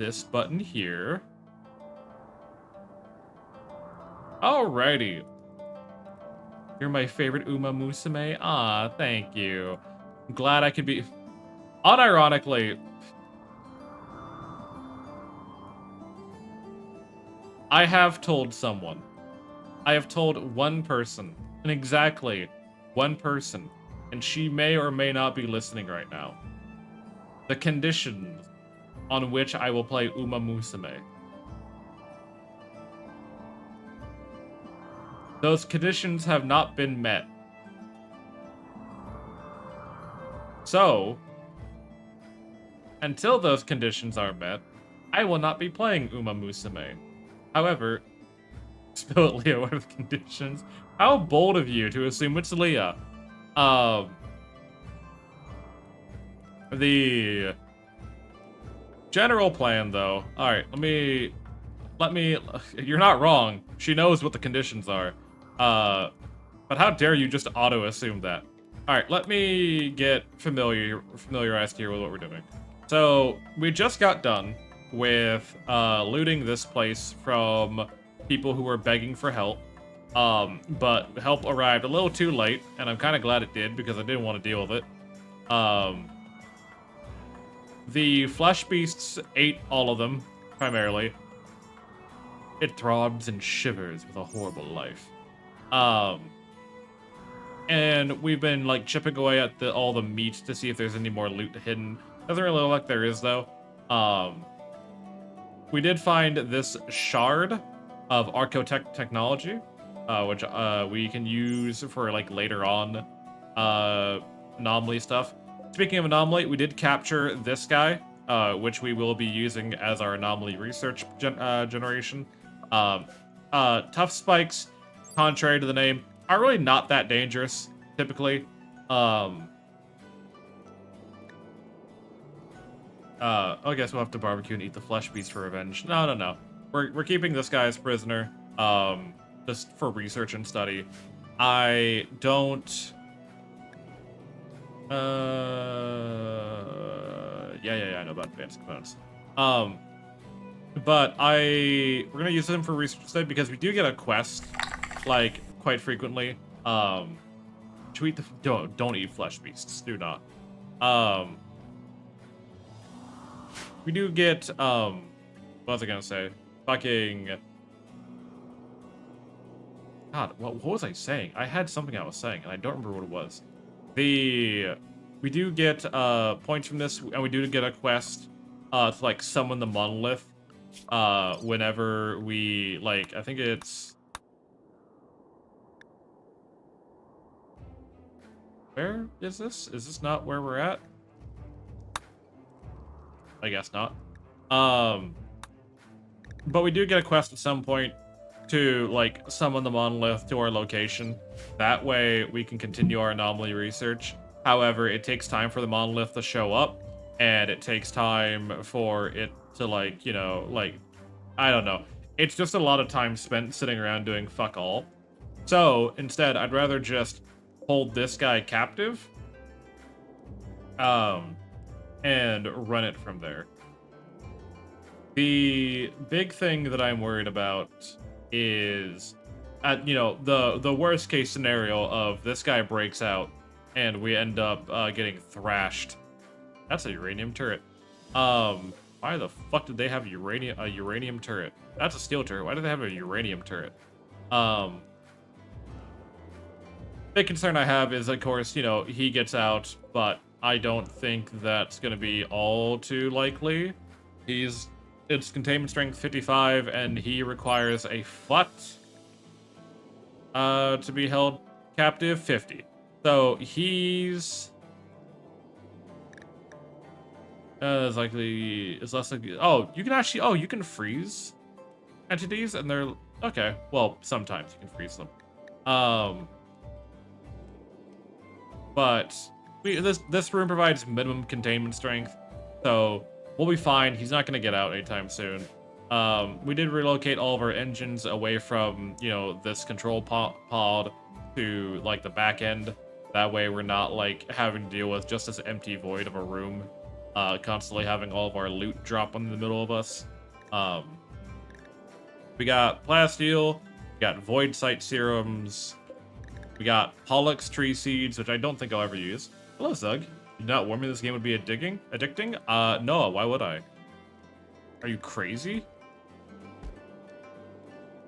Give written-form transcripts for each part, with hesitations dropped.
this button here. Alrighty. You're my favorite Uma Musume. Ah, thank you. I'm glad I could be... Unironically, I have told someone. I have told one person. And exactly one person. And she may or may not be listening right now. The conditions on which I will play Uma Musume. Those conditions have not been met. So, until those conditions are met, I will not be playing Uma Musume. However, spill it, Leah, what are the conditions? How bold of you to assume it's Leah. The general plan, though. Alright, let me, you're not wrong. She knows what the conditions are. But how dare you just auto-assume that? Alright, let me get familiarized here with what we're doing. So, we just got done with looting this place from people who were begging for help. But help arrived a little too late, and I'm kind of glad it did because I didn't want to deal with it. The flesh beasts ate all of them, primarily. It throbs and shivers with a horrible life. And we've been like chipping away at all the meat to see if there's any more loot hidden. Doesn't really look like there is though. We did find this shard of Archotech technology, which we can use for like later on anomaly stuff. Speaking of anomaly, we did capture this guy, which we will be using as our anomaly research generation. Tough spikes, contrary to the name, are really not that dangerous, typically. I guess we'll have to barbecue and eat the flesh beast for revenge. No. We're keeping this guy as prisoner, just for research and study. I don't... Yeah, I know about advanced components. But we're gonna use them for research study because we do get a quest, like, quite frequently. To eat the... Don't eat flesh beasts. Do not. We do get, what was I gonna say? Fucking... God, what was I saying? I had something I was saying, and I don't remember what it was. We do get, points from this, and we do get a quest, to, like, summon the monolith, whenever we, like, I think it's... Where is this? Is this not where we're at? I guess not. But we do get a quest at some point to, like, summon the monolith to our location. That way, we can continue our anomaly research. However, it takes time for the monolith to show up, and it takes time for it to, like, you know, like, I don't know. It's just a lot of time spent sitting around doing fuck all. So, instead, I'd rather just hold this guy captive, and run it from there. The big thing that I'm worried about is, you know, the worst case scenario of this guy breaks out and we end up getting thrashed. That's a uranium turret. Why the fuck did they have a uranium turret? That's a steel turret. Why do they have a uranium turret? Big concern I have is, of course, you know, he gets out, but I don't think that's gonna be all too likely. It's containment strength 55, and he requires a what? To be held captive 50. So he's is less likely. Oh, you can actually. Oh, you can freeze entities, and they're okay. Well, sometimes you can freeze them. But this room provides minimum containment strength, so we'll be fine. He's not going to get out anytime soon. We did relocate all of our engines away from, you know, this control pod to, like, the back end. That way we're not, like, having to deal with just this empty void of a room constantly having all of our loot drop in the middle of us. We got plasteel, we got void sight serums, we got Pollux tree seeds, which I don't think I'll ever use. Hello, Zug. Did not warn me this game would be addicting? No, why would I? Are you crazy?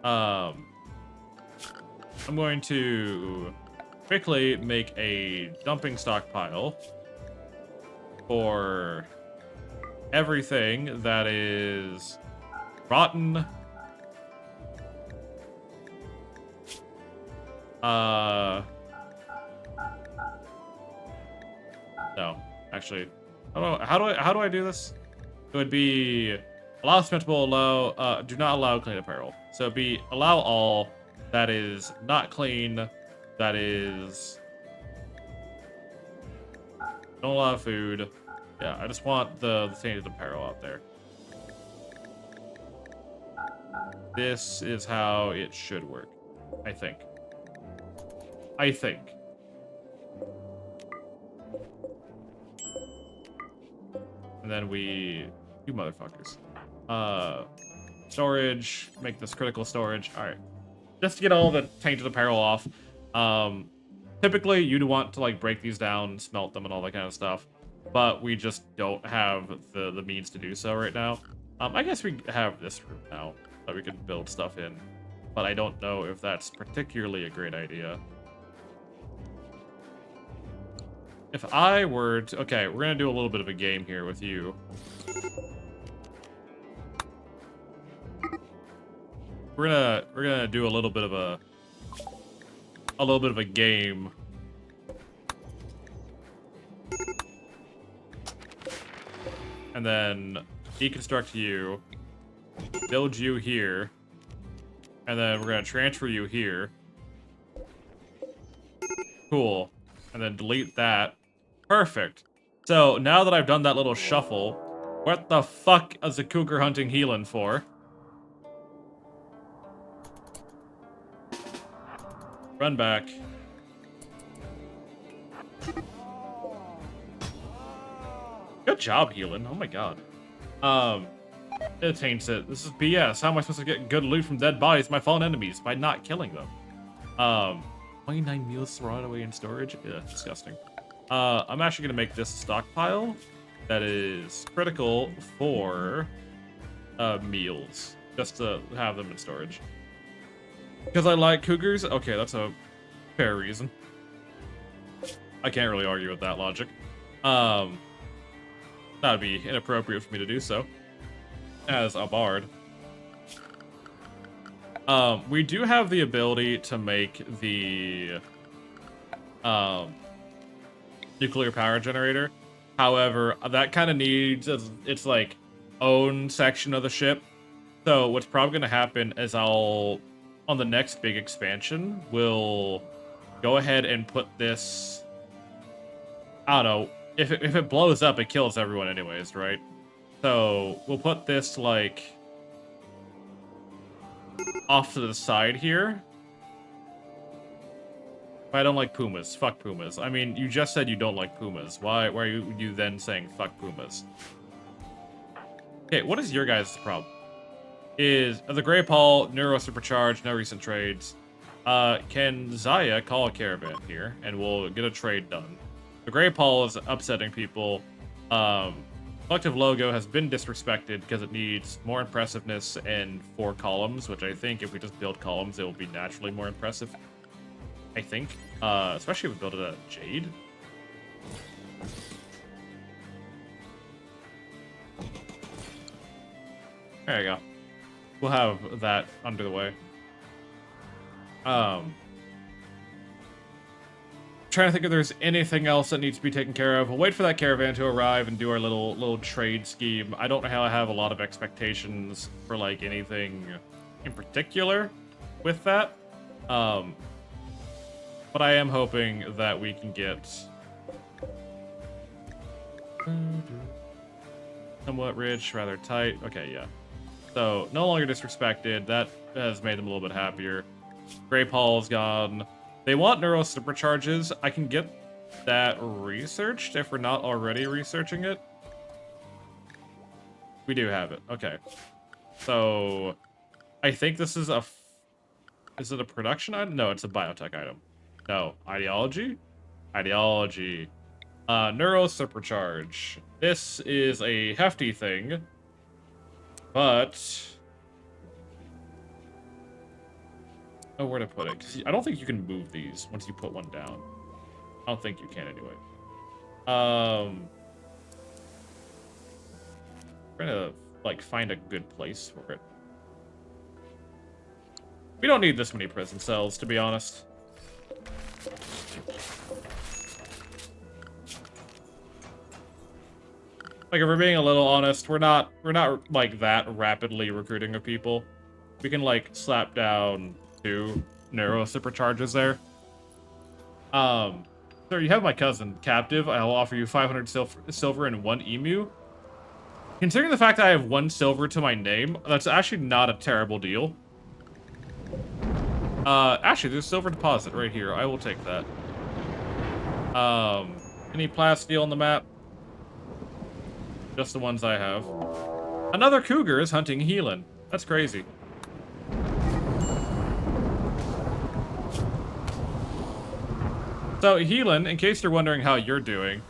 I'm going to quickly make a dumping stockpile for everything that is rotten. No, actually, how do I do this? It would be allow spendable, allow, do not allow clean apparel. So it'd be allow all that is not clean, that is, don't allow food. Yeah, I just want the tainted apparel out there. This is how it should work, I think. And then you motherfuckers. Storage, make this critical storage. All right, just to get all the tainted apparel off. Typically you'd want to like break these down, smelt them and all that kind of stuff, but we just don't have the means to do so right now. I guess we have this room now that we can build stuff in, but I don't know if that's particularly a great idea. If I were to, okay, we're gonna do a little bit of a game here with you. We're gonna do a little bit of a game. And then deconstruct you, build you here, and then we're gonna transfer you here. Cool. And then delete that. Perfect. So now that I've done that little shuffle, what the fuck is the cougar hunting healing for? Run back. Good job, healing. Oh my god. It taints it. This is BS. How am I supposed to get good loot from dead bodies, my fallen enemies, by not killing them? 29 meals thrown away in storage? Yeah, disgusting. I'm actually gonna make this a stockpile that is critical for meals, just to have them in storage. Because I like cougars? Okay, that's a fair reason. I can't really argue with that logic. That'd be inappropriate for me to do so, as a bard. We do have the ability to make the nuclear power generator. However, that kind of needs its like own section of the ship. So what's probably going to happen is on the next big expansion, we'll go ahead and put this, I don't know, if it blows up, it kills everyone anyways, right? So we'll put this like off to the side here. I don't like pumas. Fuck pumas. I mean, you just said you don't like pumas. Why are you then saying fuck pumas? Okay, what is your guys' problem? Is the Grey Paul, Neuro Supercharged, no recent trades. Can Zaya call a caravan here and we'll get a trade done? The Grey Paul is upsetting people. Collective logo has been disrespected because it needs more impressiveness and 4 columns, which I think if we just build columns, it will be naturally more impressive. I think. Especially if we build it out of jade. There you go. We'll have that under the way. Trying to think if there's anything else that needs to be taken care of. We'll wait for that caravan to arrive and do our little trade scheme. I don't know how I have a lot of expectations for like anything in particular with that. But I am hoping that we can get somewhat rich, rather tight. Okay, yeah. So no longer disrespected. That has made them a little bit happier. Grey Paul's gone. They want neuro supercharges. I can get that researched if we're not already researching it. We do have it. Okay. So, I think this is a... Is it a production item? No, it's a biotech item. No. Ideology? Ideology. Neuro Supercharge. This is a hefty thing. But... Oh, where to put it? 'Cause I don't think you can move these once you put one down. I don't think you can anyway. We're gonna, like, find a good place for it. We don't need this many prison cells, to be honest. Like, if we're being a little honest, we're not like that rapidly recruiting of people. We can, like, slap down 2 neuro supercharges there. Sir, you have my cousin captive. I'll offer you 500 silver and 1 emu. Considering the fact that I have 1 silver to my name, that's actually not a terrible deal. Actually, there's a silver deposit right here. I will take that. Any plasteel on the map? Just the ones I have. Another cougar is hunting Helan. That's crazy. So, Helan, in case you're wondering how you're doing,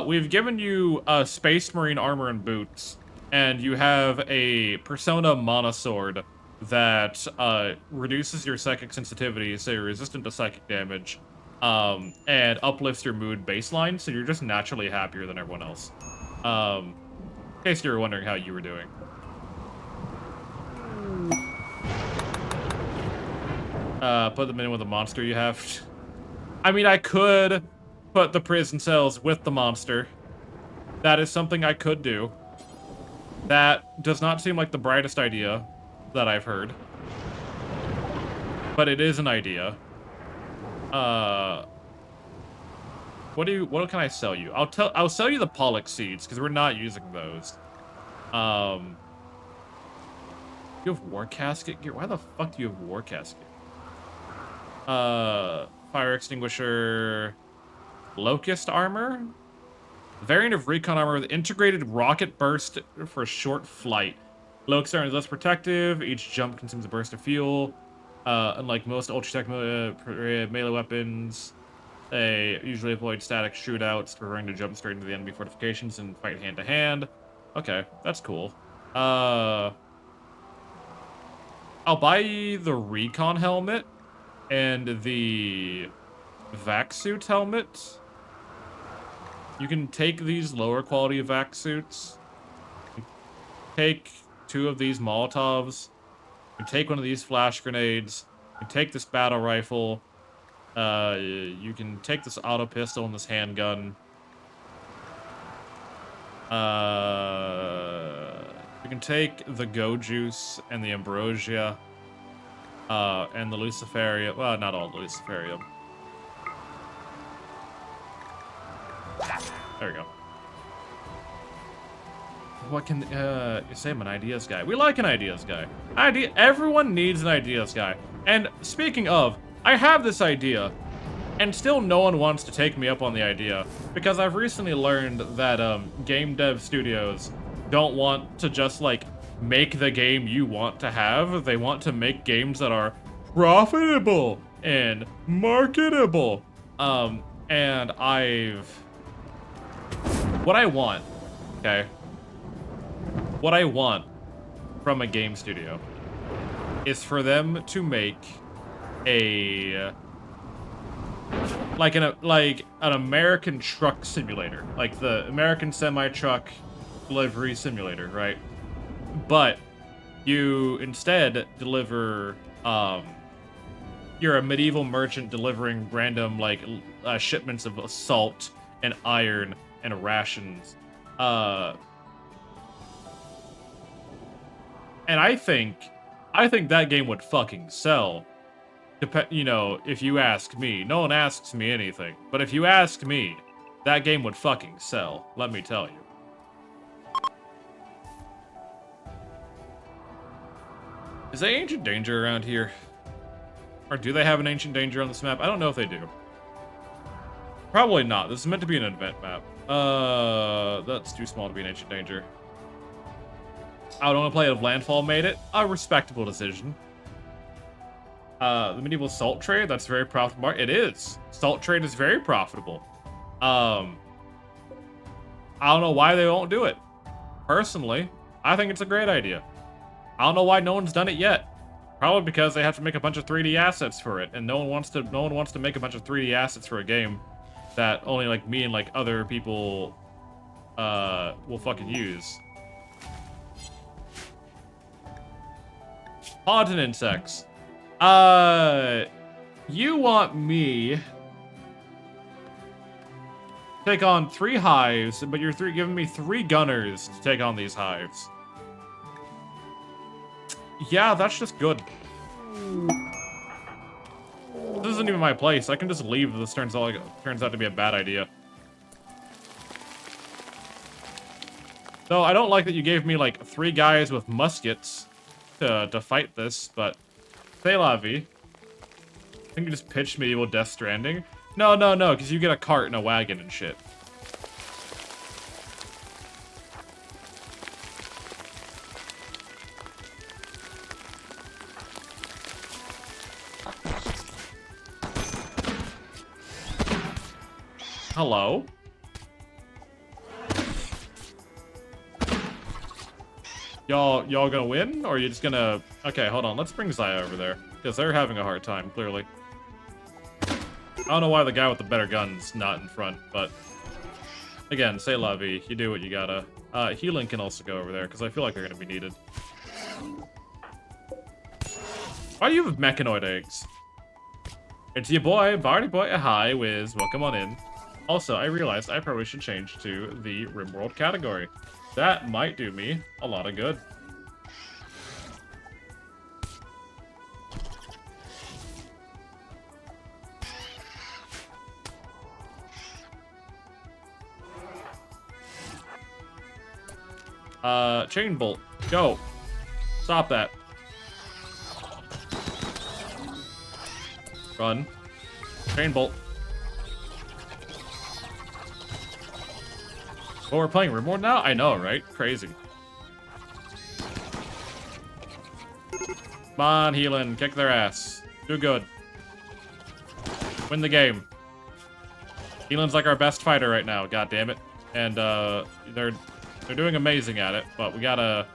we've given you Space Marine armor and boots, and you have a Persona Monosword that reduces your psychic sensitivity, so you're resistant to psychic damage, and uplifts your mood baseline, so you're just naturally happier than everyone else. In case you were wondering how you were doing. Put them in with a monster you have. I mean, I could put the prison cells with the monster. That is something I could do. That does not seem like the brightest idea that I've heard. But it is an idea. What can I sell you? I'll sell you the Pollock seeds, because we're not using those. You have War Casket gear? Why the fuck do you have War Casket? Fire extinguisher, Locust armor, variant of recon armor with integrated rocket burst for short flight. Locust armor is less protective. Each jump consumes a burst of fuel. Unlike most ultra-tech melee weapons, they usually avoid static shootouts, preferring to jump straight into the enemy fortifications and fight hand to hand. Okay, that's cool. I'll buy the recon helmet and the vac suit helmet. You can take these lower quality vac suits. Take 2 of these Molotovs. You take one of these flash grenades. You can take this battle rifle. You can take this auto pistol and this handgun. You can take the Go Juice and the Ambrosia. And the Luciferium. Well, not all the Luciferium. There we go. What can you say? I'm an ideas guy. We like an ideas guy. Everyone needs an ideas guy. And speaking of, I have this idea, and still no one wants to take me up on the idea, because I've recently learned that game dev studios don't want to just like make the game you want to have. They want to make games that are profitable and marketable. And what I want, okay? What I want from a game studio is for them to make an American truck simulator, like the American semi-truck delivery simulator, right? But you instead deliver, you're a medieval merchant delivering random, like, shipments of salt and iron and rations. And I think that game would fucking sell. You know, if you ask me. No one asks me anything. But if you ask me, that game would fucking sell. Let me tell you. Is there Ancient Danger around here? Or do they have an Ancient Danger on this map? I don't know if they do. Probably not. This is meant to be an event map. That's too small to be an Ancient Danger. I would only play it if Landfall made it. A respectable decision. The medieval salt trade, that's very profitable. It is. Salt trade is very profitable. I don't know why they won't do it. Personally, I think it's a great idea. I don't know why no one's done it yet. Probably because they have to make a bunch of 3D assets for it, and no one wants to make a bunch of 3D assets for a game that only like me and like other people will fucking use. Haunted insects. You want me to take on 3 hives, but you're giving me 3 gunners to take on these hives. Yeah, that's just good. This isn't even my place. I can just leave if this turns out to be a bad idea. Though I don't like that you gave me like 3 guys with muskets to fight this, but c'est la vie. I think you just pitched medieval Death Stranding. No, because you get a cart and a wagon and shit. Hello? Y'all gonna win? Or are you just gonna... Okay, hold on. Let's bring Zaya over there. Because they're having a hard time, clearly. I don't know why the guy with the better gun's not in front, but... Again, c'est la vie. You do what you gotta. Healing can also go over there, because I feel like they're gonna be needed. Why do you have mechanoid eggs? It's your boy, Barty Boy. Hi, Wiz. Welcome on in. Also, I realized I probably should change to the RimWorld category. That might do me a lot of good. Chain bolt. Go. Stop that. Run. Chain bolt. Oh, we're playing RimWorld now? I know, right? Crazy. Come on, Healing. Kick their ass. Do good. Win the game. Healing's like our best fighter right now, god damn it. And they're doing amazing at it, but we gotta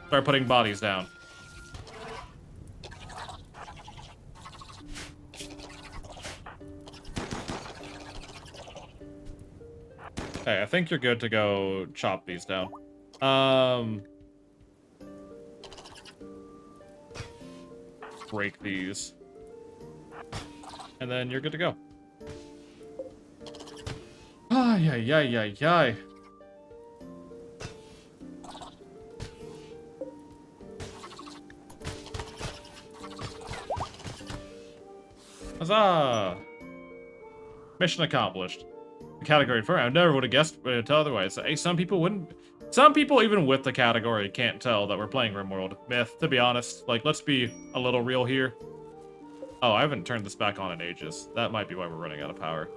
start putting bodies down. Okay, I think you're good to go chop these down. Break these. And then you're good to go. Ay, ay, ay, ay, ay. Huzzah! Mission accomplished. Category for I never would have guessed tell otherwise. Hey, some people wouldn't. Some people, even with the category, can't tell that we're playing RimWorld. Myth, to be honest. Like, let's be a little real here. Oh, I haven't turned this back on in ages. That might be why we're running out of power.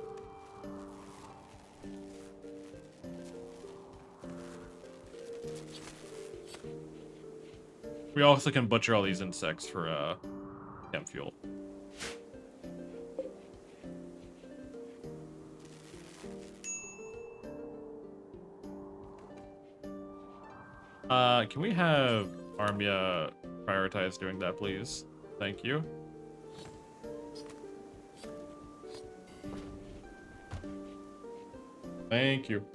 We also can butcher all these insects for chem fuel. Can we have Armia prioritize doing that, please? Thank you. Thank you.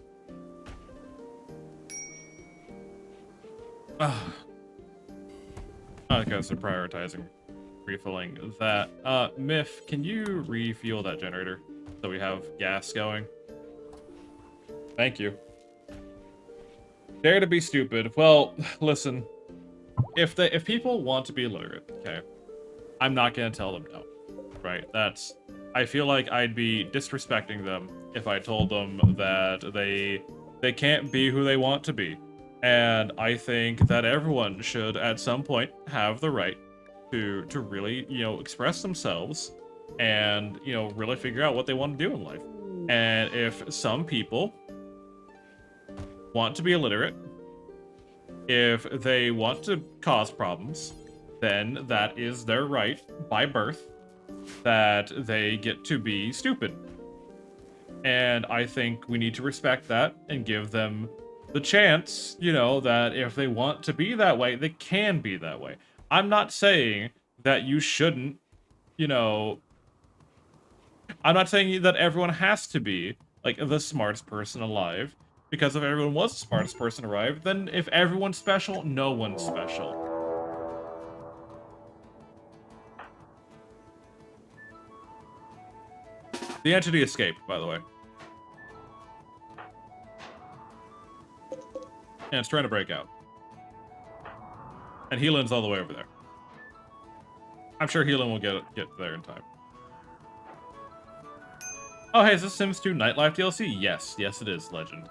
Okay, so prioritizing refilling that. Myth, can you refuel that generator so we have gas going? Thank you. Dare to be stupid. Well, listen. If people want to be illiterate, okay, I'm not gonna tell them no. Right? I feel like I'd be disrespecting them if I told them that they can't be who they want to be. And I think that everyone should at some point have the right to really, express themselves and, really figure out what they want to do in life. And if some people want to be illiterate, If they want to cause problems, then that is their right by birth, that they get to be stupid. And I think we need to respect that and give them the chance, you know, that if they want to be that way, they can be that way. I'm not saying that you shouldn't, you know, I'm not saying that everyone has to be, like, the smartest person alive. Because if everyone was the smartest person alive, then if everyone's special, no one's special. The entity escaped, by the way. And it's trying to break out. And Heelan's all the way over there. I'm sure Heelan will get there in time. Oh, hey, is this Sims 2 Nightlife DLC? Yes, yes it is, Legend.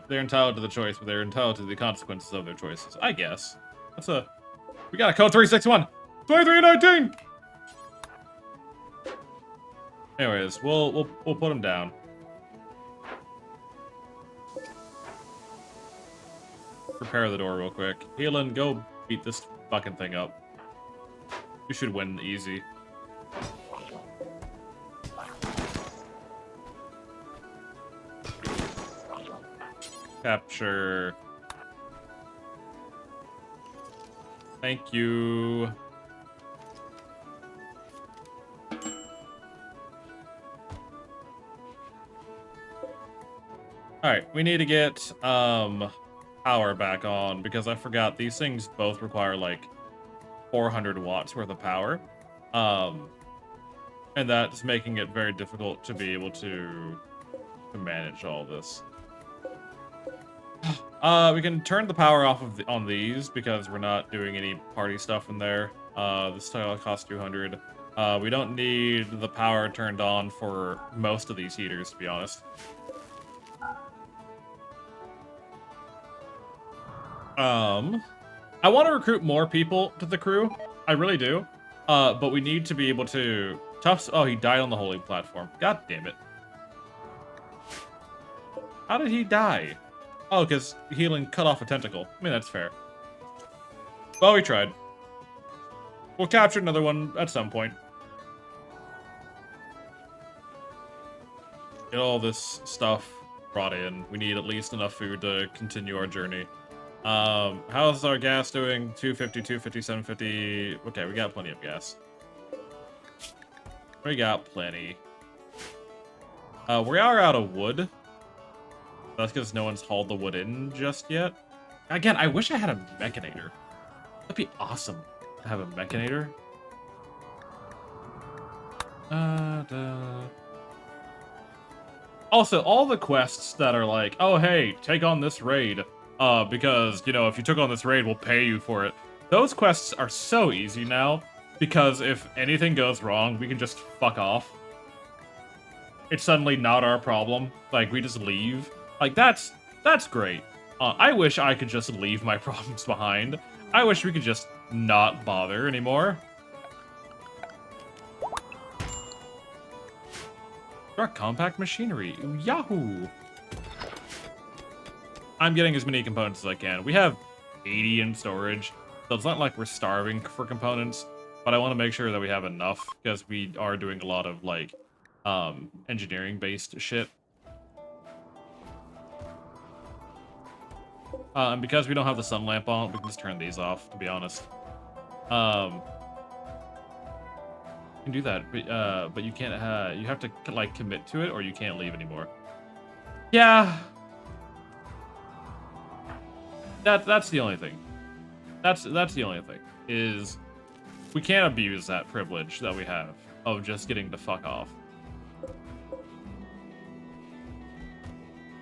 They're entitled to the choice, but they're entitled to the consequences of their choices. I guess. We got a code 361! 2319! Anyways, we'll put them down. Repair the door real quick. Heelan, go beat this fucking thing up. You should win easy. Capture. Thank you. Alright, we need to get power back on because I forgot these things both require like 400 watts worth of power. And that's making it very difficult to be able to manage all this. We can turn the power off of on these because we're not doing any party stuff in there. This tile costs 200. We don't need the power turned on for most of these heaters, to be honest. I want to recruit more people to the crew. I really do. But we need to be able to... Tufts... Oh, he died on the holy platform. God damn it. How did he die? Oh, because Heelan cut off a tentacle. I mean, that's fair. Well, we tried. We'll capture another one at some point. Get all this stuff brought in. We need at least enough food to continue our journey. How's our gas doing? 250, 250, 750. Okay, we got plenty of gas. We got plenty. We are out of wood. That's because no one's hauled the wood in just yet. Again, I wish I had a mechanator. That'd be awesome to have a mechanator. Also, all the quests that are like, oh, hey, take on this raid. Because, you know, if you took on this raid, we'll pay you for it. Those quests are so easy now, because if anything goes wrong, we can just fuck off. It's suddenly not our problem. Like, we just leave. Like, that's great. I wish I could just leave my problems behind. I wish we could just not bother anymore. Truck compact machinery. Yahoo! I'm getting as many components as I can. We have 80 in storage, so it's not like we're starving for components, but I want to make sure that we have enough, because we are doing a lot of, like, engineering-based shit. And because we don't have the sun lamp on, we can just turn these off, to be honest. You can do that, but you can't, you have to, like, commit to it, or you can't leave anymore. Yeah. That's the only thing. That's the only thing, is we can't abuse that privilege that we have of just getting to fuck off.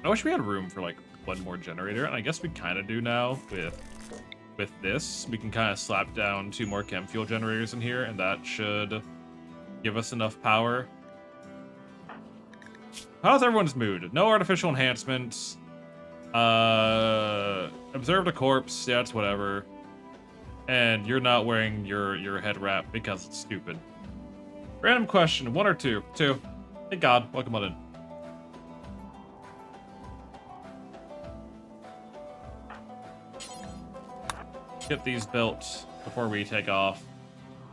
I wish we had room for, like, one more generator, and I guess we kind of do now with this. We can kind of slap down 2 more chem fuel generators in here, and that should give us enough power. How's everyone's mood? No artificial enhancements. Observed a corpse. Yeah, it's whatever. And you're not wearing your head wrap because it's stupid. Random question, 1 or 2? 2. Thank God. Welcome on in. get these built before we take off.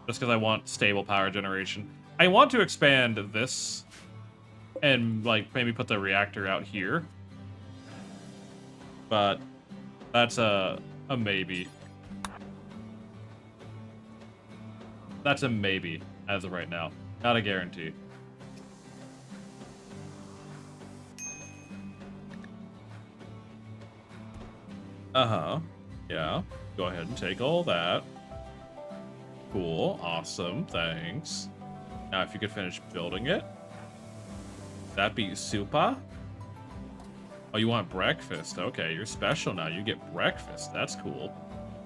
Just because I want stable power generation. I want to expand this and like maybe put the reactor out here. But that's a maybe. That's a maybe as of right now. Not a guarantee. Uh-huh. Yeah. Go ahead and take all that. Cool. Awesome. Thanks. Now, if you could finish building it. That'd be super. Oh, you want breakfast? Okay, you're special now. You get breakfast. That's cool.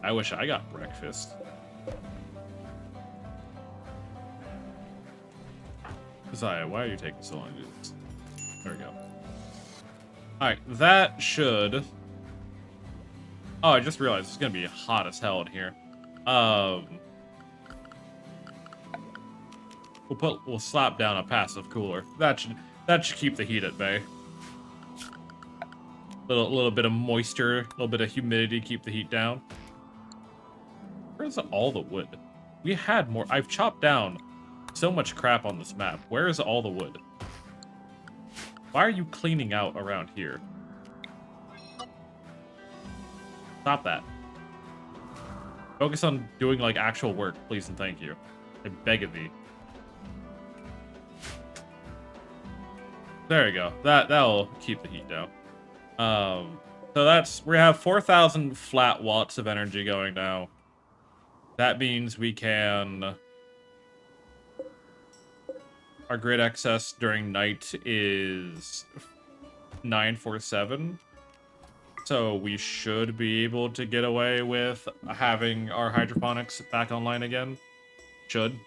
I wish I got breakfast. Josiah, why are you taking so long to do this? There we go. Alright, that should... Oh, I just realized it's gonna be hot as hell in here. We'll slap down a passive cooler. That should keep the heat at bay. Little bit of moisture, a little bit of humidity, keep the heat down. Where's all the wood? We had more. I've chopped down so much crap on this map. Where is all the wood? Why are you cleaning out around here? Stop that. Focus on doing, like, actual work, please and thank you. I beg of thee. There you go. That'll keep the heat down. So we have 4,000 flat watts of energy going now. That means we can... Our grid excess during night is 947. So we should be able to get away with having our hydroponics back online again. Should.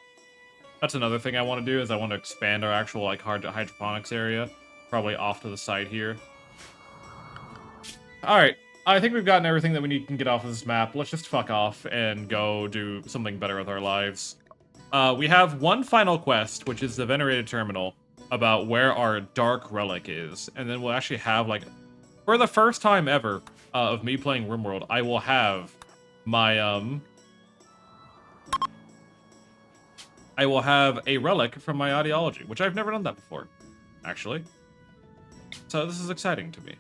That's another thing I want to do, is I want to expand our actual like hydroponics area. Probably off to the side here. Alright, I think we've gotten everything that we need to get off of this map. Let's just fuck off and go do something better with our lives. We have one final quest, which is the Venerated Terminal, about where our Dark Relic is. And then we'll actually have, like, for the first time ever of me playing RimWorld, I will have my, I will have a relic from my ideology, which I've never done that before, actually. So this is exciting to me.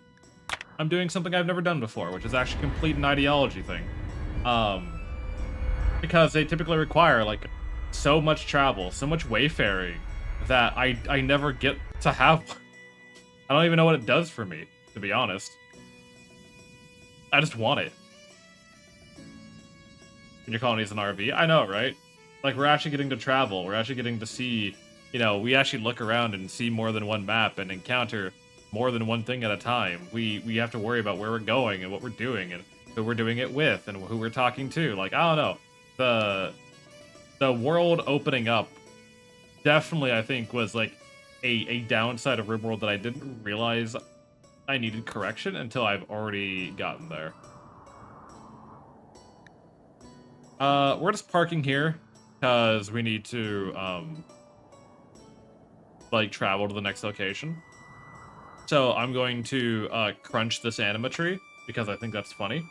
I'm doing something I've never done before, which is actually complete an ideology thing. Because they typically require, like, so much travel, so much wayfaring, that I never get to have one. I don't even know what it does for me, to be honest. I just want it. When your colony is an RV? I know, right? Like, we're actually getting to travel. We're actually getting to see, you know, we actually look around and see more than one map and encounter more than one thing at a time. We have to worry about where we're going and what we're doing and who we're doing it with and who we're talking to. Like, I don't know. The world opening up definitely, I think, was like a downside of RimWorld that I didn't realize I needed correction until I've already gotten there. We're just parking here because we need to like travel to the next location. So I'm going to crunch this anima tree because I think that's funny.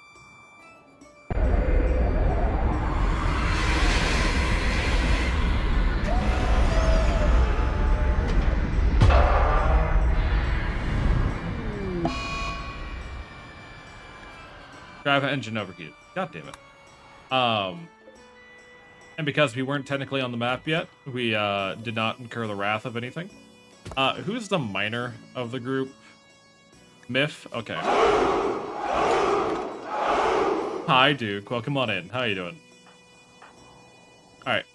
Drive engine overheated. God damn it. And because we weren't technically on the map yet, we did not incur the wrath of anything. Who's the miner of the group? Myth? Okay. Hi, Duke. Welcome on in. How you doing? Alright.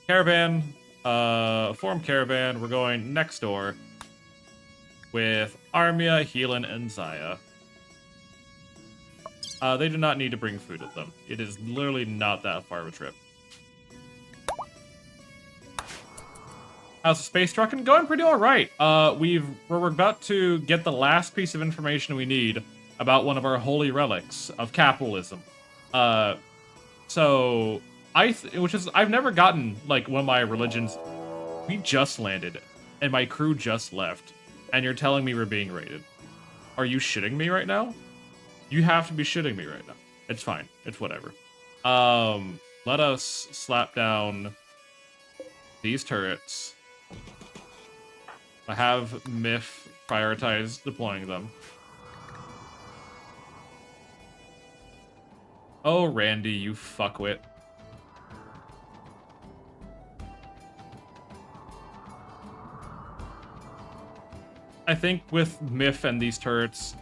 Caravan. Form caravan. We're going next door with Armia, Heelan, and Zaya. They do not need to bring food with them. It is literally not that far of a trip. How's the space trucking? Going pretty alright. We're about to get the last piece of information we need about one of our holy relics of capitalism. So I've never gotten like one of my religions. We just landed and my crew just left, and you're telling me we're being raided. Are you shitting me right now? You have to be shitting me right now. It's fine. It's whatever. Let us slap down these turrets. I have Myth prioritize deploying them. Oh, Randy, you fuckwit. I think with Myth and these turrets,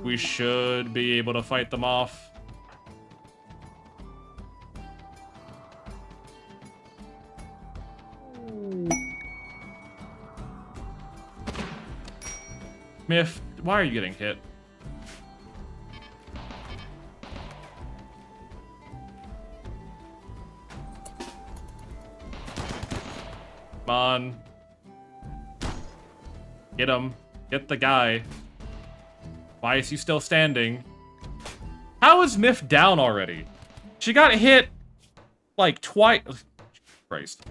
we should be able to fight them off. Myth, why are you getting hit? Come on. Get him. Get the guy. Why is he still standing? How is Myth down already? She got hit like twice. Christ.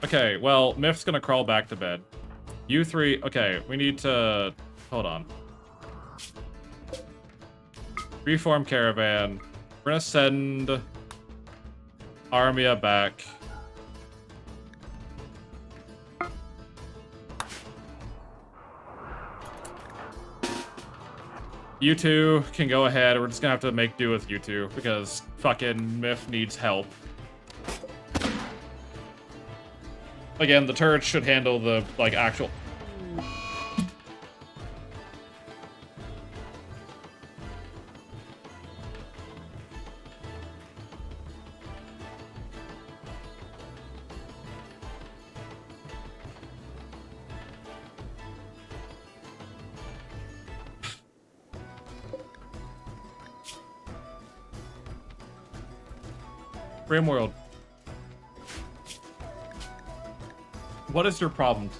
Okay, well, Myth's gonna crawl back to bed. You three, okay, we need to, hold on. Reform Caravan. We're gonna send Armia back. You two can go ahead. We're just gonna have to make do with you two because fucking Myth needs help. Again, the turrets should handle the, like, actual... Grimworld. What is your problem?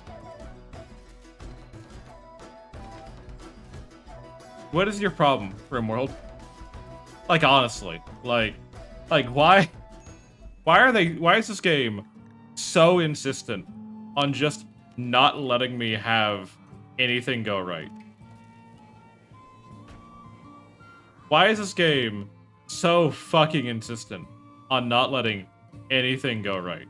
What is your problem, Grimworld? Like, honestly. Like, why is this game so insistent on just not letting me have anything go right? Why is this game so fucking insistent on not letting anything go right?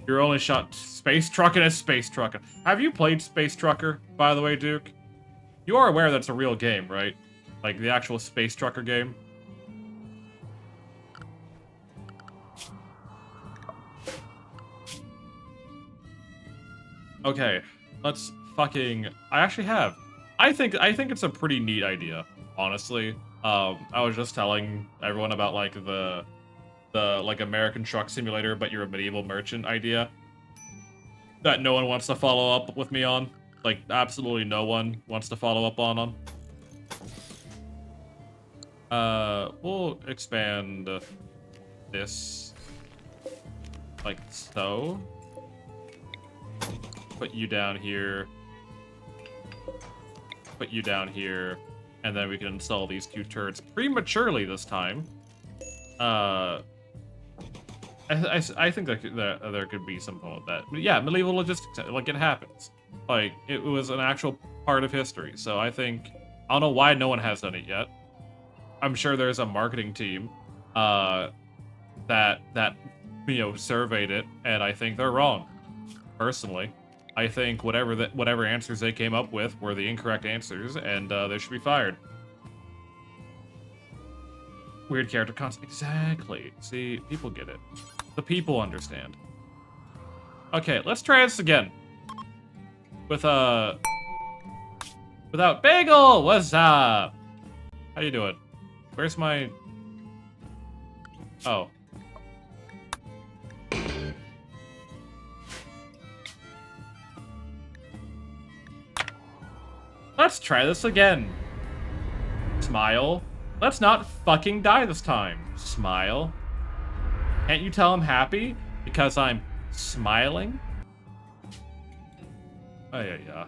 You're only shot Space Truckin' is Space Truckin'. Have you played Space Trucker, by the way, Duke? You are aware that's a real game, right? Like, the actual Space Trucker game? Okay, let's fucking... I actually have. I think it's a pretty neat idea, honestly. I was just telling everyone about, like, the like American Truck Simulator, but you're a medieval merchant idea that no one wants to follow up with me on. Like, absolutely no one wants to follow up on. We'll expand this like so. Put you down here. Put you down here. And then we can install these two turrets prematurely this time. I think that there could be some point with that. But yeah, medieval logistics, like, it happens. Like, it was an actual part of history. So I don't know why no one has done it yet. I'm sure there's a marketing team that you know, surveyed it, and I think they're wrong. Personally, I think whatever answers they came up with were the incorrect answers, and they should be fired. Weird character concept. Exactly. See, people get it. The people understand. Okay, let's try this again. Without Bagel. What's up? How you doing? Where's my... Oh. Let's try this again. Smile. Let's not fucking die this time. Smile. Can't you tell I'm happy? Because I'm smiling? Ay, ay, ay.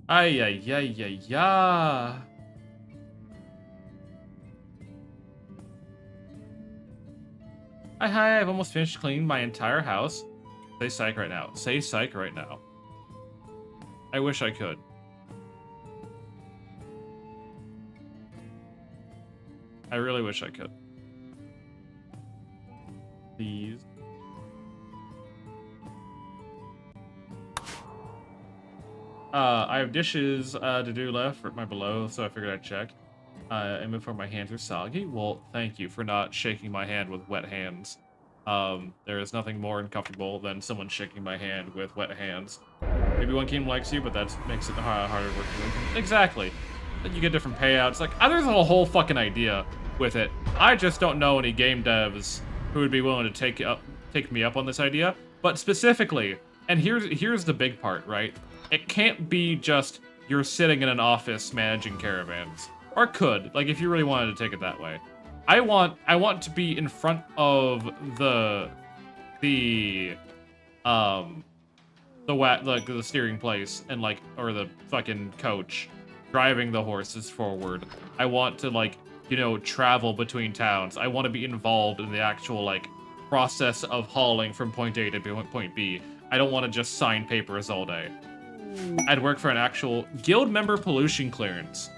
Ay, ay, ay, ay, ay. Hi, I've almost finished cleaning my entire house. Say psych right now. Say psych right now. I wish I could. I really wish I could. Please. I have dishes to do left for my below, so I figured I'd check. And before my hands are soggy, well, thank you for not shaking my hand with wet hands. There is nothing more uncomfortable than someone shaking my hand with wet hands. Maybe one team likes you, but that makes it harder working with them. Exactly. You get different payouts. Like, there's a whole fucking idea with it. I just don't know any game devs who would be willing to take me up on this idea. But specifically, and here's the big part, right? It can't be just you're sitting in an office managing caravans. Or could, like if you really wanted to take it that way. I want to be in front of the steering place and like, or the fucking coach driving the horses forward. I want to like, you know, travel between towns. I want to be involved in the actual like process of hauling from point A to point B. I don't want to just sign papers all day. I'd work for an actual guild member pollution clearance.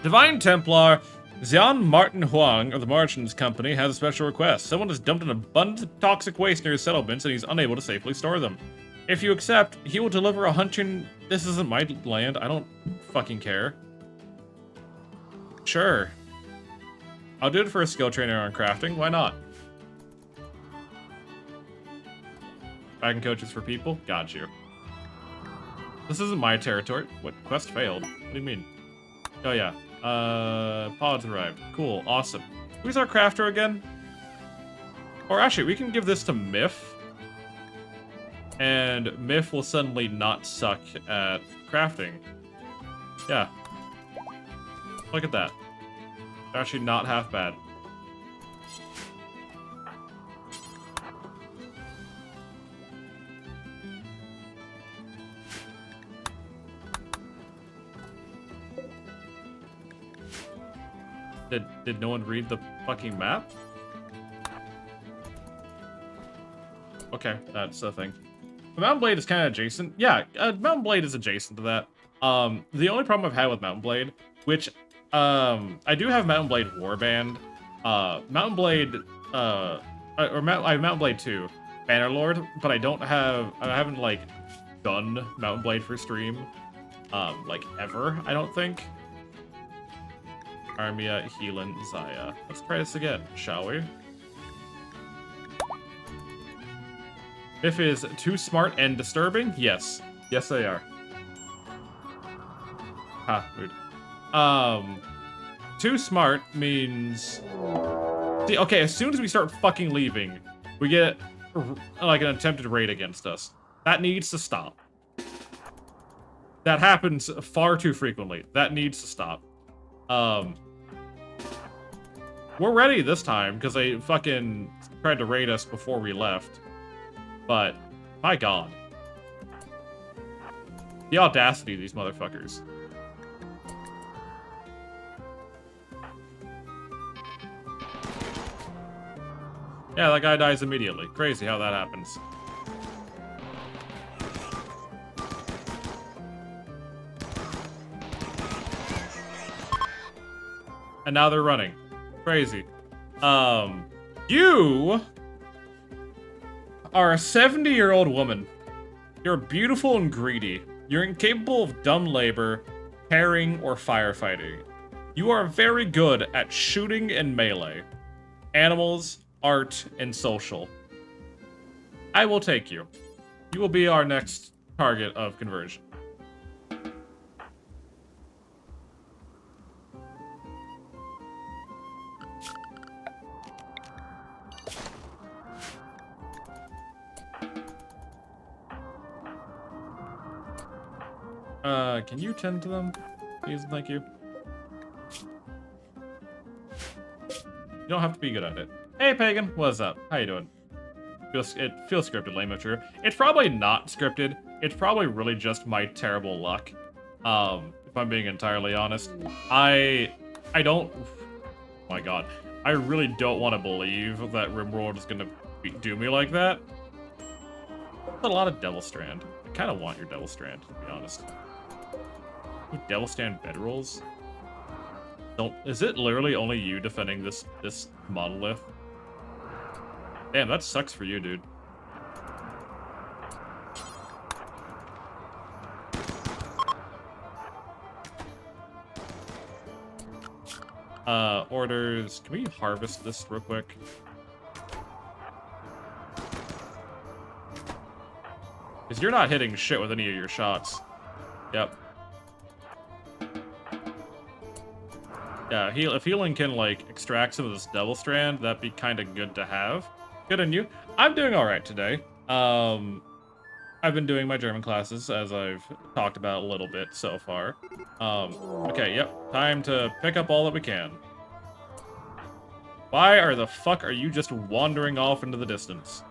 Divine Templar Xian Martin Huang of the Martians Company has a special request. Someone has dumped an abundance of toxic waste near his settlements and he's unable to safely store them. If you accept, he will deliver 100... This isn't my land. I don't fucking care. Sure. I'll do it for a skill trainer on crafting. Why not? Wagon coaches for people? Got you. This isn't my territory. What? Quest failed? What do you mean? Oh, yeah. Pods arrived. Cool. Awesome. Who's our crafter again? Or actually, we can give this to Miff. And Miff will suddenly not suck at crafting. Yeah. Look at that. Actually not half bad. Did no one read the fucking map? Okay, that's a thing. The Mountain Blade is kind of adjacent. Yeah, Mountain Blade is adjacent to that. The only problem I've had with Mountain Blade, which I do have Mountain Blade Warband, Mountain Blade, I have Mountain Blade 2, Bannerlord, but I haven't like done Mountain Blade for stream, like ever. I don't think. Armia, Healan, Zaya. Let's try this again, shall we? If is too smart and disturbing? Yes. Yes, they are. Ha, rude. Too smart means... See, okay, as soon as we start fucking leaving, we get, like, an attempted raid against us. That needs to stop. That happens far too frequently. That needs to stop. We're ready this time, because they fucking tried to raid us before we left. But, my god. The audacity of these motherfuckers. Yeah, that guy dies immediately. Crazy how that happens. And now they're running. Crazy. You are a 70-year-old woman. You're beautiful and greedy. You're incapable of dumb labor, caring, or firefighting. You are very good at shooting and melee, animals, art, and social. I will take you. You will be our next target of conversion. Can you tend to them? Please, thank you. You don't have to be good at it. Hey, Pagan, what's up? How you doing? It feels scripted, lame mature. It's probably not scripted. It's probably really just my terrible luck. If I'm being entirely honest. I don't... Oh my god. I really don't want to believe that RimWorld is gonna do me like that. That's a lot of Devil Strand. I kind of want your Devil Strand, to be honest. Devil Strand bedrolls? Don't. Is it literally only you defending this monolith? Damn, that sucks for you, dude. Orders. Can we harvest this real quick? Because you're not hitting shit with any of your shots. Yep. Yeah, if healing can, like, extract some of this Devil Strand, that'd be kind of good to have. Good on you. I'm doing alright today. I've been doing my German classes, as I've talked about a little bit so far. Okay, yep. Time to pick up all that we can. Why the fuck are you just wandering off into the distance?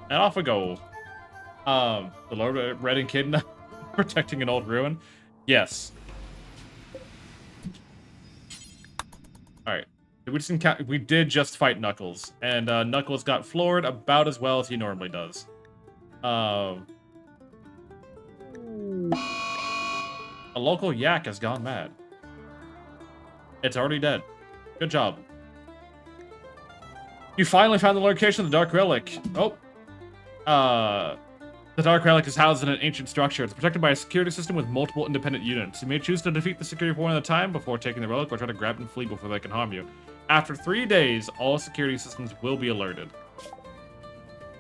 And off we go. The Lord Red and Kid protecting an old ruin. Yes. All right. We did just fight Knuckles, and Knuckles got floored about as well as he normally does. A local yak has gone mad. It's already dead. Good job. You finally found the location of the Dark Relic. Oh. The Dark Relic is housed in an ancient structure. It's protected by a security system with multiple independent units. You may choose to defeat the security one at a time before taking the relic, or try to grab and flee before they can harm you. After 3 days, all security systems will be alerted.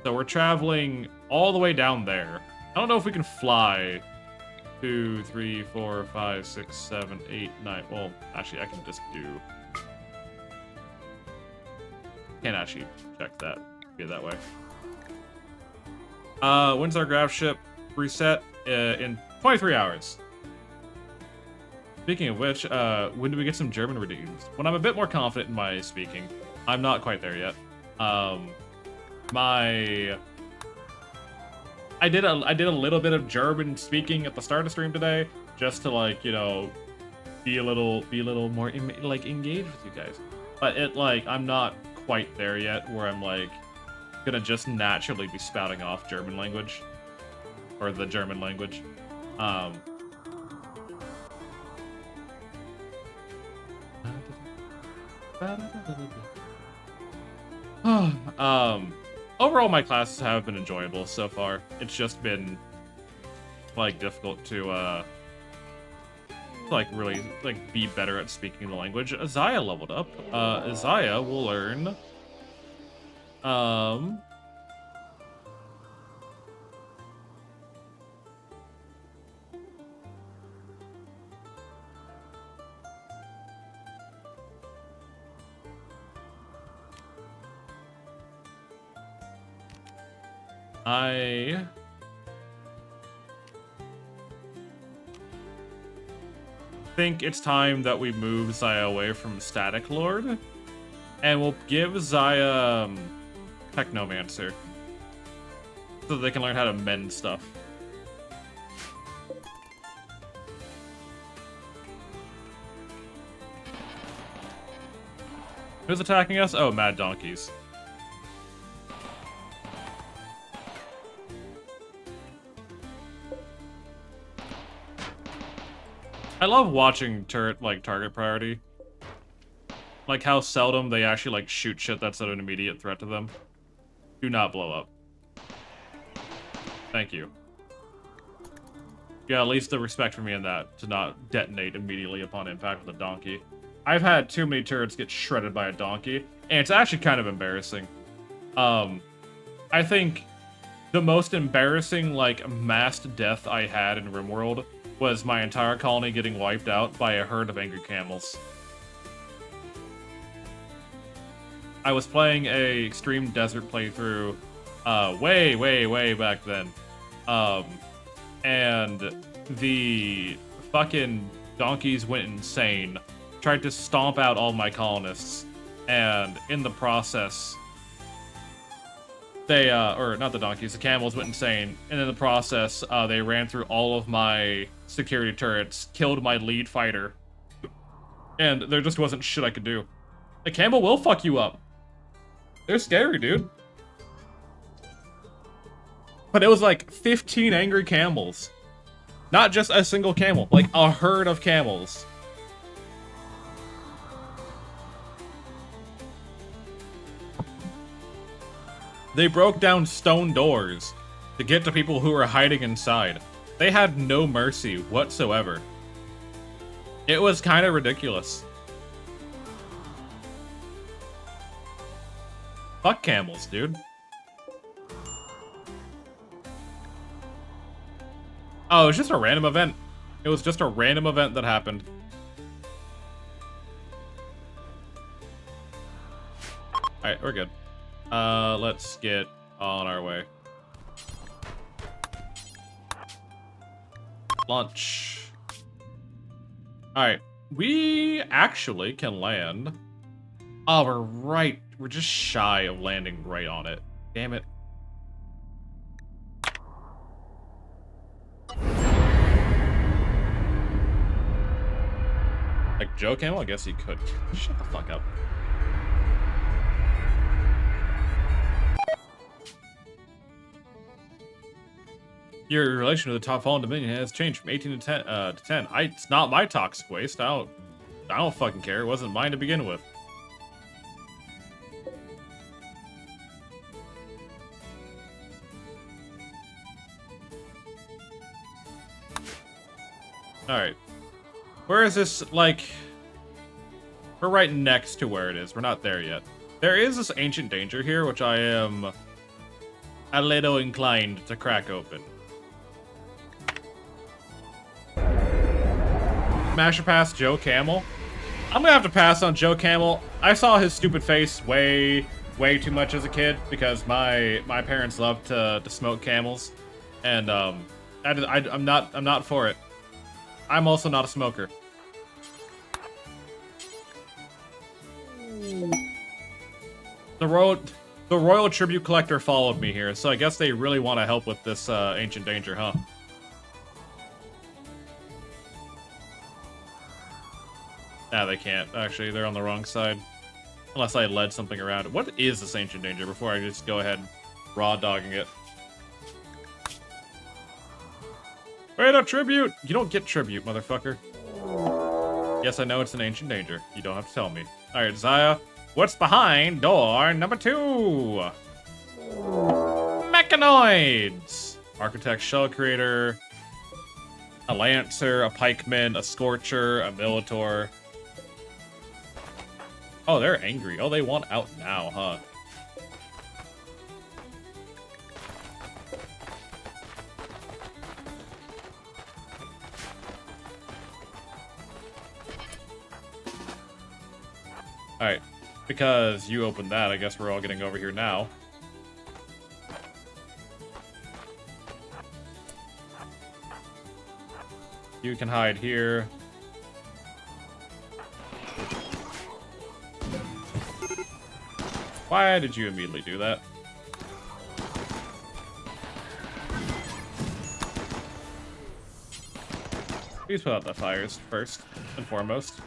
So we're traveling all the way down there. I don't know if we can fly. 2, 3, 4, 5, 6, 7, 8, 9. Well, actually, I can just do... Can't actually check that. Be that way. When's our graph ship reset? In 23 hours. Speaking of which, when do we get some German redeems? When I'm a bit more confident in my speaking. I'm not quite there yet. I did a little bit of German speaking at the start of stream today, just to, like, you know, be a little more like engaged with you guys. But I'm not quite there yet where I'm like gonna just naturally be spouting off German language, or the German language. Overall, my classes have been enjoyable so far. It's just been, like, difficult to, like, really, like, be better at speaking the language. Isaiah leveled up. Isaiah will learn, I think it's time that we move Zaya away from Static Lord, and we'll give Zaya Technomancer, so they can learn how to mend stuff. Who's attacking us? Oh, Mad Donkeys. I love watching target priority. Like how seldom they actually, like, shoot shit that's an immediate threat to them. Do not blow up. Thank you. Yeah, at least the respect for me in that, to not detonate immediately upon impact with a donkey. I've had too many turrets get shredded by a donkey, and it's actually kind of embarrassing. I think the most embarrassing, like, massed death I had in RimWorld was my entire colony getting wiped out by a herd of angry camels. I was playing a extreme desert playthrough way back then. And the fucking donkeys went insane. Tried to stomp out all my colonists. And in the process, they, or not the donkeys, the camels went insane. And in the process, they ran through all of my security turrets, killed my lead fighter, and there just wasn't shit I could do. The camel will fuck you up. They're scary, dude. But it was like 15 angry camels. Not just a single camel, like a herd of camels. They broke down stone doors to get to people who were hiding inside. They had no mercy whatsoever. It was kind of ridiculous. Fuck camels, dude. Oh, it was just a random event. It was just a random event that happened. Alright, we're good. Let's get on our way. Lunch. Alright, we actually can land. Oh, we're right. We're just shy of landing right on it. Damn it. Like Joe Camel? I guess he could. Shut the fuck up. Your relation to the top fallen dominion has changed from 18 to 10. It's not my toxic waste. I don't fucking care. It wasn't mine to begin with. Alright. Where is this, like... We're right next to where it is. We're not there yet. There is this ancient danger here, which I am a little inclined to crack open. Smash or pass Joe Camel? I'm gonna have to pass on Joe Camel. I saw his stupid face way too much as a kid because my parents loved to smoke camels, and I'm not for it. I'm also not a smoker. The royal tribute collector followed me here, so I guess they really want to help with this ancient danger, huh? Nah, they can't. Actually, they're on the wrong side. Unless I led something around. What is this ancient danger before I just go ahead raw dogging it? Wait, a tribute! You don't get tribute, motherfucker. Yes, I know it's an ancient danger. You don't have to tell me. Alright, Zaya, what's behind door number 2? Mechanoids! Architect, shell creator, a lancer, a pikeman, a scorcher, a militor. Oh, they're angry. Oh, they want out now, huh? Alright, because you opened that, I guess we're all getting over here now. You can hide here. Why did you immediately do that? Please put out the fires first and foremost,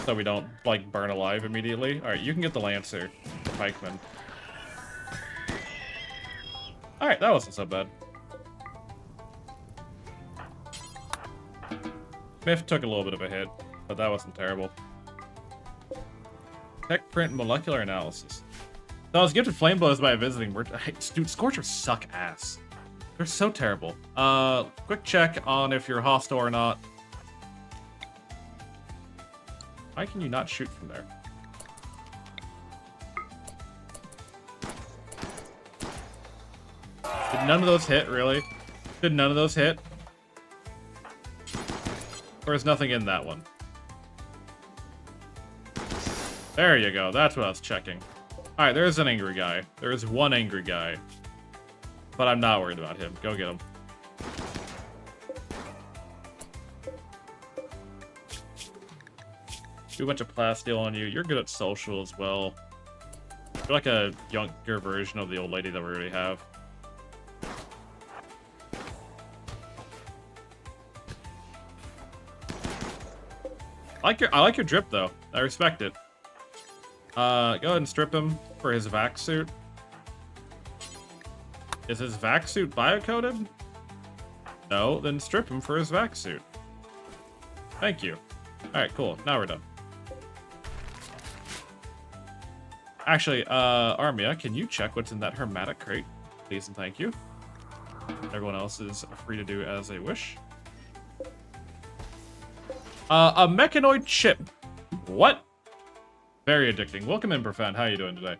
so we don't, like, burn alive immediately. Alright, you can get the Lancer, the Pikeman. Alright, that wasn't so bad. Smith took a little bit of a hit, but that wasn't terrible. Tech print molecular analysis. So I was gifted flame blows by a visiting merchant. Dude, Scorchers suck ass. They're so terrible. Quick check on if you're hostile or not. Why can you not shoot from there? Did none of those hit, really? Did none of those hit? Or is nothing in that one? There you go, that's what I was checking. Alright, there's an angry guy. There is one angry guy. But I'm not worried about him. Go get him. Do a bunch of plasteel on you. You're good at social as well. You're like a younger version of the old lady that we already have. I like your drip though. I respect it. Go ahead and strip him for his vac suit. Is his vac suit biocoded? No, then strip him for his vac suit. Thank you. Alright, cool. Now we're done. Actually, Armia, can you check what's in that hermetic crate? Please and thank you. Everyone else is free to do as they wish. A mechanoid chip. What? Very addicting. Welcome in, Profound. How are you doing today?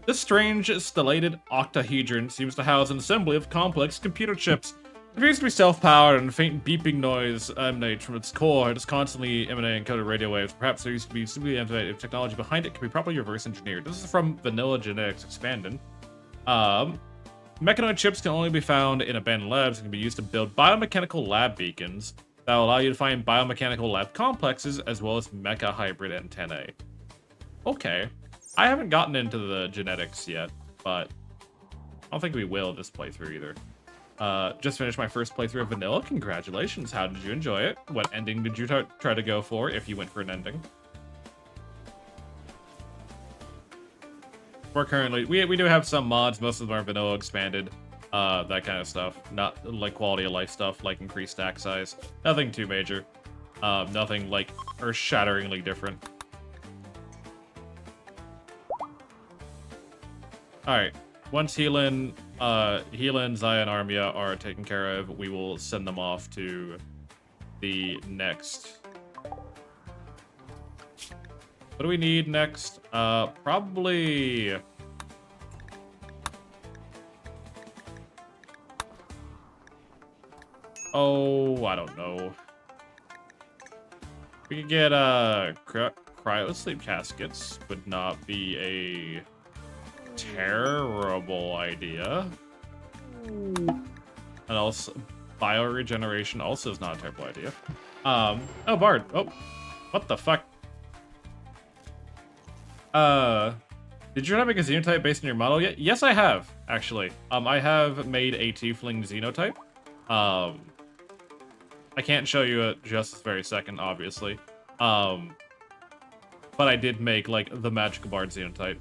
This strange stellated octahedron seems to house an assembly of complex computer chips. It appears to be self-powered, and a faint beeping noise emanates from its core. It is constantly emanating encoded radio waves. Perhaps there used to be simply innovative technology behind it can be properly reverse engineered. This is from Vanilla Genetics Expanded. Mechanoid chips can only be found in abandoned labs and can be used to build biomechanical lab beacons that will allow you to find biomechanical lab complexes as well as mecha hybrid antennae. Okay. I haven't gotten into the genetics yet, but I don't think we will this playthrough either. Just finished my first playthrough of Vanilla. Congratulations. How did you enjoy it? What ending did you try to go for, if you went for an ending? We're currently... We do have some mods. Most of them are Vanilla expanded. That kind of stuff. Not, like, quality of life stuff, like increased stack size. Nothing too major. Nothing, like, earth-shatteringly different. Alright. Once Helan, Zaya, and Armia are taken care of, we will send them off to the next... What do we need next? Probably... Oh, I don't know. We could get, cryo-sleep caskets. Would not be a terrible idea. And also, bioregeneration also is not a terrible idea. Oh, Bard. Oh, what the fuck? Did you not make a xenotype based on your model yet? Yes, I have, actually. I have made a tiefling xenotype. I can't show you it just this very second, obviously. But I did make, like, the magical bard xenotype.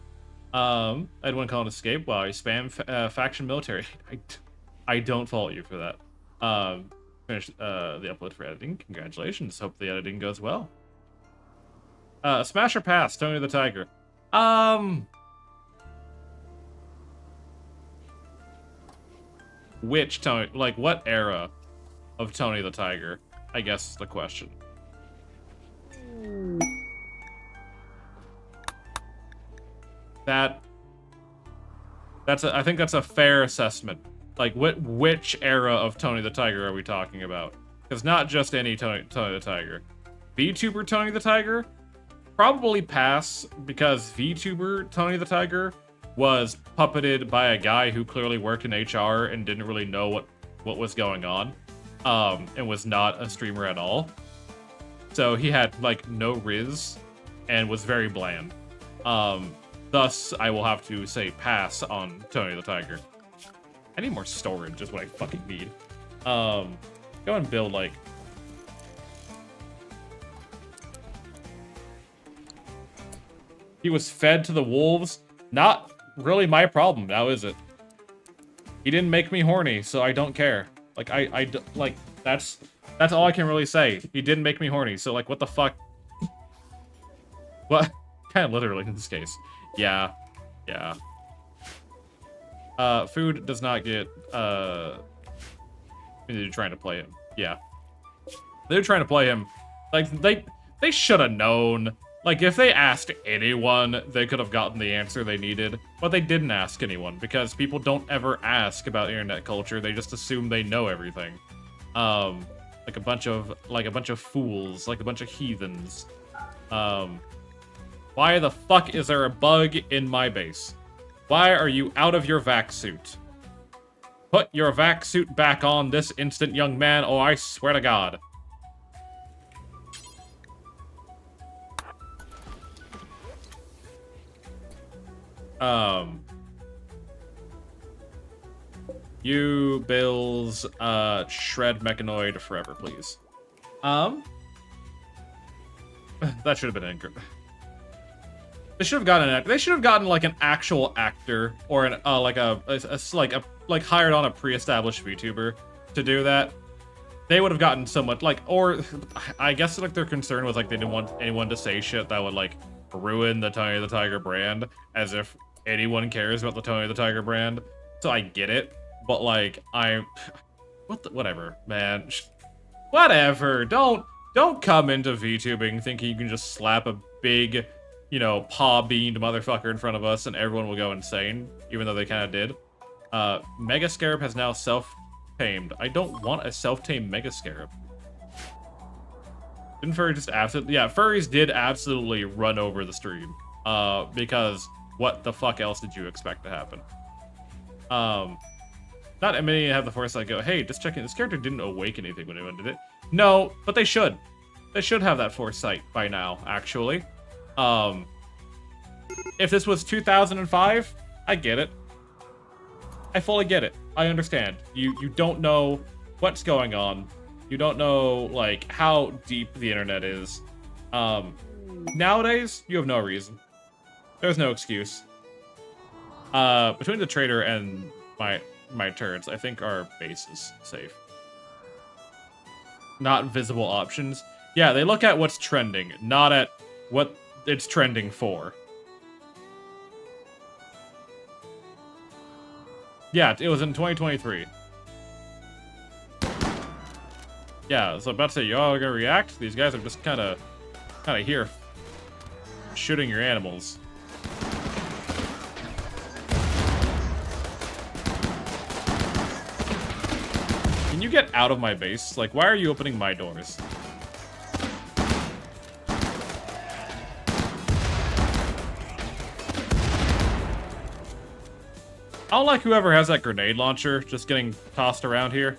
I had one call an escape. Wow, I spam faction military. I don't fault you for that. Finished the upload for editing. Congratulations. Hope the editing goes well. Smash or pass, Tony the Tiger. Which Tony, like what era of Tony the Tiger, I guess is the question. I think that's a fair assessment. Like, which era of Tony the Tiger are we talking about? Because not just any Tony the Tiger. VTuber Tony the Tiger? Probably pass, because VTuber Tony the Tiger was puppeted by a guy who clearly worked in HR and didn't really know what was going on, and was not a streamer at all. So he had, like, no riz, and was very bland. Thus, I will have to say pass on Tony the Tiger. I need more storage is what I fucking need. Go and build, like... He was fed to the wolves. Not really my problem now, is it? He didn't make me horny, so I don't care. Like, like, that's all I can really say. He didn't make me horny, so, like, what the fuck? What? Kind of literally in this case. Yeah. Yeah. Food does not get, they're trying to play him. Yeah. They're trying to play him. Like, they should have known. Like, if they asked anyone, they could have gotten the answer they needed. But they didn't ask anyone, because people don't ever ask about internet culture. They just assume they know everything. Like a bunch of fools, like a bunch of heathens. Why the fuck is there a bug in my base? Why are you out of your vac suit? Put your vac suit back on this instant, young man, or I swear to God. You, Bills, shred Mechanoid forever, please. That that should have been they should have gotten an actor. They should have gotten like an actual actor or an like hired on a pre-established VTuber to do that. They would have gotten so much like, or I guess like their concern was like they didn't want anyone to say shit that would like ruin the Tony the Tiger brand, as if anyone cares about the Tony the Tiger brand. So I get it, but like whatever, man. Whatever. Don't come into VTubing thinking you can just slap a big, you know, paw-beamed motherfucker in front of us and everyone will go insane, even though they kind of did. Mega Scarab has now self-tamed. I don't want a self-tamed Mega Scarab. Didn't Furry just absolutely... Yeah, furries did absolutely run over the stream. Because what the fuck else did you expect to happen? Not many have the foresight go, hey, just checking, this character didn't awake anything when anyone did it. No, but they should. They should have that foresight by now, actually. If this was 2005, I get it. I fully get it. I understand. You don't know what's going on. You don't know, like, how deep the internet is. Nowadays, you have no reason. There's no excuse. Between the trader and my turrets, I think our base is safe. Not visible options. Yeah, they look at what's trending, not at what it's trending for. Yeah, it was in 2023. Yeah, so about to say, y'all are gonna react? These guys are just kind of here shooting your animals. Can you get out of my base? Like, why are you opening my doors? I don't like whoever has that grenade launcher just getting tossed around here.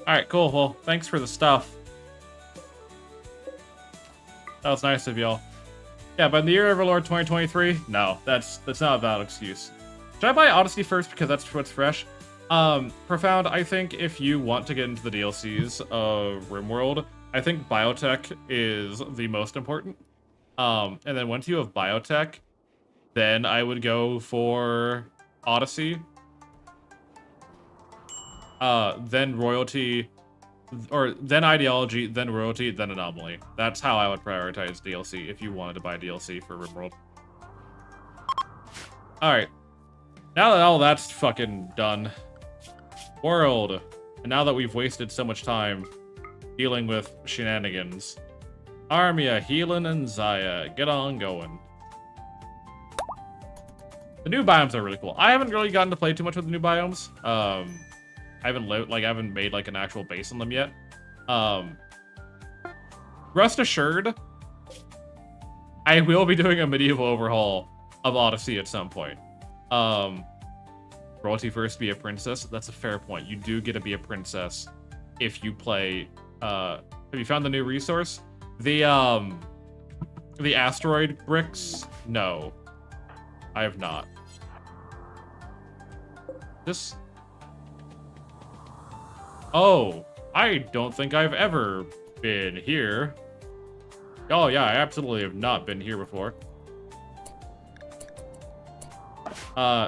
Alright, cool. Well, thanks for the stuff. That was nice of y'all. Yeah, but in the year of our Lord 2023, no, that's not a valid excuse. Should I buy Odyssey first because that's what's fresh? Profound, I think if you want to get into the DLCs of RimWorld, I think biotech is the most important. And then once you have biotech, then I would go for Odyssey. Then royalty, or then ideology, then royalty, then anomaly. That's how I would prioritize DLC if you wanted to buy DLC for RimWorld. Alright. Now that all that's fucking done. World. And now that we've wasted so much time dealing with shenanigans. Armia, Healin, and Zaya. Get on going. The new biomes are really cool. I haven't really gotten to play too much with the new biomes. I haven't made like an actual base on them yet. Rest assured, I will be doing a medieval overhaul of Odyssey at some point. Royalty first, be a princess. That's a fair point. You do get to be a princess if you play. Have you found the new resource? The asteroid bricks? No, I have not. This. Oh, I don't think I've ever been here. Oh yeah, I absolutely have not been here before.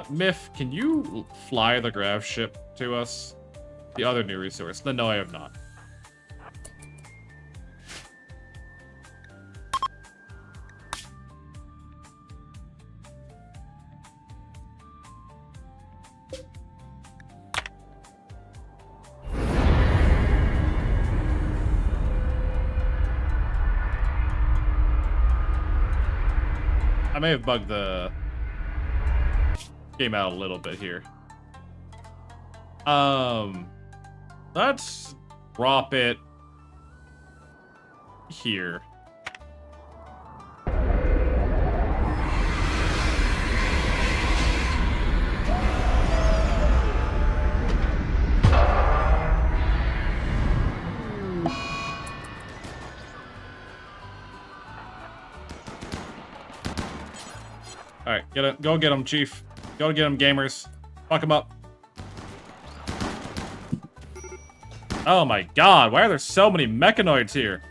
Myth, can you fly the grav ship to us? The other new resource. Then no, I have not. I may have bugged the game out a little bit here. Let's drop it here. All right, go get him, Chief. Go get him, gamers. Fuck him up. Oh my god, why are there so many mechanoids here?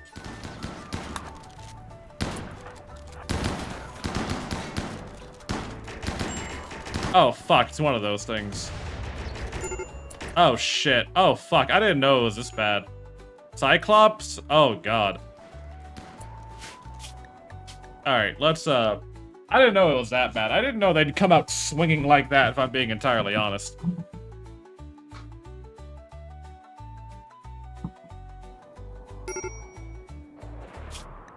Oh fuck, it's one of those things. Oh shit. Oh fuck, I didn't know it was this bad. Cyclops? Oh god. Alright, let's I didn't know it was that bad. I didn't know they'd come out swinging like that, if I'm being entirely honest.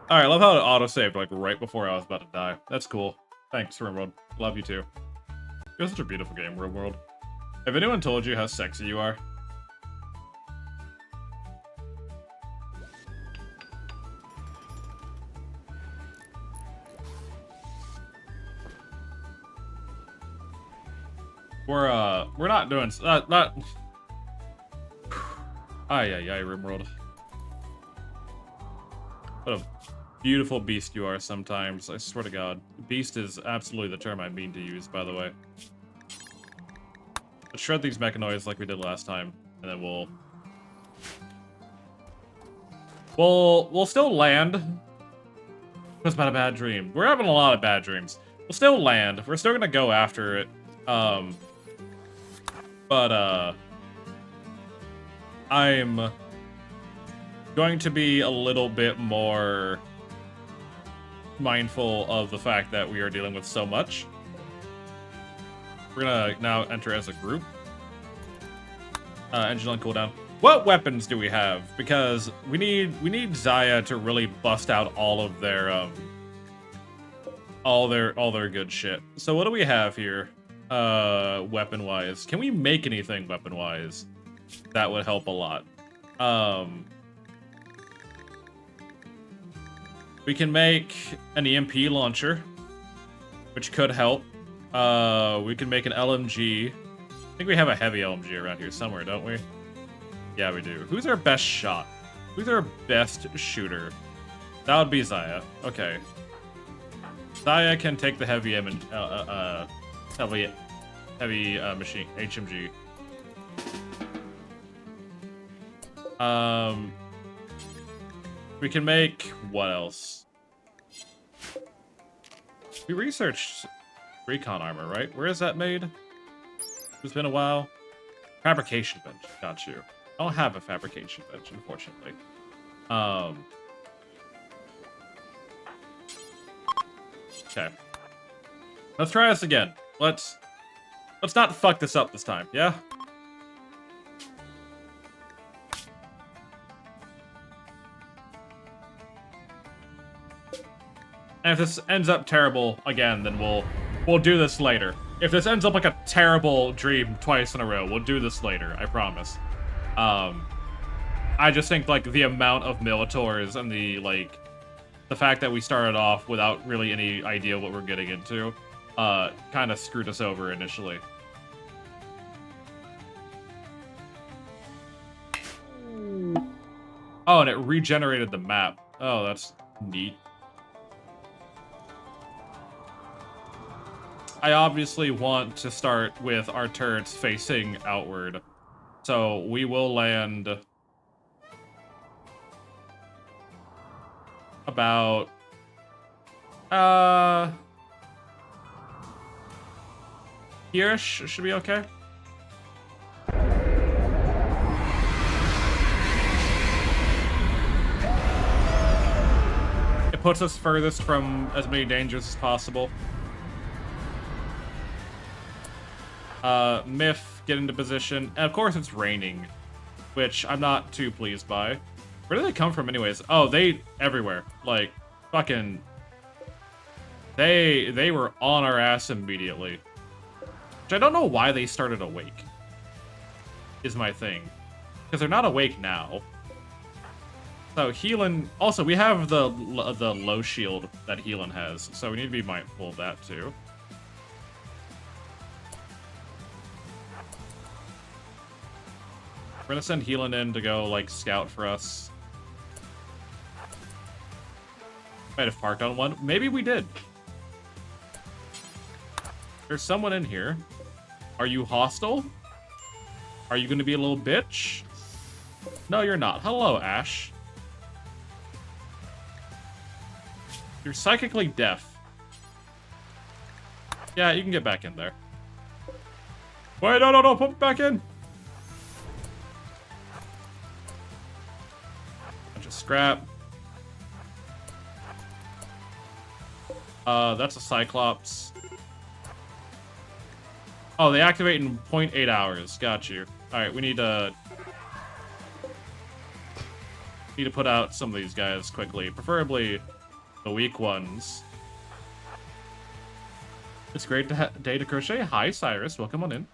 Alright, love how it auto-saved, like, right before I was about to die. That's cool. Thanks, RimWorld. Love you too. You're such a beautiful game, RimWorld. Have anyone told you how sexy you are? We're not doing, not... Ay, RimWorld. What a beautiful beast you are sometimes, I swear to God. Beast is absolutely the term I mean to use, by the way. Let's shred these mechanoids like we did last time, and then we'll still land. It's about a bad dream. We're having a lot of bad dreams. We'll still land. We're still gonna go after it. I'm going to be a little bit more mindful of the fact that we are dealing with so much. We're gonna now enter as a group. Engine on cooldown. What weapons do we have? Because we need Xayah to really bust out all of their all their good shit. So what do we have here? Weapon wise. Can we make anything weapon wise? That would help a lot. We can make an EMP launcher, which could help. We can make an LMG. I think we have a heavy LMG around here somewhere, don't we? Yeah, we do. Who's our best shot? Who's our best shooter? That would be Xayah. Okay. Xayah can take the heavy machine HMG. We can make what else? We researched recon armor, right? Where is that made? It's been a while. Fabrication bench. Got you. I don't have a fabrication bench, unfortunately. Okay. Let's try this again. Let's not fuck this up this time, yeah? And if this ends up terrible again, then we'll do this later. If this ends up like a terrible dream twice in a row, we'll do this later, I promise. I just think, like, the amount of Militors and the fact that we started off without really any idea what we're getting into, kind of screwed us over initially. Oh, and it regenerated the map. Oh, that's neat. I obviously want to start with our turrets facing outward. So we will land about here-ish should be okay. It puts us furthest from as many dangers as possible. Myth, get into position. And of course it's raining, which I'm not too pleased by. Where do they come from anyways? Oh, they everywhere. Like, fucking... They were on our ass immediately. Which I don't know why they started awake. Is my thing. Because they're not awake now. So Healan... Also, we have the low shield that Healan has. So we need to be mindful of that too. We're gonna send Healan in to go, like, scout for us. Might have parked on one. Maybe we did. There's someone in here. Are you hostile? Are you going to be a little bitch? No, you're not. Hello, Ash. You're psychically deaf. Yeah, you can get back in there. Wait, no, put it back in. Bunch of scrap. That's a Cyclops. Oh, they activate in 0.8 hours. Got you. Alright, we need to put out some of these guys quickly. Preferably the weak ones. It's great day to crochet. Hi, Cyrus. Welcome on in.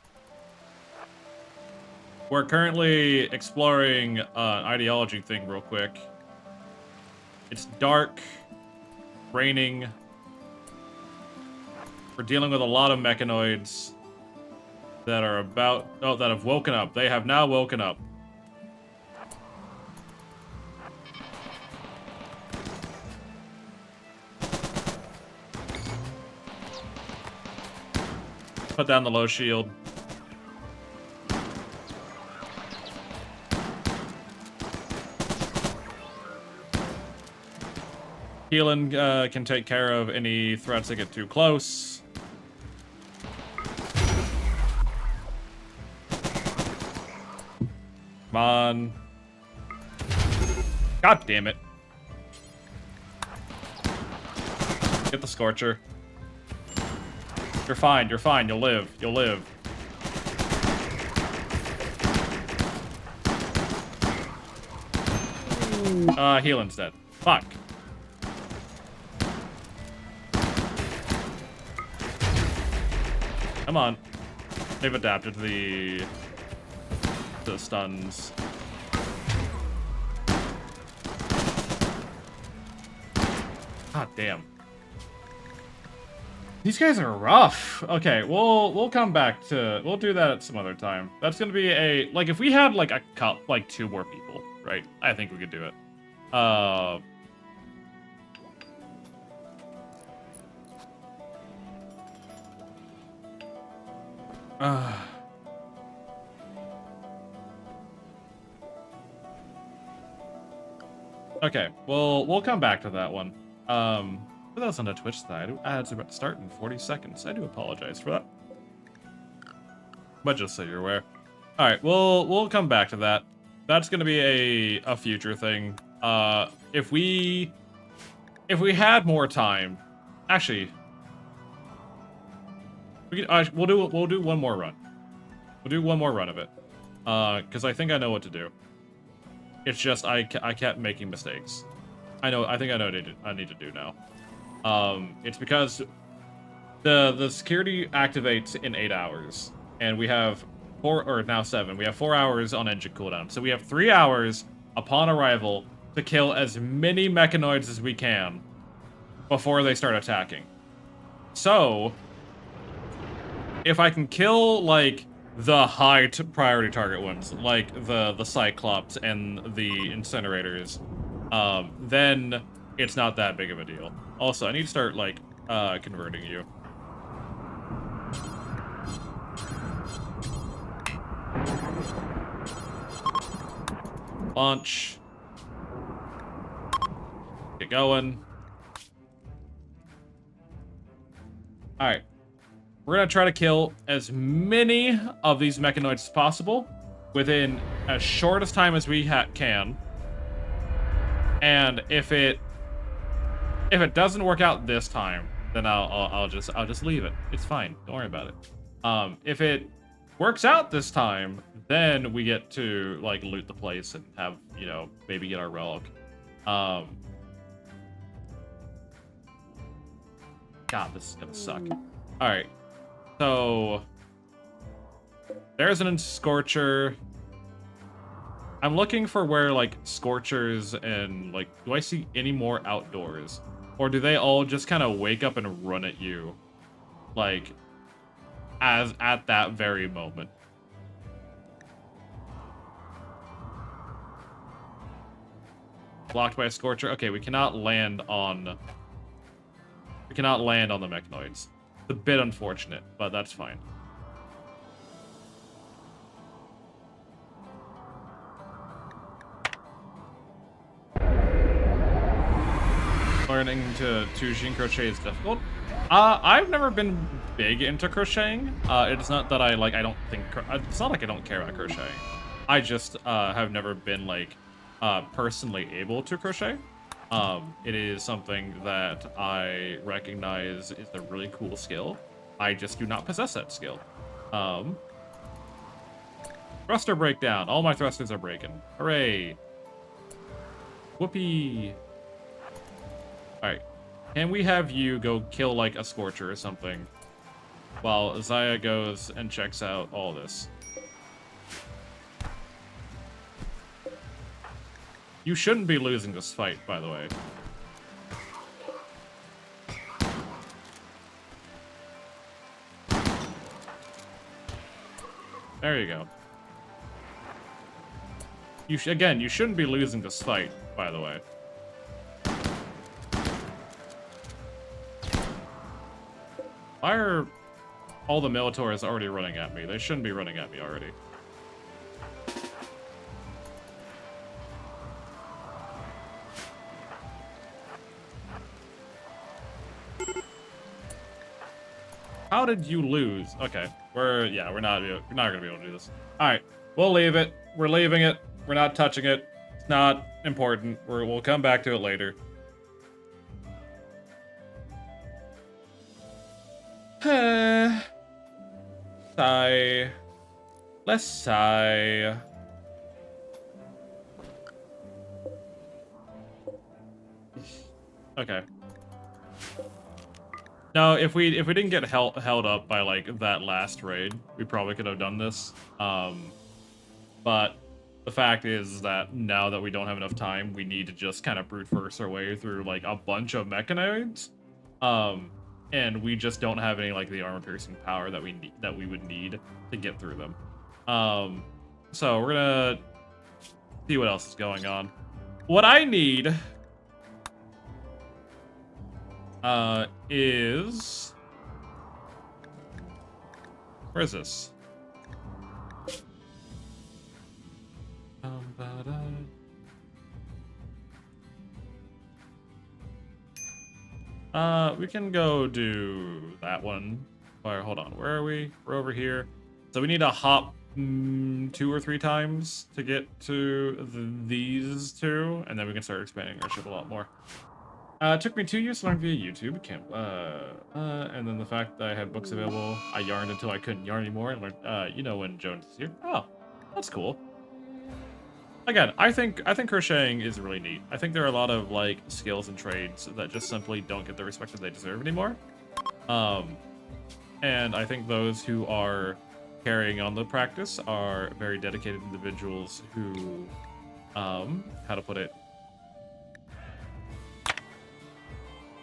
We're currently exploring an ideology thing real quick. It's dark, raining. We're dealing with a lot of mechanoids that are that have woken up. They have now woken up. Put down the low shield. Healing can take care of any threats that get too close. Come on. God damn it. Get the Scorcher. You're fine, you'll live, Healing's dead. Fuck. Come on. They've adapted to the stuns. God damn. These guys are rough. Okay, we'll come back to... We'll do that at some other time. That's gonna be a... Like, if we had, like, like, 2 more people, right? I think we could do it. Okay, we'll come back to that one. For those on the Twitch side, ads are about to start in 40 seconds. I do apologize for that. But just so you're aware. Alright, we'll come back to that. That's gonna be a future thing. If we had more time, actually, we'll do one more run. We'll do one more run of it, because I think I know what to do. It's just I kept making mistakes. I think I know what I need to do now. It's because the security activates in 8 hours, and we have 4, or now 7. We have 4 hours on engine cooldown, so we have 3 hours upon arrival to kill as many mechanoids as we can before they start attacking. So, if I can kill, like, the high priority target ones, like the Cyclops and the Incinerators, then it's not that big of a deal. Also, I need to start, like, converting you. Launch. Get going. Alright. We're gonna try to kill as many of these mechanoids as possible within as short as time as we can. And if it doesn't work out this time, then I'll just leave it. It's fine. Don't worry about it. If it works out this time, then we get to, like, loot the place and have, you know, maybe get our relic. God, this is gonna suck. All right. So, there's an Scorcher. I'm looking for where, like, Scorchers and, like, do I see any more outdoors? Or do they all just kind of wake up and run at you? Like, at that very moment. Blocked by a Scorcher. Okay, we cannot land on the mechanoids. a bit unfortunate, but that's fine. Learning to Jin crochet is difficult. I've never been big into crocheting. It's not that I don't think, it's not like I don't care about crocheting. I just have never been like personally able to crochet. It is something that I recognize is a really cool skill. I just do not possess that skill. Thruster breakdown. All my thrusters are breaking. Hooray. Whoopee. Alright. Can we have you go kill, like, a Scorcher or something? While Zaya goes and checks out all this. You shouldn't be losing this fight, by the way. There you go. Again, you shouldn't be losing this fight, by the way. Why are all the Militors already running at me? They shouldn't be running at me already. How did you lose? Okay, we're not gonna be able to do this. All right, we'll leave it. We're leaving it. We're not touching it. It's not important. We'll come back to it later. Sigh. Let's sigh. Okay. No, if we didn't get held up by like that last raid, we probably could have done this. But the fact is that now that we don't have enough time, we need to just kind of brute force our way through like a bunch of mechanoids. And we just don't have any like the armor piercing power that we would need to get through them. So we're gonna see what else is going on. What I need is, where is this? We can go do that one. Or hold on, where are we? We're over here. So we need to hop 2 or 3 times to get to these two, and then we can start expanding our ship a lot more. It took me 2 years to learn via YouTube. And then the fact that I had books available, I yarned until I couldn't yarn anymore, and learned, you know, when Jones is here. Oh, that's cool. Again, I think crocheting is really neat. I think there are a lot of like skills and trades that just simply don't get the respect that they deserve anymore. And I think those who are carrying on the practice are very dedicated individuals who, how to put it,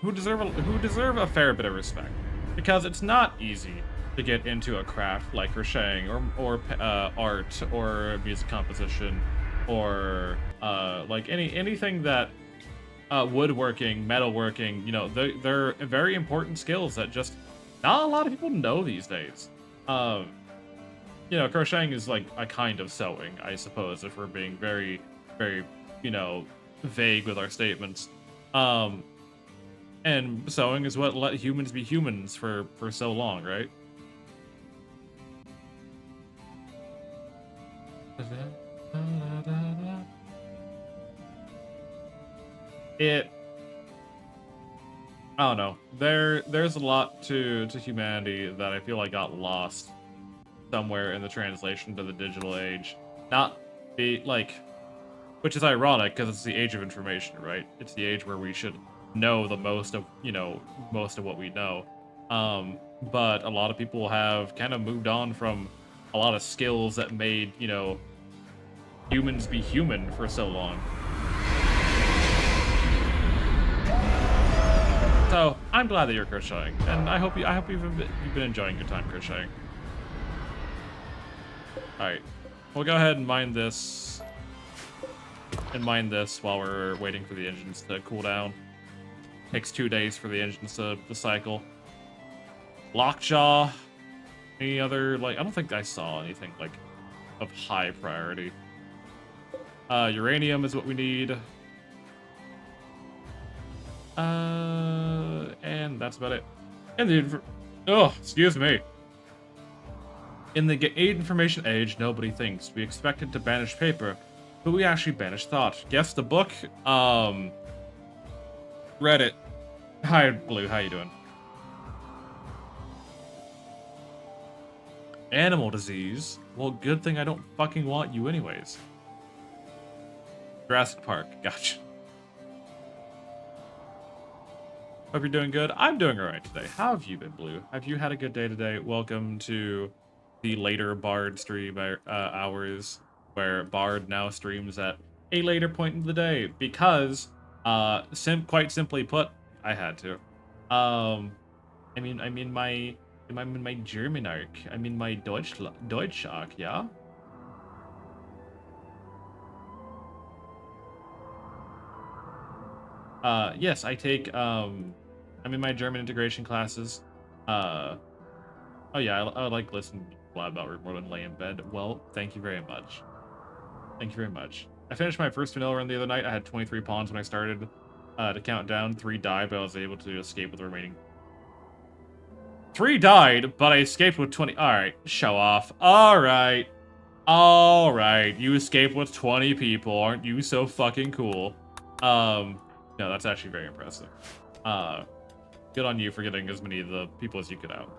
who deserve a fair bit of respect, because it's not easy to get into a craft like crocheting or art or music composition or like anything that woodworking, metalworking, you know, they're very important skills that just not a lot of people know these days. You know, crocheting is like a kind of sewing, I suppose, if we're being very, very, you know, vague with our statements. And sewing is what let humans be humans for so long, right? I don't know. There's a lot to humanity that I feel like got lost somewhere in the translation to the digital age. Not be like, which is ironic because it's the age of information, right? It's the age where we should know the most of, you know, most of what we know. But a lot of people have kind of moved on from a lot of skills that made, you know, humans be human for so long. So I'm glad that you're crocheting, and I hope you've been enjoying your time crocheting. All right, we'll go ahead and mine this, while we're waiting for the engines to cool down. Takes 2 days for the engines to cycle. Lockjaw. Any other, like, I don't think I saw anything, like, of high priority. Uranium is what we need. And that's about it. And excuse me. In the aid information age, nobody thinks. We expected to banish paper, but we actually banish thought. Guess the book? Reddit. Hi, Blue. How you doing? Animal disease? Well, good thing I don't fucking want you anyways. Jurassic Park. Gotcha. Hope you're doing good. I'm doing alright today. How have you been, Blue? Have you had a good day today? Welcome to the later Bard stream hours, where Bard now streams at a later point in the day because, quite simply put, I had to. I'm in my German arc. I'm in my Deutsch arc, yeah? Yes, I take, I'm in my German integration classes. Oh yeah, I like listening a lot about RimWorld and lay in bed. Well, thank you very much. Thank you very much. I finished my first vanilla run the other night. I had 23 pawns when I started to count down. 3 died, but I was able to escape with the remaining. 3 died, but I escaped with 20. Alright, show off. Alright. Alright, you escaped with 20 people. Aren't you so fucking cool? No, that's actually very impressive. Good on you for getting as many of the people as you could out.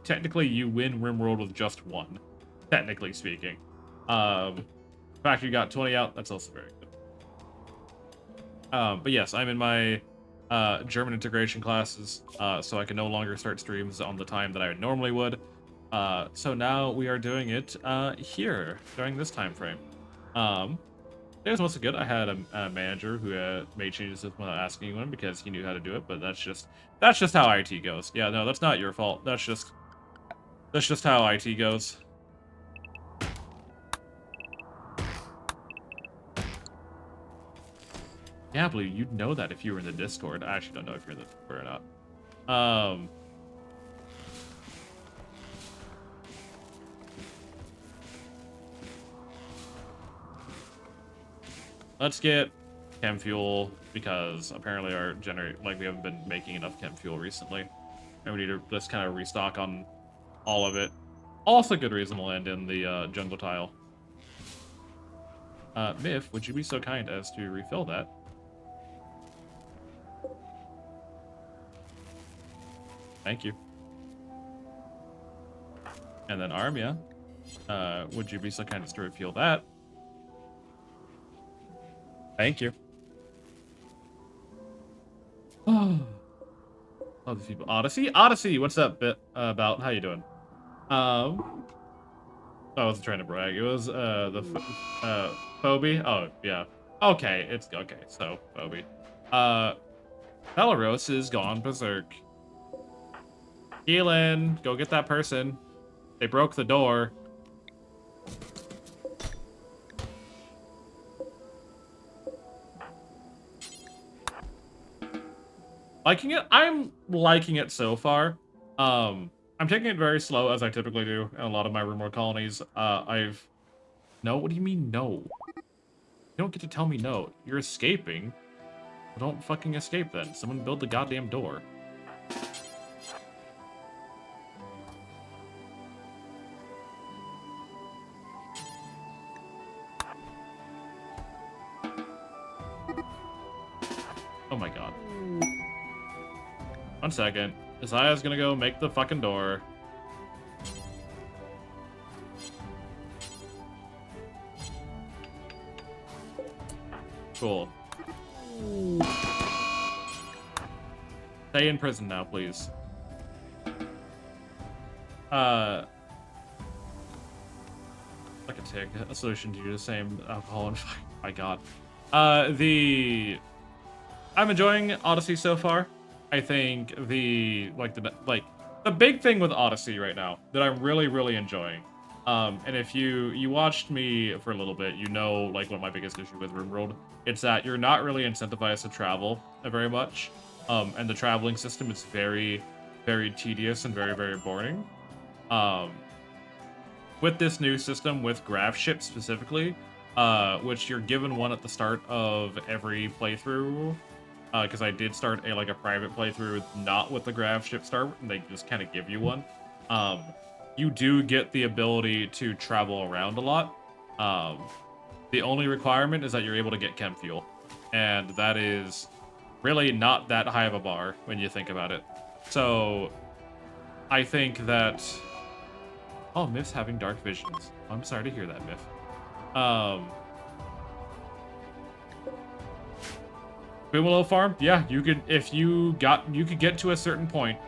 Technically, you win RimWorld with just 1. Technically speaking. The fact you got 20 out, that's also very good. But yes, I'm in my German integration classes, so I can no longer start streams on the time that I normally would. So now we are doing it here, during this time frame. It was mostly good. I had a manager who made changes without asking anyone because he knew how to do it, but that's just how IT goes. Yeah, no, that's not your fault. That's just how IT goes. Yeah, Blue, you'd know that if you were in the Discord. I actually don't know if you're in the Discord or not. Let's get chem fuel because apparently our we haven't been making enough chem fuel recently, and we need to just kind of restock on all of it. Also, good reason to land in the jungle tile. Myth, would you be so kind as to refill that? Thank you. And then Armia, would you be so kind as to refuel that? Thank you. Oh, love these people. Odyssey, what's up, about? How you doing? I wasn't trying to brag. It was Phoebe. Oh yeah. Okay, it's okay. So Phoebe. Belarus is gone berserk. Keelan, go get that person. They broke the door. Liking it? I'm liking it so far. I'm taking it very slow, as I typically do in a lot of my RimWorld colonies. No? What do you mean, no? You don't get to tell me no. You're escaping. Well, don't fucking escape then. Someone build the goddamn door. Oh my god. 1 second. Isaiah's gonna go make the fucking door. Cool. Stay in prison now, please. Like a tick. A solution to the same alcohol and fire. My god. I'm enjoying Odyssey so far. I think the big thing with Odyssey right now that I'm really enjoying, and if you watched me for a little bit, you know like what my biggest issue with RimWorld, it's that you're not really incentivized to travel very much, and the traveling system is very very tedious and very, very boring. With this new system, with grav ships specifically, which you're given one at the start of every playthrough, because I did start a private playthrough not with the grav ship start, and they just kind of give you one. You do get the ability to travel around a lot. The only requirement is that you're able to get chem fuel, and that is really not that high of a bar when you think about it. So I think that... Oh, Myth's having dark visions. I'm sorry to hear that, Myth. Boomalo Farm? Yeah, you could, if you could get to a certain point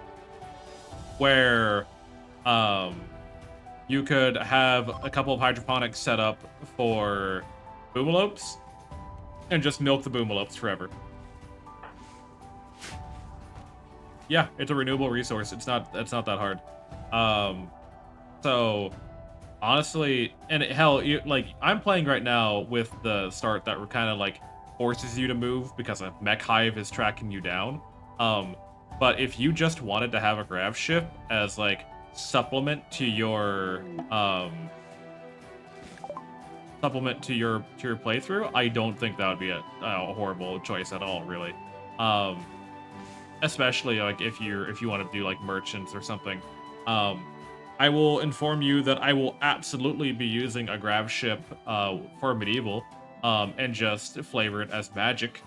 where you could have a couple of hydroponics set up for boomalopes and just milk the boomalopes forever. Yeah, it's a renewable resource. It's not that hard. So honestly, and hell, I'm playing right now with the start that kind of like forces you to move because a mech hive is tracking you down. But if you just wanted to have a grav ship as like supplement to your playthrough, I don't think that would be a horrible choice at all, really. Especially like if you want to do like merchants or something. I will inform you that I will absolutely be using a grav ship for medieval, and just flavor it as magic.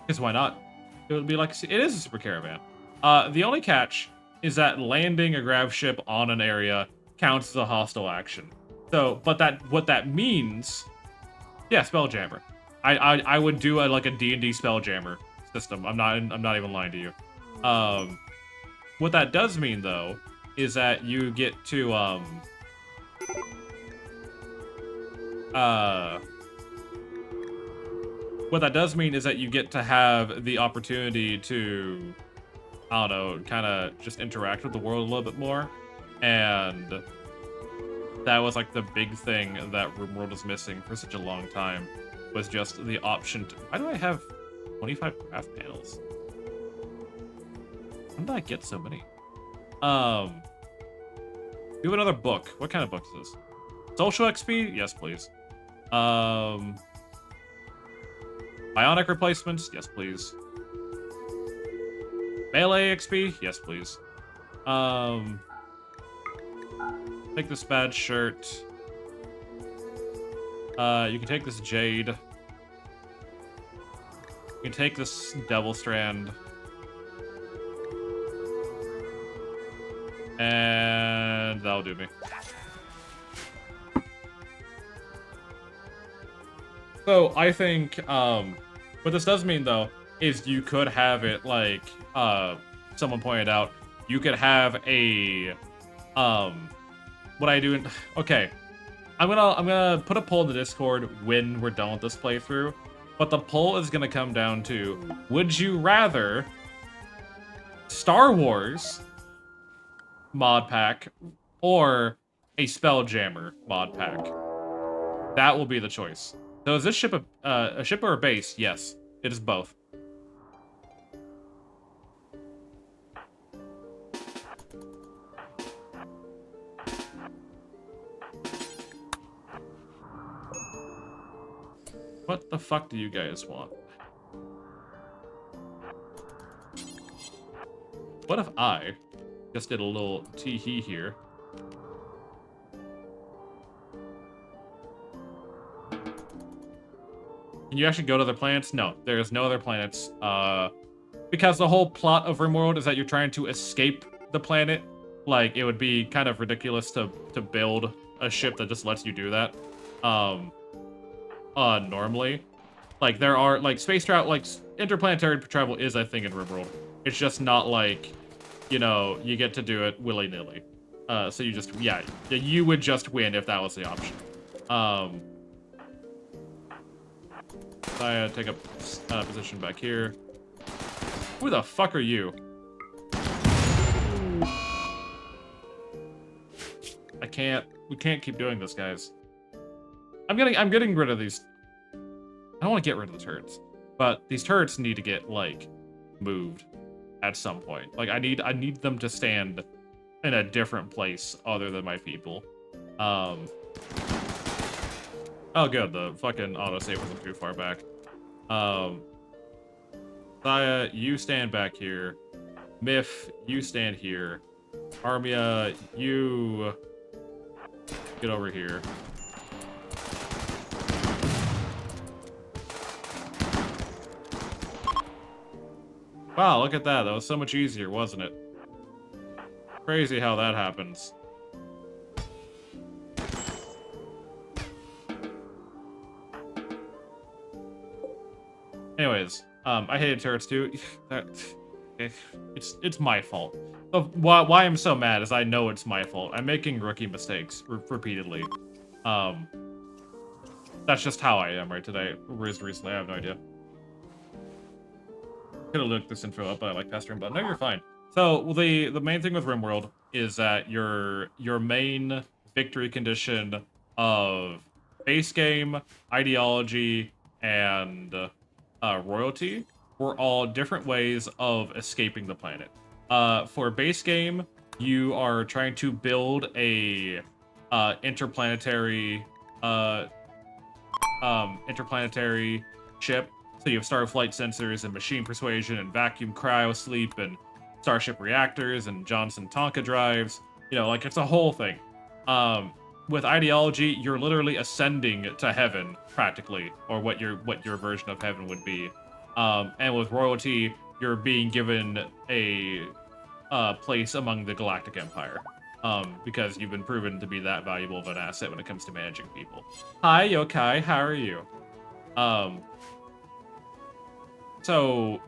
Because why not? It would be like, it is a super caravan. The only catch is that landing a grav ship on an area counts as a hostile action. So, but what that means, yeah, Spelljammer. I would do a D&D Spelljammer system. I'm not even lying to you. What that does mean though is that you get to what that does mean is that you get to have the opportunity to, I don't know, kind of just interact with the world a little bit more. And that was like the big thing that RimWorld was missing for such a long time, was just the option to... Why do I have 25 craft panels? When did I get so many? We have another book. What kind of book is this? Social XP? Yes, please. Bionic replacements? Yes, please. Melee XP? Yes, please. Take this bad shirt. You can take this jade. You can take this devil strand. And that'll do me. So I think what this does mean though is you could have it like someone pointed out, you could have a what I do. Okay, I'm gonna put a poll in the Discord when we're done with this playthrough, but the poll is gonna come down to, would you rather Star Wars mod pack or a Spelljammer mod pack? That will be the choice. So is this ship a ship or a base? Yes, it is both. What the fuck do you guys want? What if I just did a little tee-hee here? Can you actually go to other planets? No, there's no other planets. Because the whole plot of RimWorld is that you're trying to escape the planet. Like, it would be kind of ridiculous to build a ship that just lets you do that. Normally. Like, there are, like, space travel, like, interplanetary travel is a thing in RimWorld. It's just not like, you know, you get to do it willy-nilly. So you just, yeah, you would just win if that was the option. I take up position back here. Who the fuck are you? We can't keep doing this, guys. I'm getting rid of these. I don't want to get rid of the turrets, but these turrets need to get, like, moved at some point. Like I need them to stand in a different place other than my people. Oh good, the fucking autosave wasn't too far back. Thaya, you stand back here. Myth, you stand here. Armia, you get over here. Wow, look at that. That was so much easier, wasn't it? Crazy how that happens. Anyways, I hated turrets too. It's my fault. Why I'm so mad is I know it's my fault. I'm making rookie mistakes repeatedly. That's just how I am right today. Recently, I have no idea. Could have looked this info up, but I like pestering. But no, you're fine. So the main thing with RimWorld is that your main victory condition of base game, ideology, and royalty were all different ways of escaping the planet. For base game, you are trying to build a interplanetary ship. So you have starflight sensors and machine persuasion and vacuum cryo sleep and starship reactors and Johnson Tonka drives. You know, like it's a whole thing. With ideology, you're literally ascending to heaven practically, or what your version of heaven would be. And with royalty, you're being given a place among the Galactic Empire. Because you've been proven to be that valuable of an asset when it comes to managing people. Hi, Yokai, how are you? So,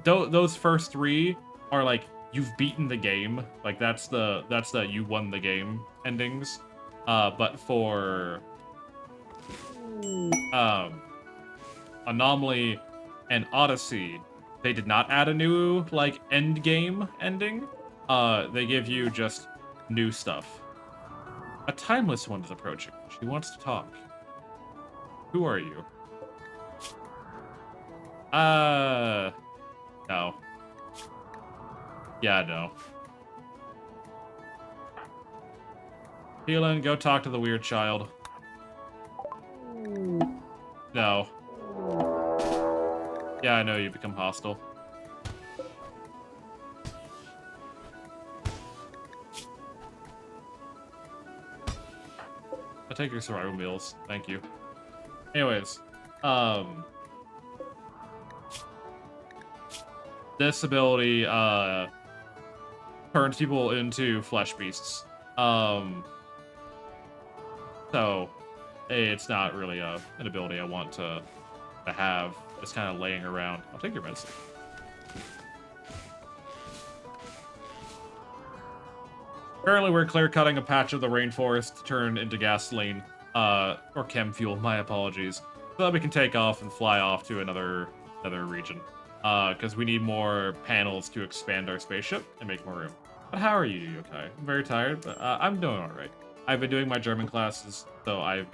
those first three are like, you've beaten the game. Like, that's the you won the game endings. But for Anomaly and Odyssey, they did not add a new, like, end game ending. They give you just new stuff. A timeless one is approaching. She wants to talk. Who are you? No. Yeah, no. Healing, go talk to the weird child. No. Yeah, I know you become hostile. I'll take your survival meals. Thank you. Anyways, this ability, turns people into flesh beasts. So, it's not really an ability I want to have. Just kind of laying around. I'll take your medicine. Currently, we're clear-cutting a patch of the rainforest to turn into gasoline, or chem fuel, my apologies, so that we can take off and fly off to another region. Because we need more panels to expand our spaceship and make more room. But how are you, Yokai? I'm very tired, but I'm doing all right. I've been doing my German classes, so I've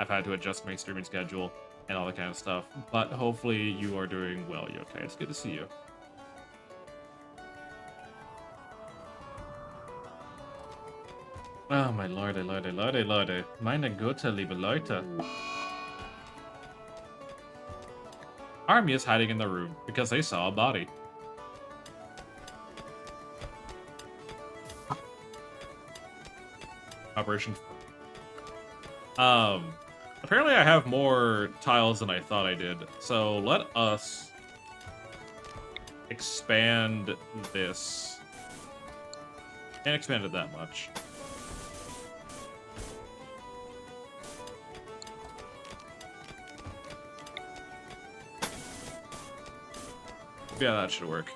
had to adjust my streaming schedule and all that kind of stuff. But hopefully you are doing well, Yokai. It's good to see you. Oh, my lordy, lordy, lordy, lordy. Meine Güte, liebe Leute. Army is hiding in the room because they saw a body. Operation. Apparently I have more tiles than I thought I did. So let us expand this. Can't expand it that much. Yeah, that should work.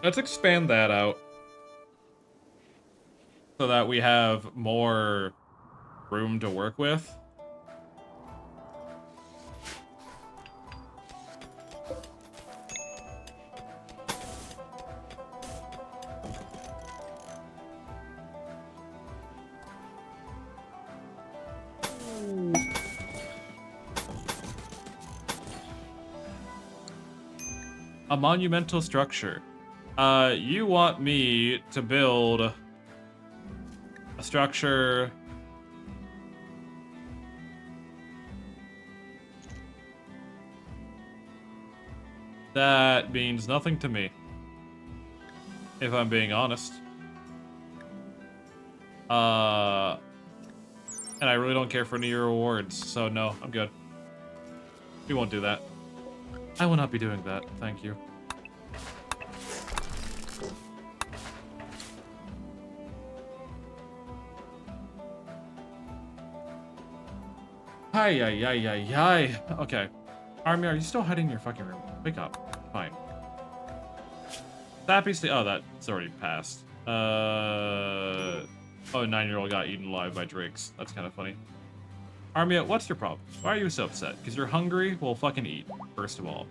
Let's expand that out so that we have more room to work with. A monumental structure. You want me to build a structure that means nothing to me, if I'm being honest. And I really don't care for any of your rewards, so no, I'm good. We won't do that. I will not be doing that, thank you. Hi. Okay. Army, are you still hiding in your fucking room? Wake up. Fine. Sappy oh, that's already passed. Oh, a 9-year-old got eaten alive by drakes. That's kind of funny. Armia, what's your problem? Why are you so upset? Because you're hungry? Well, fucking eat, first of all.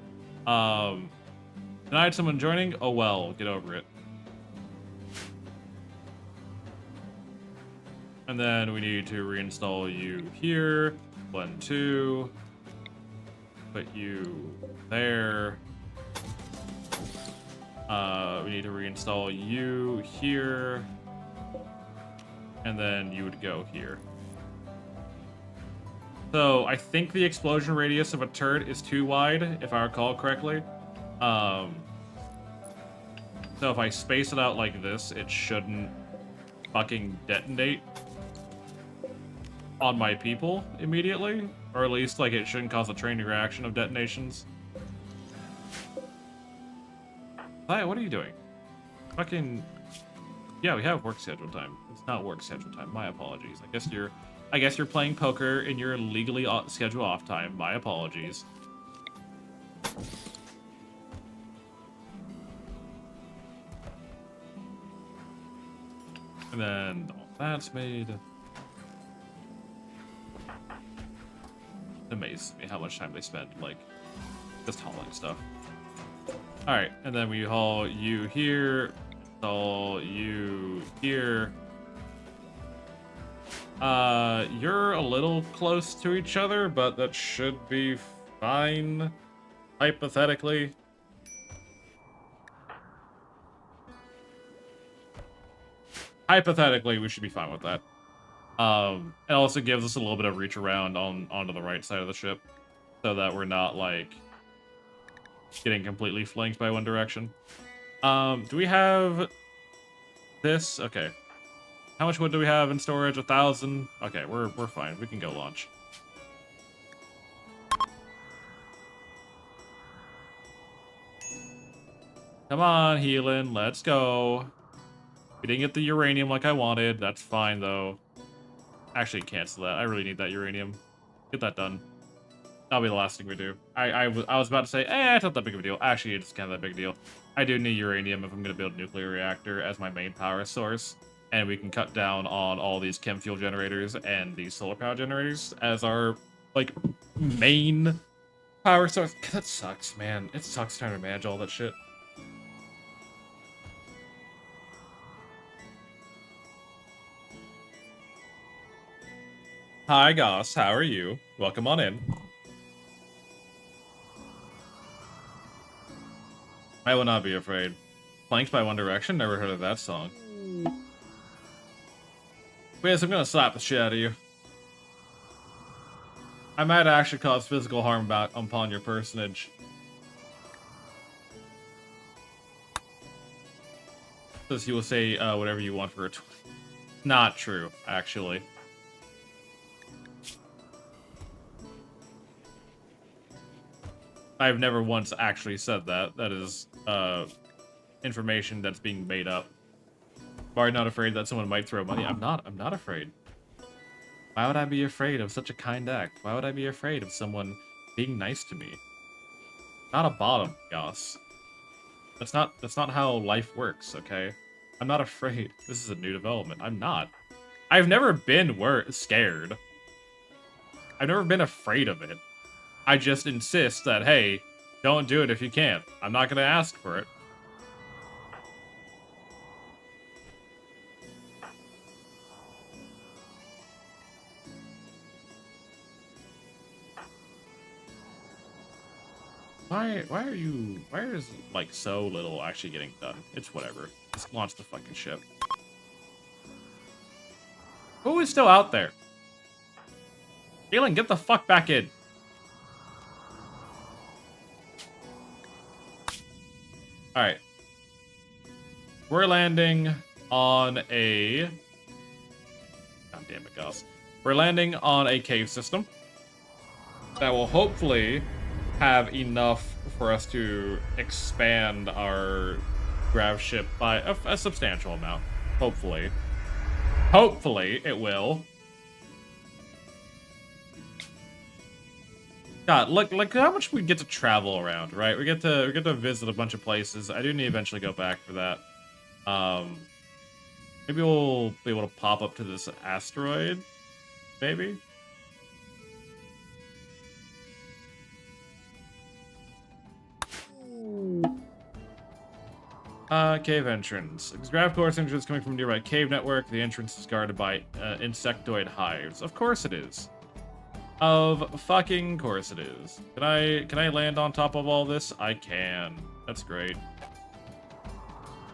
Denied someone joining? Oh well, get over it. And then we need to reinstall you here. 1, 2. Put you there. We need to reinstall you here. And then you would go here. So I think the explosion radius of a turret is too wide, if I recall correctly. So if I space it out like this, it shouldn't fucking detonate on my people immediately. Or at least, like, it shouldn't cause a chain reaction of detonations. Hi, what are you doing? Fucking... Yeah, we have work schedule time. It's not work schedule time. My apologies. I guess you're playing poker in your legally scheduled off time. My apologies. And then all that's made. It amazes me how much time they spend, like, just hauling stuff. Alright, and then we haul you here, haul you here. You're a little close to each other, but that should be fine, hypothetically. Hypothetically, we should be fine with that. It also gives us a little bit of reach around onto the right side of the ship, so that we're not, like, getting completely flanked by one direction. Do we have this? Okay. How much wood do we have in storage? 1,000. Okay, we're fine. We can go launch. Come on, Healing. Let's go. We didn't get the uranium like I wanted. That's fine, though. Actually, cancel that. I really need that uranium. Get that done. That'll be the last thing we do. I was about to say, it's not that big of a deal. Actually, it's kind of that big a deal. I do need uranium if I'm going to build a nuclear reactor as my main power source. And we can cut down on all these chem fuel generators and these solar power generators as our, like, main power source. That sucks, man. It sucks trying to manage all that shit. Hi, Goss. How are you? Welcome on in. I will not be afraid. Flanked by One Direction? Never heard of that song. Yes, I'm gonna slap the shit out of you. I might actually cause physical harm upon your personage. Because you will say whatever you want for a tweet. Not true, actually. I've never once actually said that. That is information that's being made up. Are you not afraid that someone might throw money? I'm not afraid. Why would I be afraid of such a kind act? Why would I be afraid of someone being nice to me? Not a bottom, Goss. That's not how life works, okay? I'm not afraid. This is a new development. I'm not. I've never been scared. I've never been afraid of it. I just insist that, hey, don't do it if you can't. I'm not gonna ask for it. Why Why is like so little actually getting done? It's whatever. Just launch the fucking ship. Who is still out there? Galen, get the fuck back in. Alright. We're landing on a... God damn it, Gus. We're landing on a cave system that will hopefully have enough for us to expand our grav ship by a substantial amount. Hopefully. Hopefully it will. God, look how much we get to travel around, right? We get to visit a bunch of places. I do need to eventually go back for that. Maybe we'll be able to pop up to this asteroid. Maybe. Cave entrance. Grav course entrance coming from nearby cave network. The entrance is guarded by insectoid hives. Of course it is. Of fucking course it is. Can I land on top of all this? I can. That's great.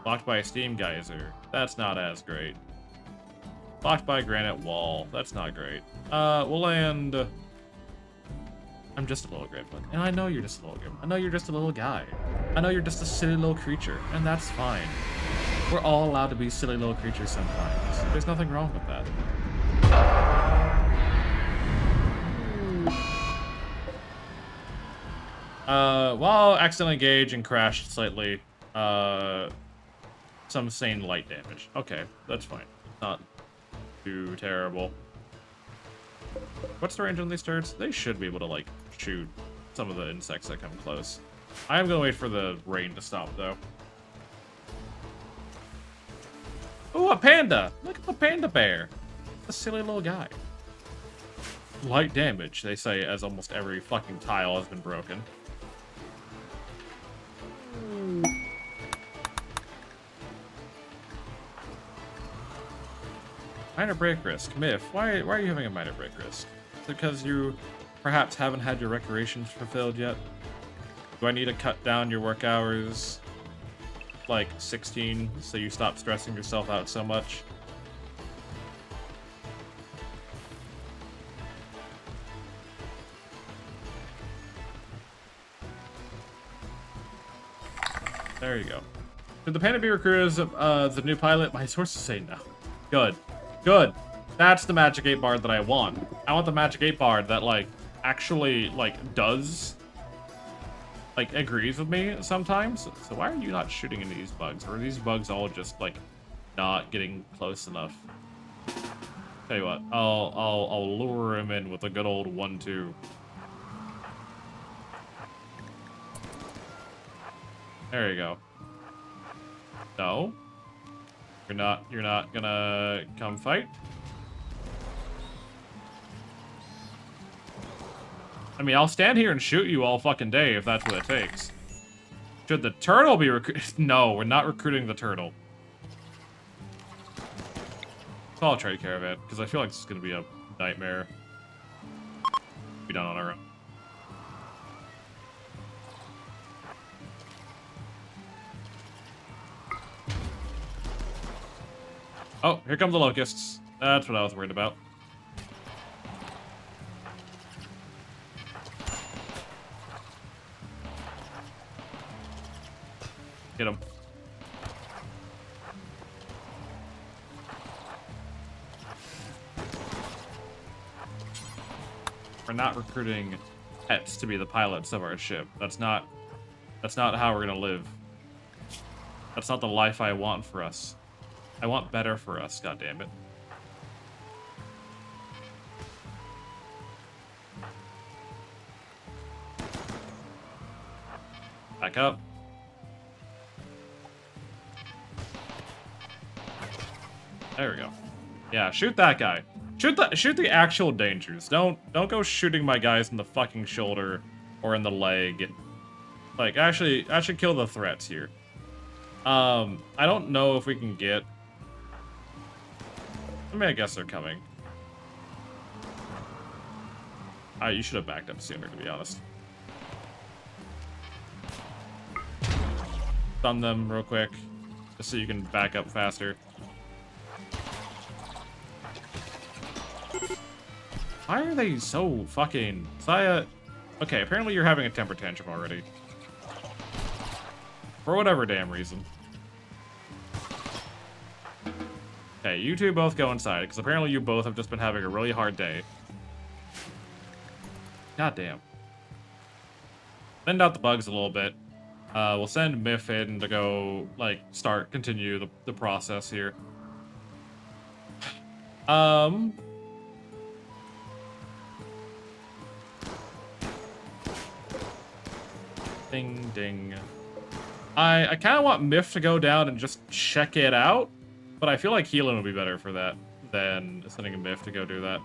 Blocked by a steam geyser. That's not as great. Blocked by a granite wall. That's not great. We'll land... I'm just a little gremlin. And I know you're just a little gremlin. I know you're just a little guy. I know you're just a silly little creature. And that's fine. We're all allowed to be silly little creatures sometimes. There's nothing wrong with that. Well, accidentally engaged and crashed slightly. Some sane light damage. Okay, that's fine. Not too terrible. What's the range on these turrets? They should be able to, like, shoot some of the insects that come close. I am gonna wait for the rain to stop, though. Ooh, a panda! Look at the panda bear! A silly little guy. Light damage, they say, as almost every fucking tile has been broken. Minor break risk. Myth, why are you having a minor break risk? Is it because you perhaps haven't had your recreations fulfilled yet? Do I need to cut down your work hours like 16 so you stop stressing yourself out so much? There you go. Should the Panda be recruited as the new pilot? My sources say no. Good. Good. That's the Magic 8 Bard that I want. I want the Magic 8 Bard that, like, actually, like, does, like, agrees with me sometimes. So why are you not shooting into these bugs? Or are these bugs all just, like, not getting close enough? Tell you what, I'll lure him in with a good old 1-2. There you go. No. You're not gonna come fight? I mean, I'll stand here and shoot you all fucking day if that's what it takes. Should the turtle be recruited? No, we're not recruiting the turtle. So I'll trade caravan, because I feel like this is gonna be a nightmare. Be done on our own. Oh, here come the locusts. That's what I was worried about. Get him. We're not recruiting pets to be the pilots of our ship. That's not how we're gonna live. That's not the life I want for us. I want better for us, goddammit. Back up. There we go. Yeah, shoot that guy. Shoot the actual dangers. Don't go shooting my guys in the fucking shoulder or in the leg. Like, actually kill the threats here. I don't know if we can get... I mean, I guess they're coming. You should have backed up sooner, to be honest. stun them real quick, just so you can back up faster. Why are they so fucking... Saya... Okay, apparently you're having a temper tantrum already. For whatever damn reason. Okay, you two both go inside, because apparently you both have just been having a really hard day. God damn. Send out the bugs a little bit. We'll send Myth in to go, like, continue the process here. Ding, ding. I kind of want Myth to go down and just check it out, but I feel like Healing would be better for that than sending a Myth to go do that.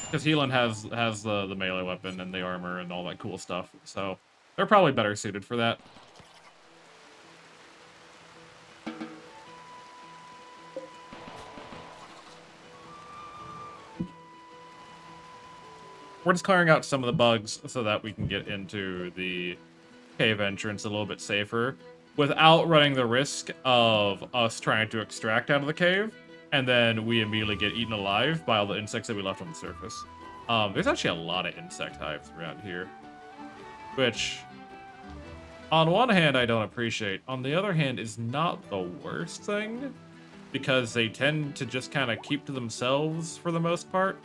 Because Healing has the melee weapon and the armor and all that cool stuff, so they're probably better suited for that. We're just clearing out some of the bugs so that we can get into the cave entrance a little bit safer without running the risk of us trying to extract out of the cave and then we immediately get eaten alive by all the insects that we left on the surface. There's actually a lot of insect hives around here, which on one hand I don't appreciate. On the other hand is not the worst thing because they tend to just kind of keep to themselves for the most part.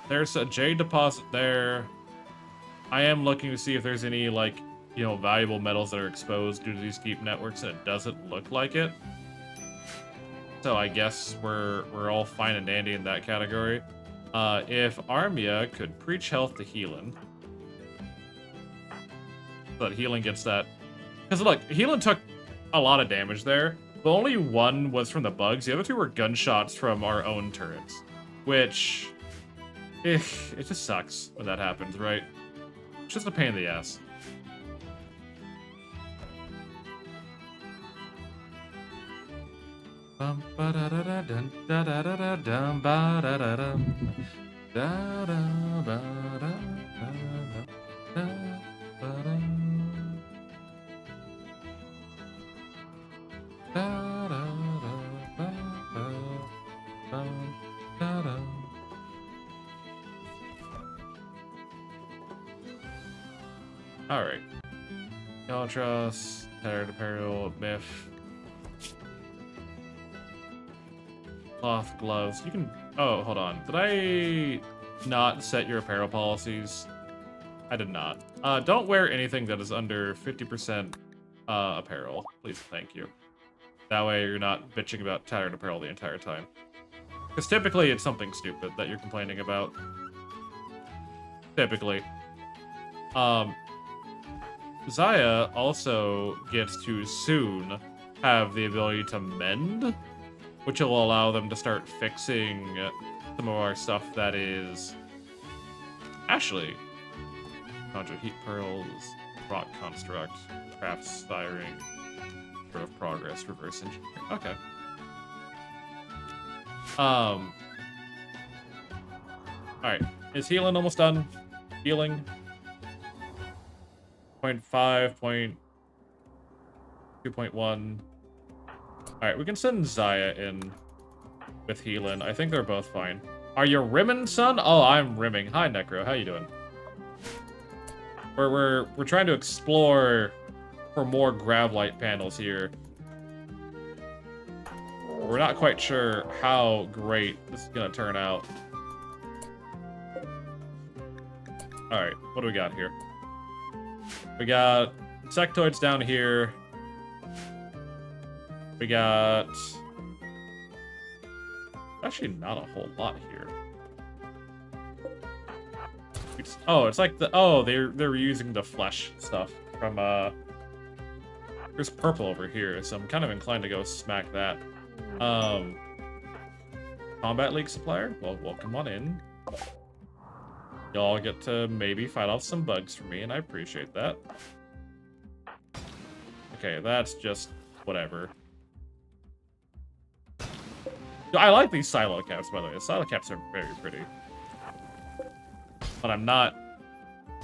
There's a jade deposit there. I am looking to see if there's any, like, you know, valuable metals that are exposed due to these deep networks, and it doesn't look like it. So I guess we're all fine and dandy in that category. If Armia could preach health to Healing, so that Healing gets that. Because look, Healing took a lot of damage there, but only one was from the bugs. The other two were gunshots from our own turrets, which, it just sucks when that happens, right? It's just a pain in the ass. Bum ba da da da dun da da da da dum ba da da dum da da ba da da ba dum da da ba ba dum da da. All right, Yaltros, Tattered Apparel, Myth. Cloth gloves. You can... Oh, hold on. Did I not set your apparel policies? I did not. Don't wear anything that is under 50% apparel. Please, thank you. That way you're not bitching about tattered apparel the entire time. Because typically it's something stupid that you're complaining about. Typically. Xayah also gets to soon have the ability to mend, which will allow them to start fixing some of our stuff that is... Actually, conjure heat pearls, rock construct, craft styring, of progress, reverse engineer. Okay. Alright, is Healing almost done? Healing? 0.5, 2.1. Alright, we can send Xayah in with Healing. I think they're both fine. Are you rimming, son? Oh, I'm rimming. Hi, Necro. How you doing? We're trying to explore for more Gravlight panels here. We're not quite sure how great this is gonna turn out. Alright, what do we got here? We got sectoids down here. We got... Actually, not a whole lot here. Oh, it's like the... Oh, they're using the flesh stuff from, There's purple over here, so I'm kind of inclined to go smack that. Combat League supplier? Well, welcome on in. Y'all get to maybe fight off some bugs for me, and I appreciate that. Okay, that's just whatever. I like these silo caps, by the way. The silo caps are very pretty. But I'm not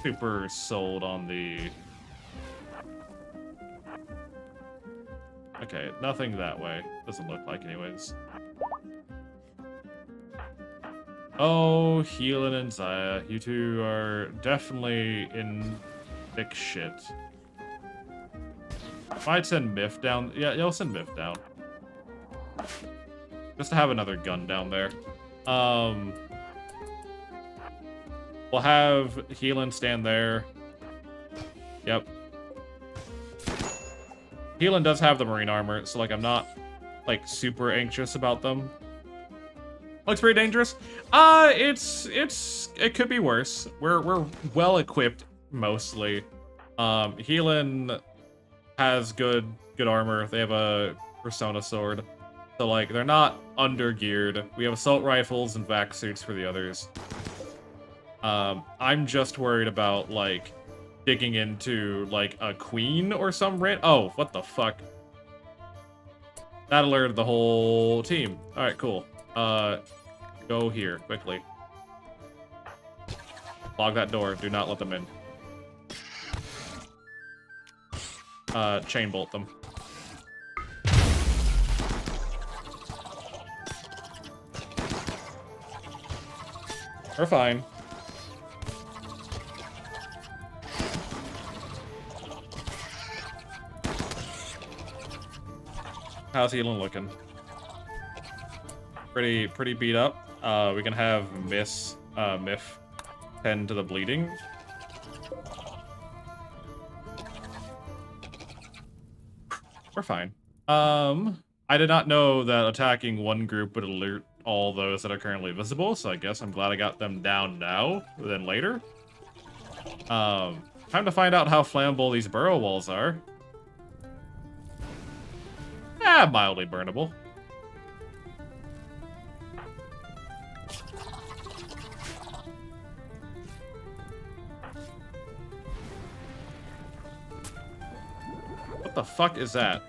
super sold on the... Okay, nothing that way. Doesn't look like anyways. Oh, Healan and Zaya. You two are definitely in thick shit. Might send Miff down. Yeah, you'll send Miff down. Just to have another gun down there. We'll have Healan stand there. Yep. Healan does have the marine armor, so like I'm not like super anxious about them. Looks pretty dangerous. It could be worse. We're well equipped mostly. Healan has good armor. They have a persona sword. So like they're not under geared. We have assault rifles and vac suits for the others. I'm just worried about like digging into like a queen or some rant. Oh, what the fuck? That alerted the whole team. All right, cool. Go here quickly. Log that door. Do not let them in. Chain bolt them. We're fine. How's Healan looking? Pretty beat up. We can have Miff tend to the bleeding. We're fine. I did not know that attacking one group would alert all those that are currently visible, so I guess I'm glad I got them down now than later. Time to find out how flammable these burrow walls are. Mildly burnable. What the fuck is that?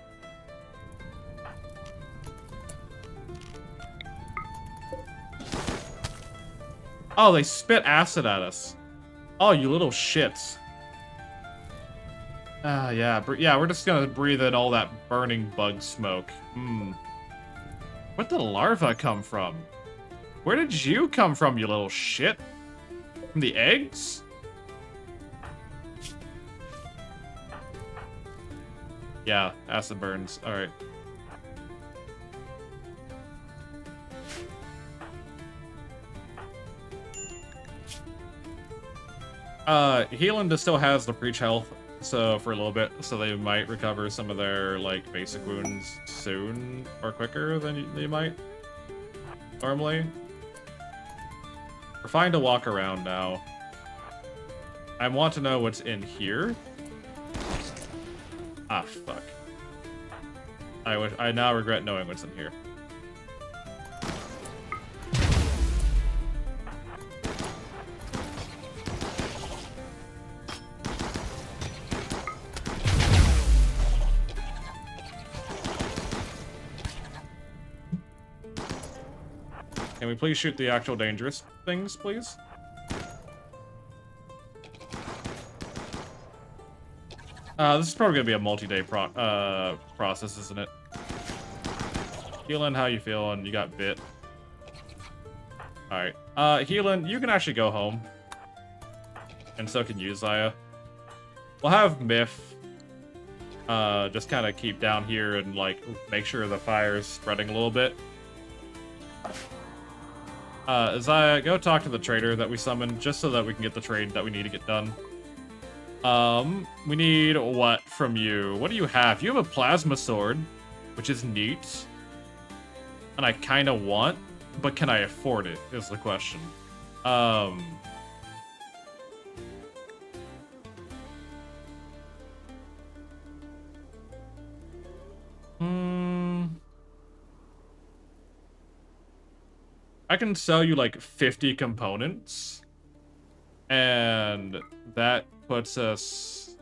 Oh, they spit acid at us. Oh, you little shits. Yeah, we're just gonna breathe in all that burning bug smoke. Where'd the larva come from? Where did you come from, you little shit? From the eggs? Yeah, acid burns. Alright. Healan still has the breach health, so for a little bit, so they might recover some of their like basic wounds soon or quicker than they might normally. We're fine to walk around now. I want to know what's in here. Ah, fuck. I now regret knowing what's in here. Can we please shoot the actual dangerous things, please? This is probably gonna be a multi-day process, isn't it? Healan, how you feeling? You got bit. Alright. Healan, you can actually go home. And so can you, Zaya. We'll have Miff just kind of keep down here and, like, make sure the fire's spreading a little bit. Zaya, go talk to the trader that we summoned, just so that we can get the trade that we need to get done. We need what from you? What do you have? You have a plasma sword, which is neat. And I kind of want, but can I afford it, is the question. I can sell you like 50 components. And that puts us...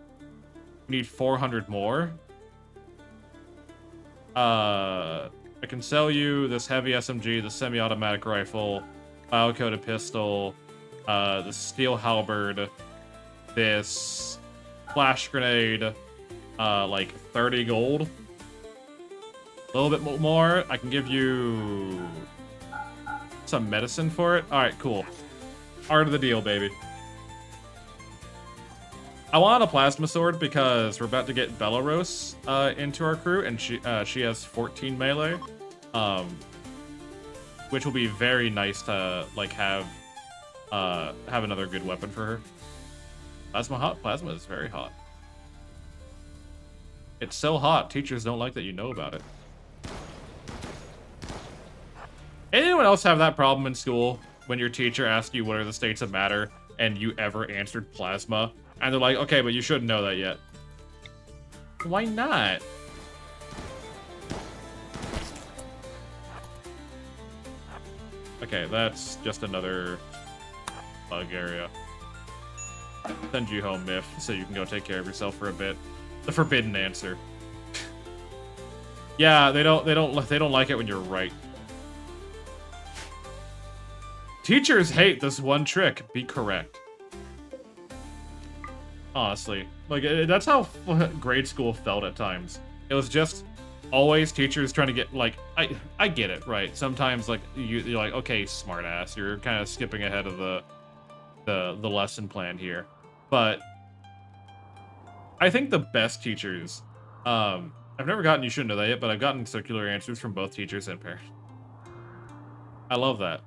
We need 400 more. I can sell you this heavy SMG, the semi-automatic rifle, bio-coated pistol, the steel halberd, this flash grenade, like 30 gold. A little bit more. I can give you some medicine for it. All right, cool. Art of the deal, baby. I want a plasma sword because we're about to get Belarus into our crew, and she has 14 melee, which will be very nice to like have another good weapon for her. Plasma hot. Plasma is very hot. It's so hot, teachers don't like that you know about it. Anyone else have that problem in school when your teacher asks you what are the states of matter and you ever answered plasma? And they're like, okay, but you shouldn't know that yet. Why not? Okay, that's just another bug area. Send you home, Miff, so you can go take care of yourself for a bit. The forbidden answer. Yeah, they don't like it when you're right. Teachers hate this one trick. Be correct. Honestly, like that's how grade school felt at times. It was just always teachers trying to get like I get it, right? Sometimes like you're like, okay, smartass, you're kind of skipping ahead of the lesson plan here. But I think the best teachers, I've never gotten you shouldn't know that yet, but I've gotten circular answers from both teachers and parents. I love that.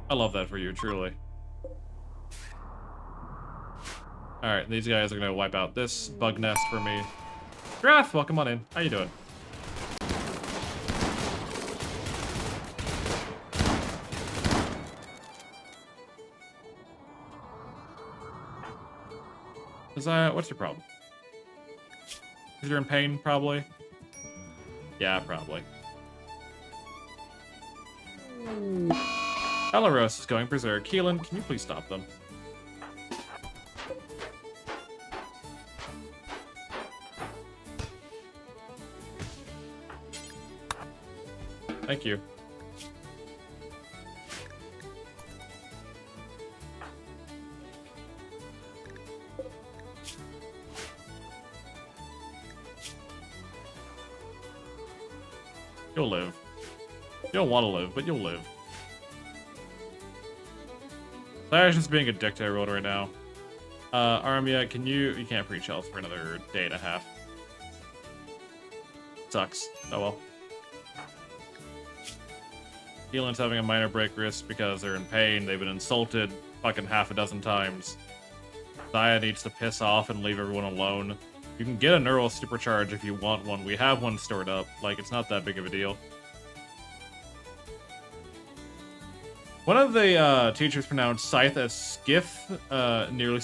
I love that for you, truly. Alright, these guys are gonna wipe out this bug nest for me. Graf, welcome on in. How you doing? What's your problem? Is you're in pain, probably? Yeah, probably. Belarus is going berserk. Keelan, can you please stop them? Thank you. You'll live. You don't want to live, but you'll live. Slash is being a dick to everyone right now. Armia, you can't preach health for another day and a half. Sucks. Oh well. Keelan's having a minor break wrist because they're in pain. They've been insulted fucking half a dozen times. Zaya needs to piss off and leave everyone alone. You can get a neural supercharge if you want one. We have one stored up. Like, it's not that big of a deal. One of the teachers pronounced Scythe as Skiff. Nearly.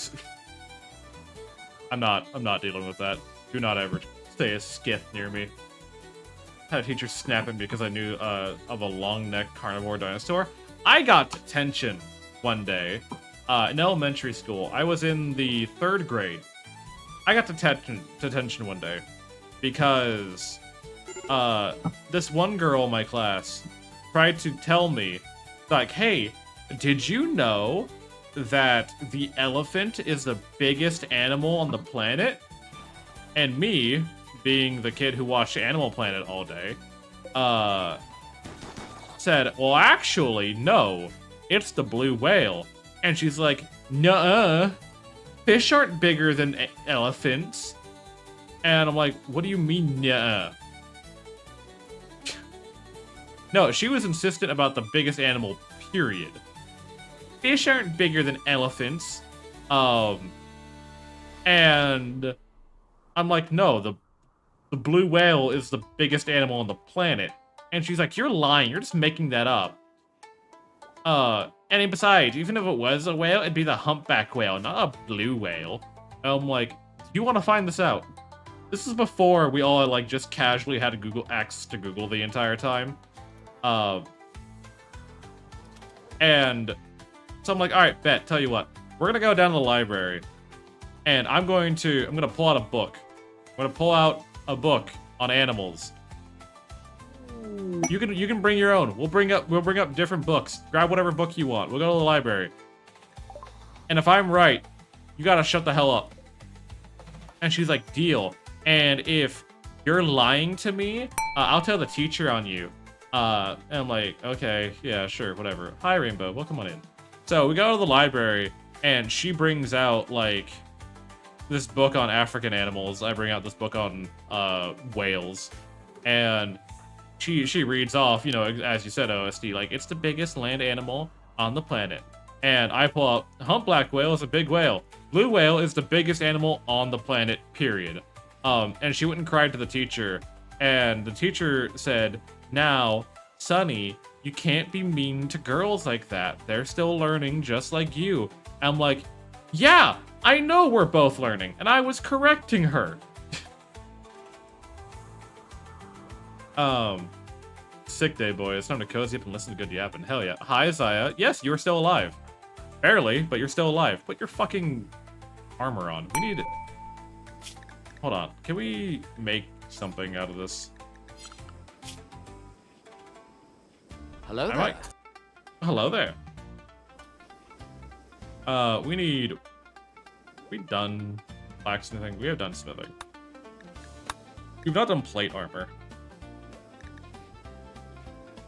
I'm not dealing with that. Do not ever say a Skiff near me. I had a teacher snap at me because I knew of a long-necked carnivore dinosaur. I got detention one day in elementary school. I was in the 3rd grade. I got detention one day because this one girl in my class tried to tell me, like, hey, did you know that the elephant is the biggest animal on the planet? And me, being the kid who watched Animal Planet all day, said, well, actually, no, it's the blue whale. And she's like, nuh-uh, fish aren't bigger than elephants. And I'm like, what do you mean, nuh-uh? No, she was insistent about the biggest animal, period. Fish aren't bigger than elephants. And I'm like, no, the blue whale is the biggest animal on the planet. And she's like, you're lying. You're just making that up. And besides, even if it was a whale, it'd be the humpback whale, not a blue whale. And I'm like, do you want to find this out? This is before we all, like, just casually had access to Google the entire time. And so I'm like, all right, bet, tell you what. We're going to go down to the library. And I'm going to pull out a book. I'm going to pull out a book on animals. You can bring your own. We'll bring up different books. Grab whatever book you want. We'll go to the library. And if I'm right, you gotta shut the hell up. And she's like, deal. And if you're lying to me, I'll tell the teacher on you. And I'm like, okay, yeah, sure, whatever. Hi, Rainbow, welcome on in. So we go to the library, and she brings out, like, this book on African animals. I bring out this book on whales. And she reads off, you know, as you said, OSD, like, it's the biggest land animal on the planet. And I pull up, humpback whale is a big whale. Blue whale is the biggest animal on the planet, period. And she went and cried to the teacher. And the teacher said, now, Sunny, you can't be mean to girls like that. They're still learning just like you. I'm like, yeah, I know we're both learning. And I was correcting her. Sick day, boy. It's time to cozy up and listen to good yapping. Hell yeah. Hi, Zaya. Yes, you're still alive. Barely, but you're still alive. Put your fucking armor on. We need... Hold on. Can we make something out of this? Hello there. Hello there. We need... We done blacksmithing? We have done smithing. We've not done plate armor.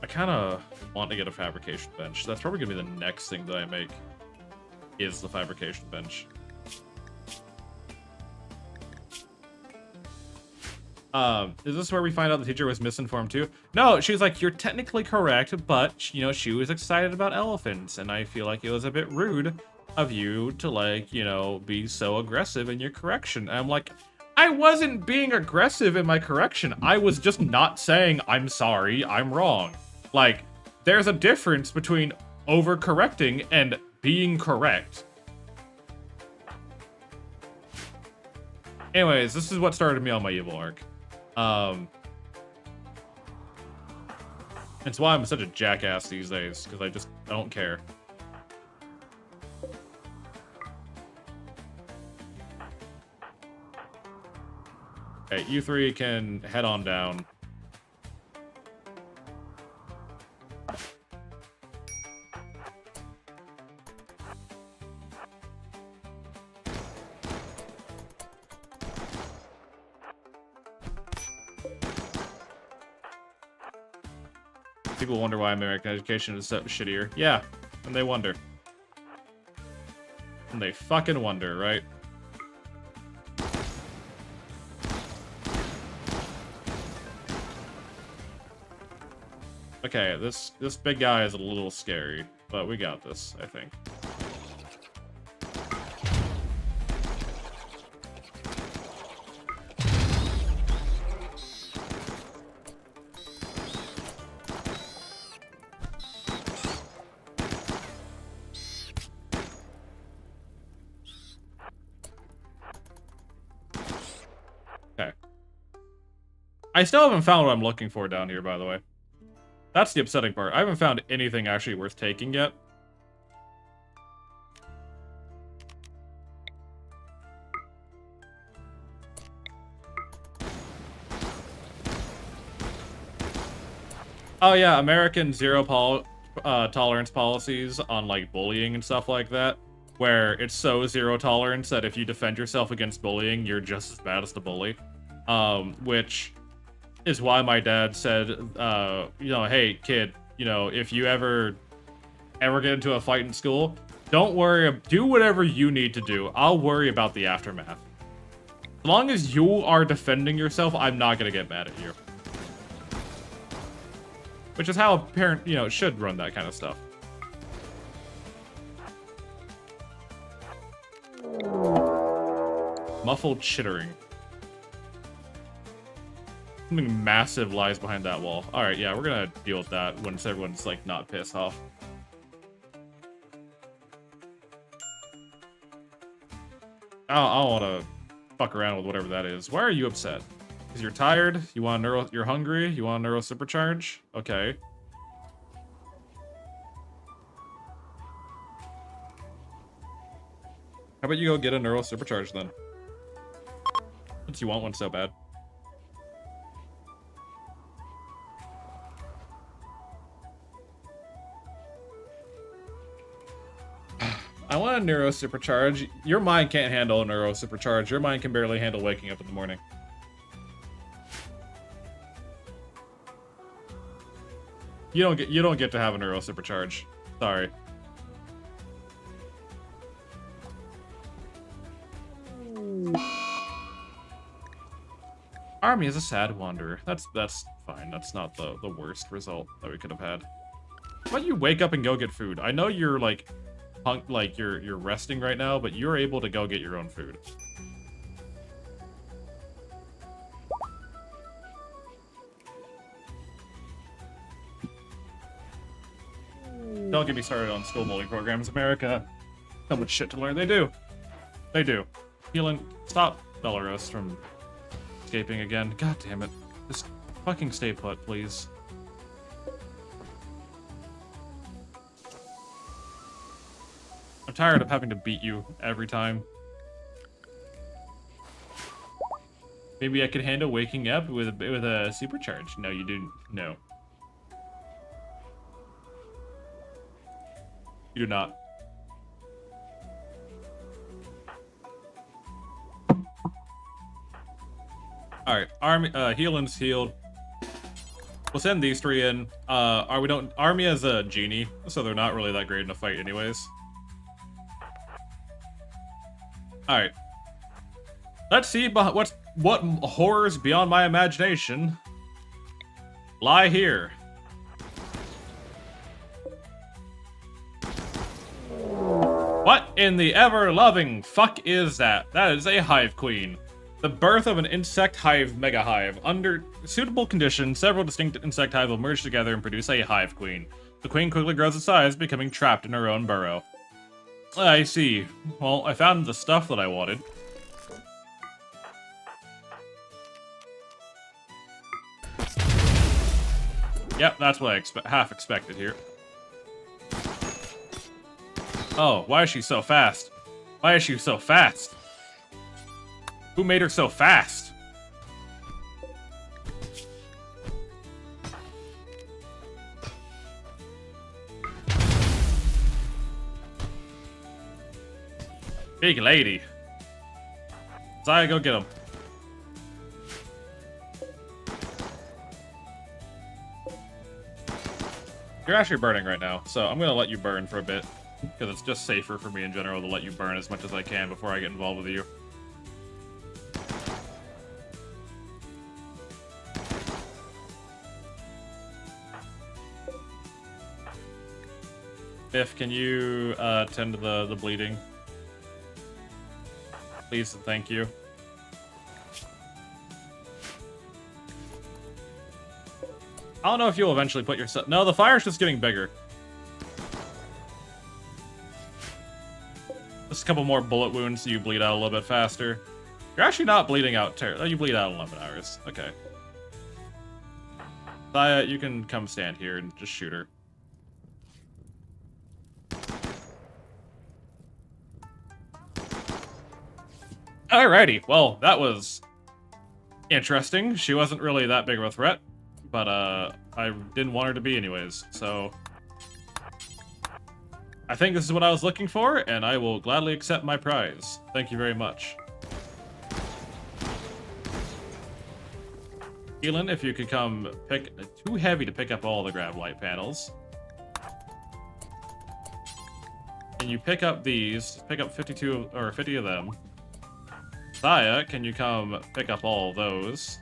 I kind of want to get a fabrication bench. That's probably going to be the next thing that I make, is the fabrication bench. Is this where we find out the teacher was misinformed too? No, she's like, you're technically correct, but, you know, she was excited about elephants, and I feel like it was a bit rude of you to, like, you know, be so aggressive in your correction. And I'm like, I wasn't being aggressive in my correction. I was just not saying, I'm sorry, I'm wrong. Like, there's a difference between overcorrecting and being correct. Anyways, this is what started me on my evil arc. It's why I'm such a jackass these days, because I don't care. Okay, you three can head on down. People wonder why American education is so shittier. Yeah, and they wonder. And they fucking wonder, right? Okay, this big guy is a little scary, but we got this, I think. Okay. I still haven't found what I'm looking for down here, by the way. That's the upsetting part. I haven't found anything actually worth taking yet. Oh yeah, American tolerance policies on, like, bullying and stuff like that, where it's so zero tolerance that if you defend yourself against bullying, you're just as bad as the bully. Which is why my dad said, you know, hey, kid, you know, if you ever get into a fight in school, don't worry, do whatever you need to do. I'll worry about the aftermath. As long as you are defending yourself, I'm not gonna get mad at you. Which is how a parent, you know, should run that kind of stuff. Muffled chittering. Something massive lies behind that wall. Alright, yeah, we're gonna deal with that once everyone's, like, not pissed off. I don't want to fuck around with whatever that is. Why are you upset? Because you're tired? You want you're hungry? You want a neuro supercharge? Okay. How about you go get a neuro supercharge then? Since you want one so bad. I want a neuro supercharge. Your mind can't handle a neuro supercharge. Your mind can barely handle waking up in the morning. You don't get to have a neuro supercharge. Sorry. Army is a sad wanderer. That's fine. That's not the worst result that we could have had. Why don't you wake up and go get food? I know you're like you're resting right now, but you're able to go get your own food. Don't get me started on school bullying programs, America. So much shit to learn. They do. They do. Healing. Stop Belarus from escaping again. God damn it. Just fucking stay put, please. I'm tired of having to beat you every time. Maybe I could handle waking up with a supercharge. No, you didn't. No. You do not. Alright, healing's healed. We'll send these three in. Army has a genie, so they're not really that great in a fight anyways. Alright. Let's see what horrors beyond my imagination lie here. What in the ever-loving fuck is that? That is a hive queen. The birth of an insect hive mega hive. Under suitable conditions, several distinct insect hives will merge together and produce a hive queen. The queen quickly grows in size, becoming trapped in her own burrow. I see. Well, I found the stuff that I wanted. Yep, that's what I half expected here. Oh, why is she so fast? Why is she so fast? Who made her so fast? Big lady. Zaya, go get him. You're actually burning right now, so I'm gonna let you burn for a bit. Because it's just safer for me in general to let you burn as much as I can before I get involved with you. Biff, can you tend to the bleeding? Please and thank you. I don't know if you'll eventually put yourself... No, the fire's just getting bigger. Just a couple more bullet wounds so you bleed out a little bit faster. You're actually not bleeding out terribly. You bleed out in 11 hours. Okay. Thaya, you can come stand here and just shoot her. Alrighty, well, that was interesting. She wasn't really that big of a threat, but I didn't want her to be anyways, so... I think this is what I was looking for, and I will gladly accept my prize. Thank you very much. Keelan, if you could come pick... Too heavy to pick up all the grav light panels. Can you pick up these? Pick up 52 or 50 of them. Thaya, can you come pick up all of those?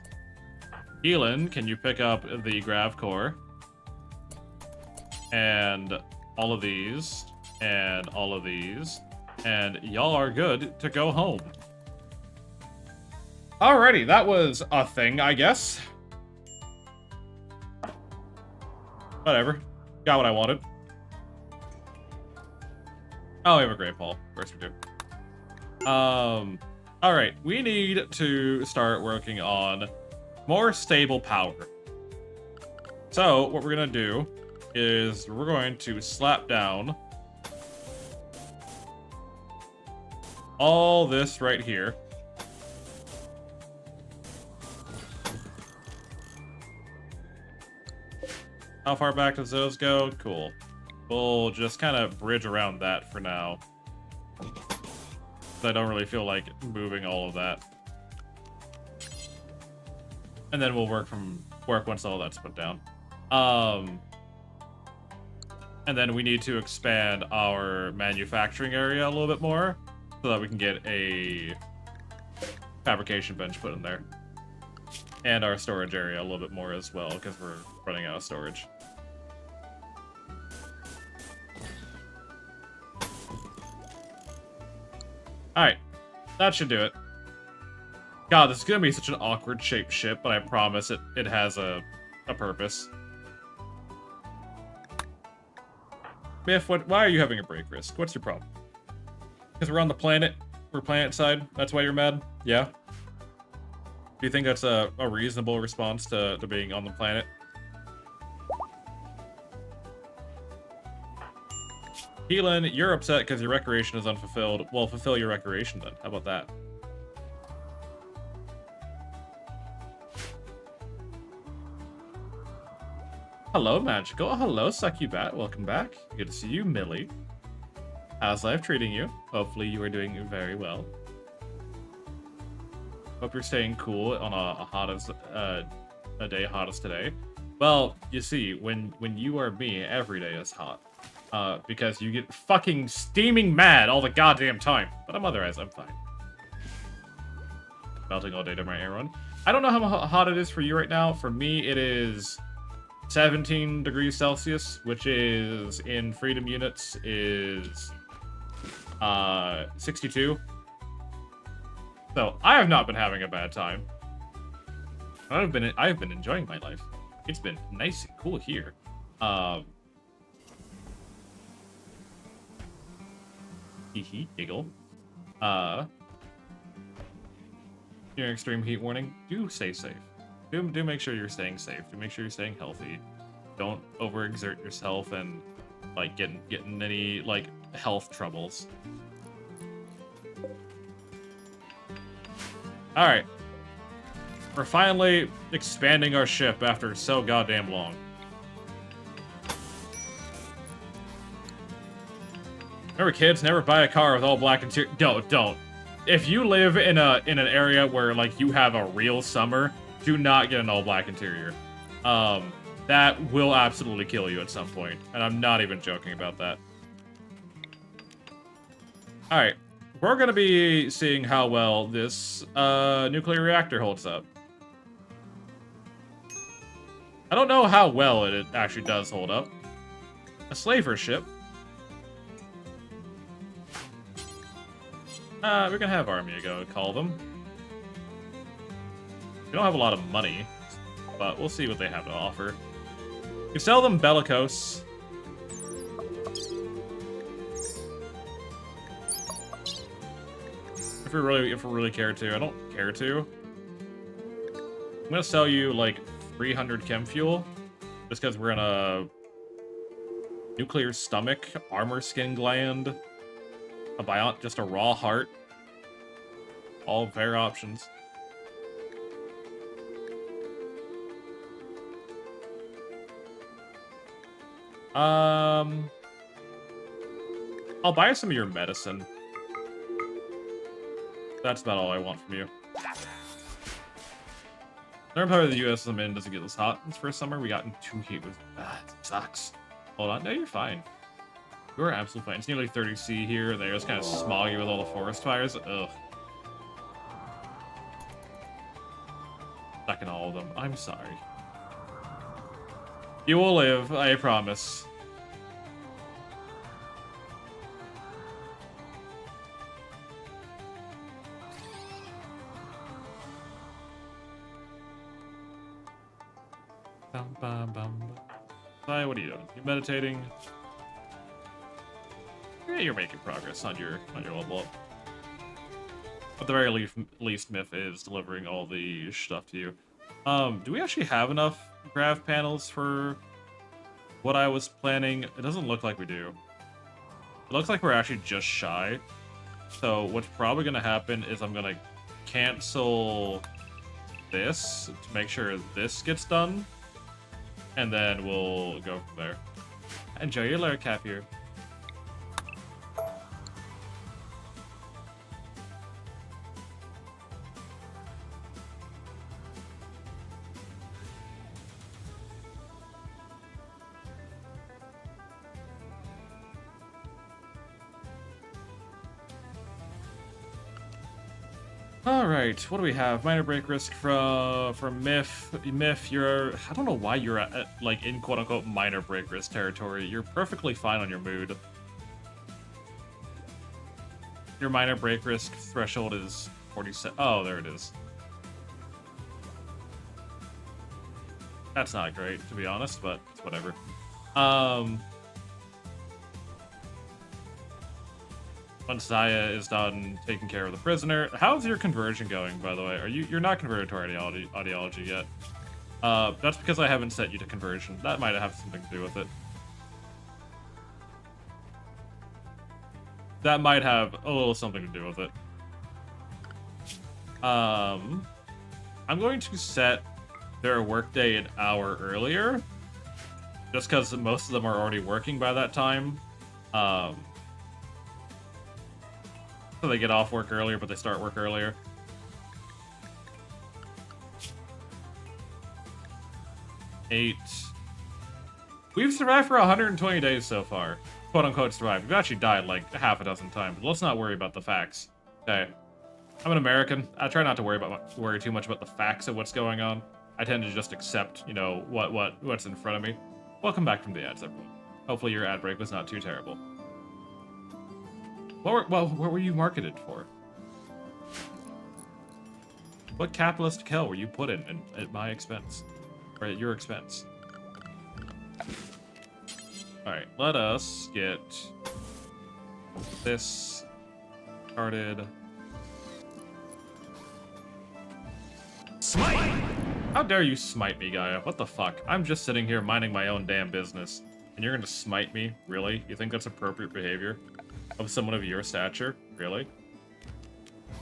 Keelan, can you pick up the grav core? And all of these. And all of these. And y'all are good to go home. Alrighty, that was a thing, I guess. Whatever. Got what I wanted. Oh, we have a Great Ball. Of course we do. Alright, we need to start working on more stable power. So, what we're gonna do is we're going to slap down all this right here. How far back does those go? Cool. We'll just kind of bridge around that for now. I don't really feel like moving all of that. And then we'll work once all that's put down. And then we need to expand our manufacturing area a little bit more so that we can get a fabrication bench put in there. And our storage area a little bit more as well, because we're running out of storage. Alright, that should do it. God, this is gonna be such an awkward shaped ship, but I promise it has a purpose. Biff, why are you having a break risk? What's your problem? Because we're on the planet? We're planet side? That's why you're mad? Yeah? Do you think that's a reasonable response to being on the planet? Keelan, you're upset because your recreation is unfulfilled. Well, fulfill your recreation then. How about that? Hello, Magical. Hello, Succubat. Welcome back. Good to see you, Millie. How's life treating you? Hopefully you are doing very well. Hope you're staying cool on a day hot as today. Well, you see, when you are me, every day is hot. Because you get fucking steaming mad all the goddamn time. But otherwise, I'm fine. Melting all day to my air run. I don't know how hot it is for you right now. For me, it is 17 degrees Celsius, which is, in freedom units, is 62. So, I have not been having a bad time. I've been enjoying my life. It's been nice and cool here. Hee giggle. Your extreme heat warning. Do stay safe. Do make sure you're staying safe. Do make sure you're staying healthy. Don't overexert yourself and like getting any like health troubles. All right. We're finally expanding our ship after so goddamn long. Remember, kids, never buy a car with all black interior. Don't. If you live in an area where like you have a real summer, do not get an all black interior. That will absolutely kill you at some point, and I'm not even joking about that. All right, we're gonna be seeing how well this nuclear reactor holds up. I don't know how well it actually does hold up. A slaver ship. We're gonna have Armia go call them. We don't have a lot of money, but we'll see what they have to offer. You sell them Bellicose. If we really care to. I don't care to. I'm gonna sell you like 300 chem fuel, just because we're in a nuclear stomach, armor skin gland, just a raw heart. All fair options. I'll buy some of your medicine. That's about all I want from you. Northern part of the U.S. I'm in doesn't get this hot. This first summer we got in 2 heat with it sucks. Hold on, no, you're fine. You're absolutely fine. It's nearly 30 C here. They're just kind of smoggy with all the forest fires. Ugh. Stuck in all of them. I'm sorry. You will live, I promise. Hi, what are you doing? You meditating? Yeah, you're making progress on your level up. At the very least, Myth is delivering all the stuff to you. Do we actually have enough grav panels for what I was planning? It doesn't look like we do. It looks like we're actually just shy. So what's probably going to happen is I'm going to cancel this to make sure this gets done. And then we'll go from there. Enjoy your lair cap here. All right, what do we have? Minor break risk from Myth. Myth, you're, I don't know why you're at like in quote unquote minor break risk territory. You're perfectly fine on your mood. Your minor break risk threshold is 47. Oh, there it is. That's not great, to be honest, but it's whatever. Once Zaya is done taking care of the prisoner, how's your conversion going, by the way? You're not converted to our ideology yet. That's because I haven't set you to conversion. That might have something to do with it. That might have a little something to do with it. I'm going to set their workday an hour earlier, just because most of them are already working by that time. So they get off work earlier, but they start work earlier. Eight. We've survived for 120 days so far. Quote unquote survived. We've actually died like half a dozen times. But let's not worry about the facts. Okay. I'm an American. I try not to worry too much about the facts of what's going on. I tend to just accept, you know, what's in front of me. Welcome back from the ads, everyone. Hopefully your ad break was not too terrible. What were you marketed for? What capitalist hell were you put in at my expense? Or at your expense? Alright, let us get this started. Smite! How dare you smite me, Gaia? What the fuck? I'm just sitting here minding my own damn business. And you're gonna smite me? Really? You think that's appropriate behavior? Of someone of your stature? Really?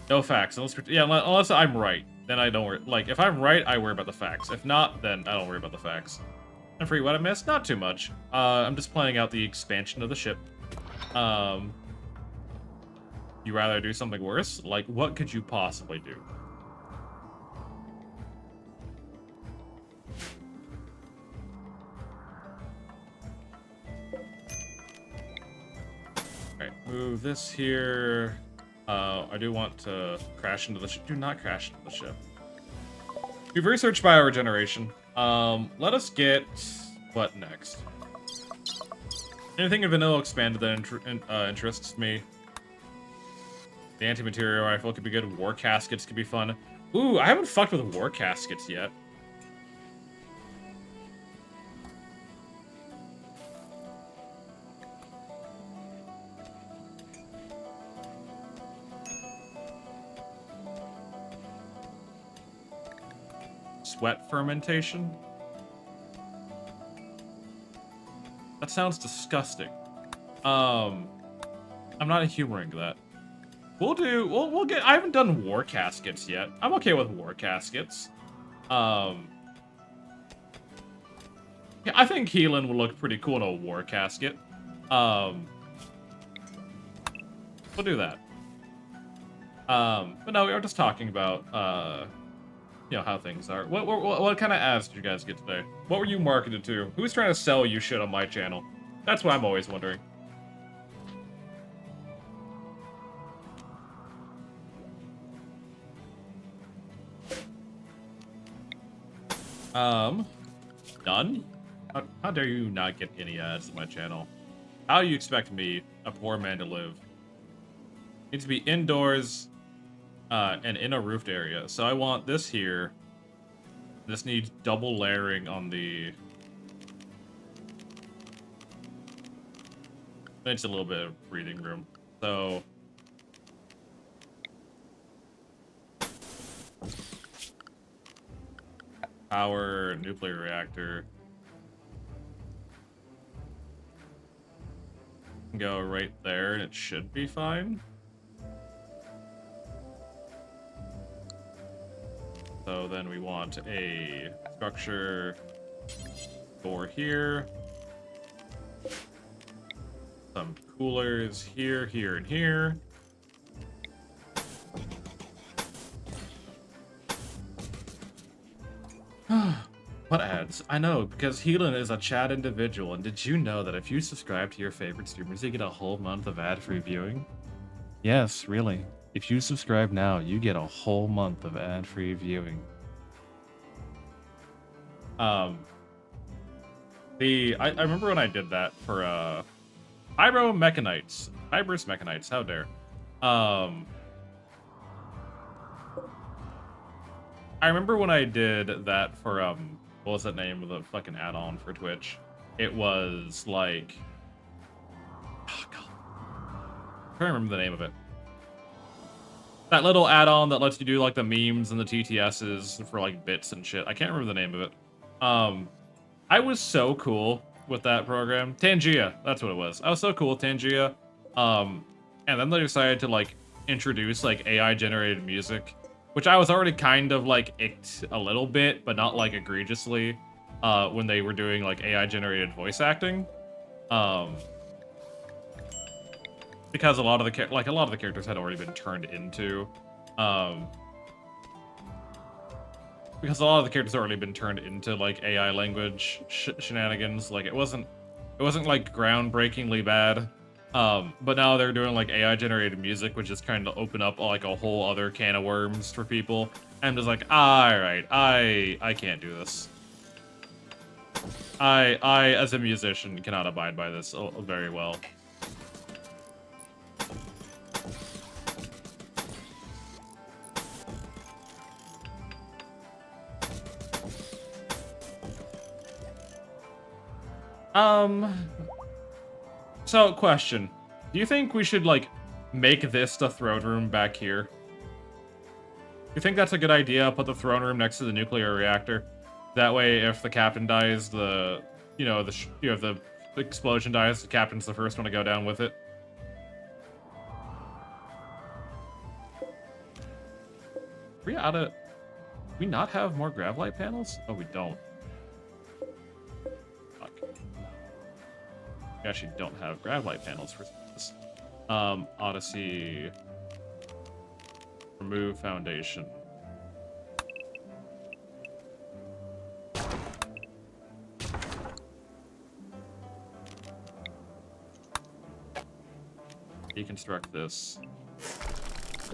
No facts. Unless I'm right. Then I don't worry. Like, if I'm right, I worry about the facts. If not, then I don't worry about the facts. And for what I missed, not too much. I'm just planning out the expansion of the ship. You rather do something worse? Like, what could you possibly do? Alright, move this here. I do want to crash into the ship. Do not crash into the ship. We've researched bioregeneration. Let us get... what next? Anything in vanilla expanded that interests me. The anti-material rifle could be good. War caskets could be fun. Ooh, I haven't fucked with war caskets yet. Sweat fermentation? That sounds disgusting. I'm not humoring that. We'll get, I haven't done war caskets yet. I'm okay with war caskets. Yeah, I think Healing would look pretty cool in a war casket. We'll do that. But no, we were just talking about, you know, how things are. What kind of ads did you guys get today? What were you marketed to? Who's trying to sell you shit on my channel? That's what I'm always wondering. None? How dare you not get any ads on my channel? How do you expect me, a poor man, to live? Needs to be indoors, and in a roofed area. So I want this here. This needs double layering on the... It's a little bit of breathing room. So... Power, nuclear reactor. Go right there and it should be fine. So then we want a structure door here. Some coolers here, here, and here. What ads? I know, because Healing is a chat individual, and did you know that if you subscribe to your favorite streamers, you get a whole month of ad-free viewing? Yes, really. If you subscribe now, you get a whole month of ad-free viewing. I remember when I did that for Hybris Mechanites, how dare. I remember when I did that for what was that name of the fucking add-on for Twitch? It was like, oh god, I can't remember the name of it. That little add-on that lets you do like the memes and the TTSs for like bits and shit. I can't remember the name of it. I was so cool with that program. Tangia, that's what it was. I was so cool with Tangia. And then they decided to like introduce like AI generated music, which I was already kind of like icked a little bit, but not like egregiously, when they were doing like AI generated voice acting. Because a lot of the characters had already been turned into like AI language shenanigans. Like it wasn't like groundbreakingly bad. But now they're doing like AI generated music, which is kind of open up like a whole other can of worms for people. I'm just like, all right, I can't do this. I as a musician cannot abide by this very well. So question. Do you think we should, like, make this the throne room back here? You think that's a good idea? Put the throne room next to the nuclear reactor. That way, if the captain dies, the explosion dies, the captain's the first one to go down with it. Do we not have more gravlight panels? Oh, we don't. We actually don't have gravlight panels for this. Odyssey. Remove foundation. Deconstruct this.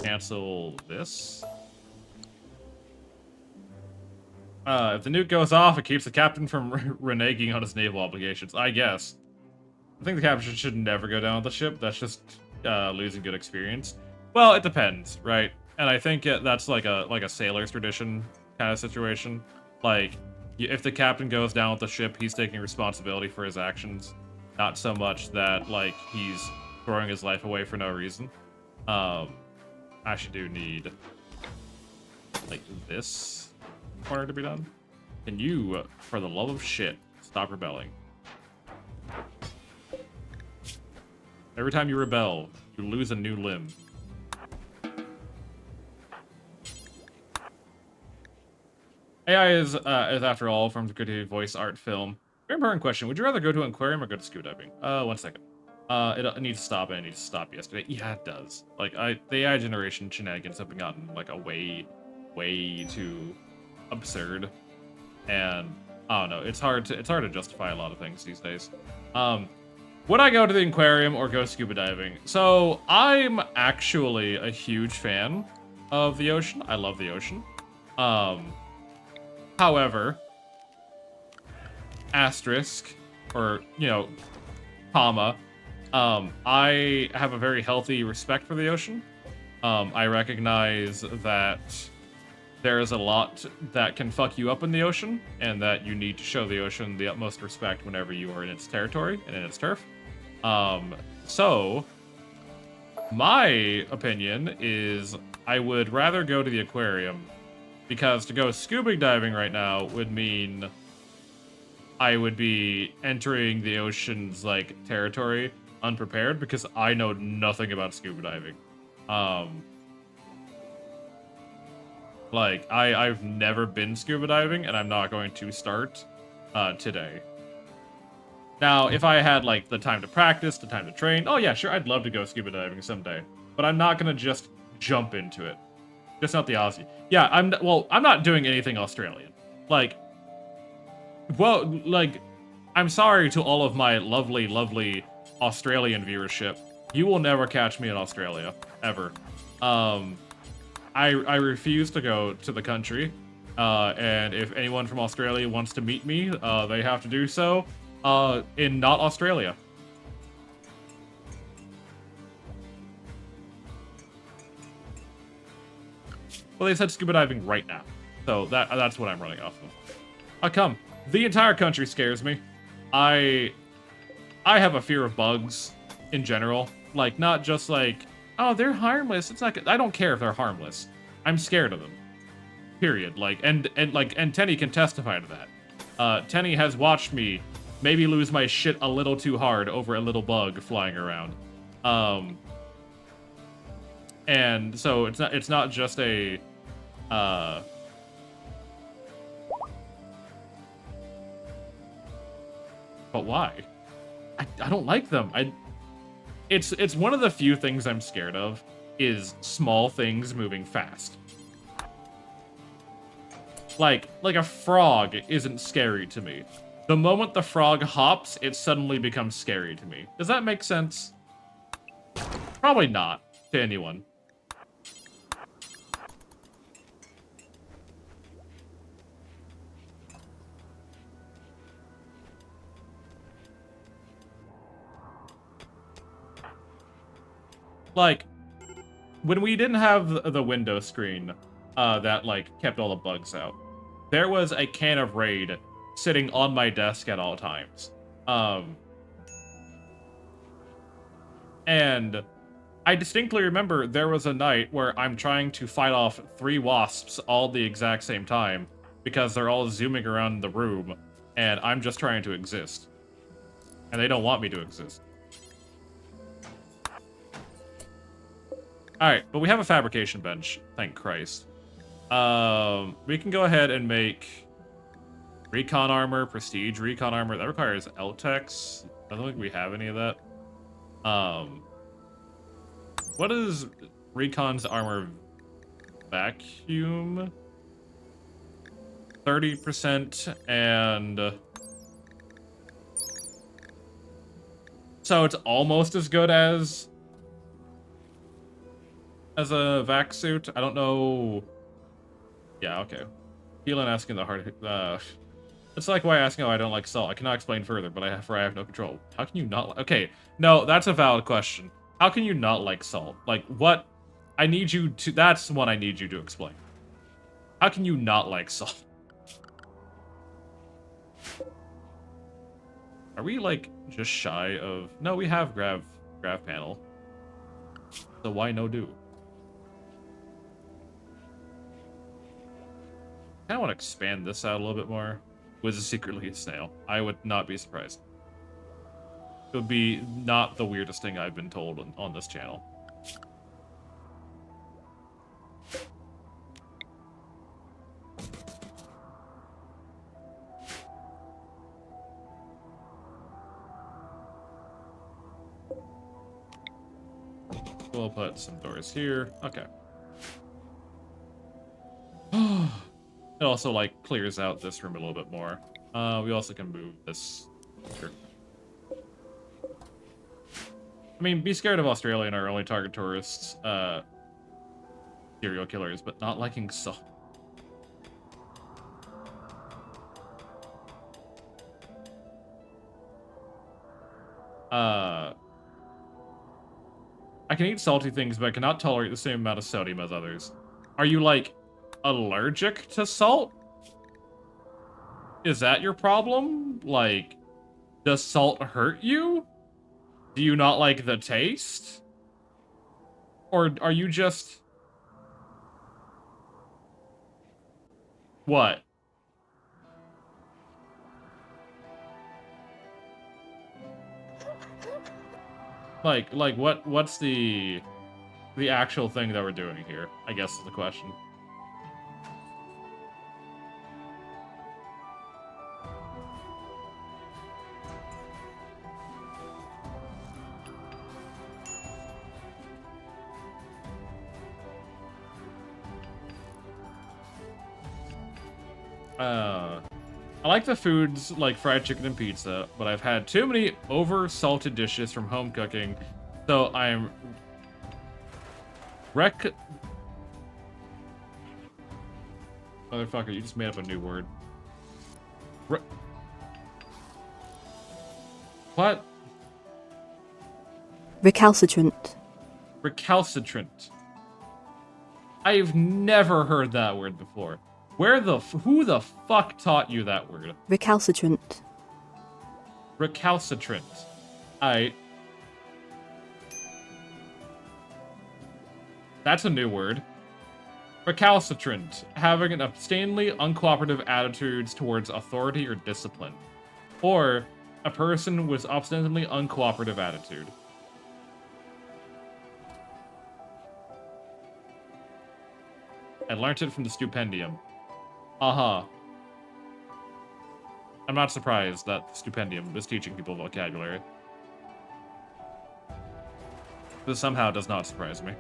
Cancel this. If the nuke goes off, it keeps the captain from reneging on his naval obligations. I guess. I think the captain should never go down with the ship. That's just losing good experience. Well, it depends, right? And I think that's like a sailor's tradition kind of situation. Like, if the captain goes down with the ship, he's taking responsibility for his actions. Not so much that, like, he's throwing his life away for no reason. I actually do need, like, this corner to be done. Can you, for the love of shit, stop rebelling? Every time you rebel, you lose a new limb. AI is after all, from the creative voice art film. Very important question. Would you rather go to an aquarium or go to scuba diving? 1 second. It needs to stop, and it needs to stop yesterday. Yeah, it does. Like, the AI generation shenanigans have been gotten, like, a way too absurd. And, I don't know, it's hard to justify a lot of things these days. Would I go to the aquarium or go scuba diving? So, I'm actually a huge fan of the ocean. I love the ocean. However, asterisk, or, you know, comma, I have a very healthy respect for the ocean. I recognize that there is a lot that can fuck you up in the ocean, and that you need to show the ocean the utmost respect whenever you are in its territory and in its turf. So, my opinion is I would rather go to the aquarium, because to go scuba diving right now would mean I would be entering the ocean's, like, territory unprepared, because I know nothing about scuba diving. Like, I've never been scuba diving, and I'm not going to start today. Now, if I had, like, the time to practice, the time to train, oh yeah, sure, I'd love to go scuba diving someday. But I'm not gonna just jump into it. Just not the Aussie. Yeah, I'm not doing anything Australian. Like, well, like, I'm sorry to all of my lovely, lovely Australian viewership. You will never catch me in Australia. Ever. I refuse to go to the country, and if anyone from Australia wants to meet me, they have to do so in not Australia. Well, they said scuba diving right now, so that's what I'm running off of. Come. The entire country scares me. I have a fear of bugs in general. Like, not just like, oh, they're harmless. It's not. I don't care if they're harmless. I'm scared of them. Period. Like, and Tenny can testify to that. Tenny has watched me maybe lose my shit a little too hard over a little bug flying around. And so it's not just a but why? I don't like them. It's one of the few things I'm scared of is small things moving fast. Like a frog isn't scary to me. The moment the frog hops, it suddenly becomes scary to me. Does that make sense? Probably not to anyone. Like, when we didn't have the window screen that, like, kept all the bugs out, there was a can of Raid sitting on my desk at all times. And I distinctly remember there was a night where I'm trying to fight off 3 wasps all at the exact same time because they're all zooming around the room, and I'm just trying to exist. And they don't want me to exist. Alright, but we have a fabrication bench, thank Christ. We can go ahead and make recon armor, prestige recon armor. That requires LTEX. I don't think we have any of that. What is recon's armor vacuum? 30% and... So it's almost as good as a vac suit. I don't know. Yeah, okay. Keelan asking the hard. It's like why asking how I don't like salt. I cannot explain further, but I have no control. How can you not? Okay, no, that's a valid question. How can you not like salt? Like what? I need you to. That's what I need you to explain. How can you not like salt? Are we like just shy of? No, we have grav panel. So why no do? I kind of want to expand this out a little bit more. Was it secretly a snail? I would not be surprised. It would be not the weirdest thing I've been told on this channel. We'll put some doors here. Okay. It also, like, clears out this room a little bit more. We also can move this here. I mean, be scared of Australia and our only target tourists, serial killers, but not liking salt. I can eat salty things, but I cannot tolerate the same amount of sodium as others. Are you, like, allergic to salt? Is that your problem? Like, does salt hurt you? Do you not like the taste? Or are you just... What? Like what's the actual thing that we're doing here? I guess is the question. I like the foods like fried chicken and pizza, but I've had too many over-salted dishes from home cooking, so I'm Motherfucker, you just made up a new word. What? Recalcitrant. Recalcitrant. I've never heard that word before. Who the fuck taught you that word? Recalcitrant. Recalcitrant. That's a new word. Recalcitrant. Having an obstinately uncooperative attitudes towards authority or discipline. Or a person with obstinately uncooperative attitude. I learned it from the Stupendium. Uh-huh. I'm not surprised that the Stupendium is teaching people vocabulary. This somehow does not surprise me.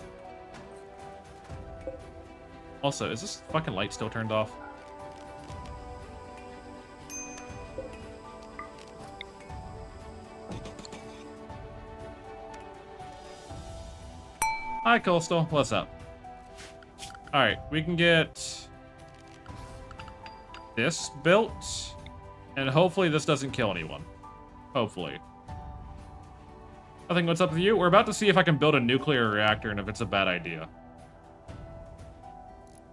Also, is this fucking light still turned off? Hi, Coastal. What's up? Alright, we can get this built, and hopefully this doesn't kill anyone. Hopefully. I think what's up with you? We're about to see if I can build a nuclear reactor and if it's a bad idea.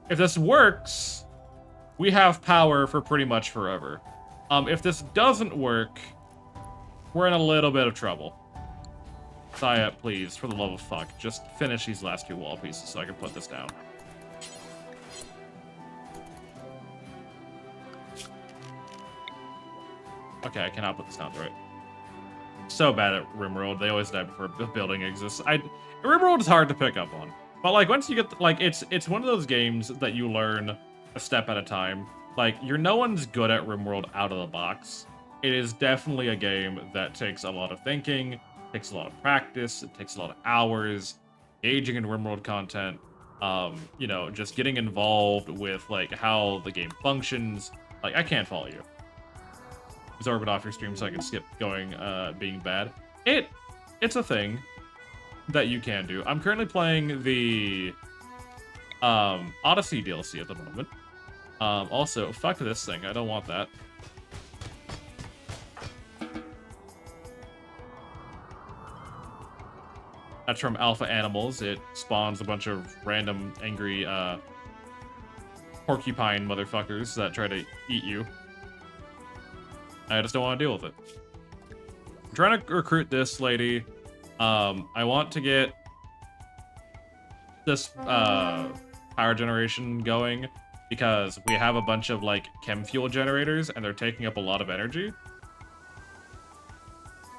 If this works, we have power for pretty much forever. If this doesn't work, we're in a little bit of trouble. Saya, please, for the love of fuck, just finish these last two wall pieces so I can put this down. Okay, I cannot put this down right. So bad at RimWorld. They always die before a building exists. RimWorld is hard to pick up on. But, like, once you get, like, it's one of those games that you learn a step at a time. Like, no one's good at RimWorld out of the box. It is definitely a game that takes a lot of thinking, takes a lot of practice, it takes a lot of hours, engaging in RimWorld content, you know, just getting involved with, like, how the game functions. Like, I can't follow you. Absorb it off your stream so I can skip going, being bad. It's a thing that you can do. I'm currently playing the Odyssey DLC at the moment. Also, fuck this thing. I don't want that. That's from Alpha Animals. It spawns a bunch of random angry porcupine motherfuckers that try to eat you. I just don't want to deal with it. I'm trying to recruit this lady. I want to get this power generation going because we have a bunch of like chem fuel generators and they're taking up a lot of energy.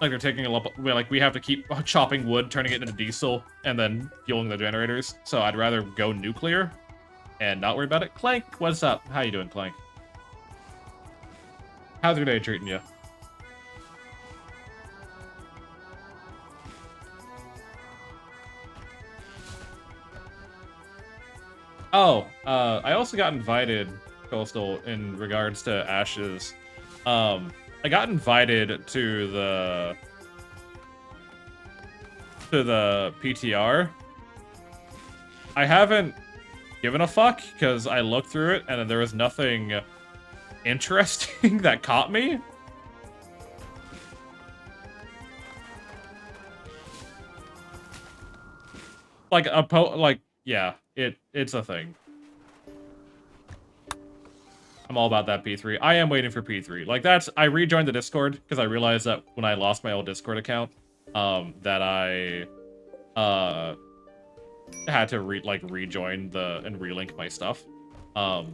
Like they're taking a lot. Like we have to keep chopping wood, turning it into diesel, and then fueling the generators. So I'd rather go nuclear and not worry about it. Clank, what's up? How you doing, Clank? How's your day treating you? Oh, I also got invited, Coastal, in regards to Ashes. I got invited to the PTR. I haven't given a fuck because I looked through it and there was nothing interesting that caught me. Like yeah, it's a thing. I'm all about that P3. I am waiting for P3. Like I rejoined the Discord because I realized that when I lost my old Discord account, that I had to rejoin and relink my stuff. 4th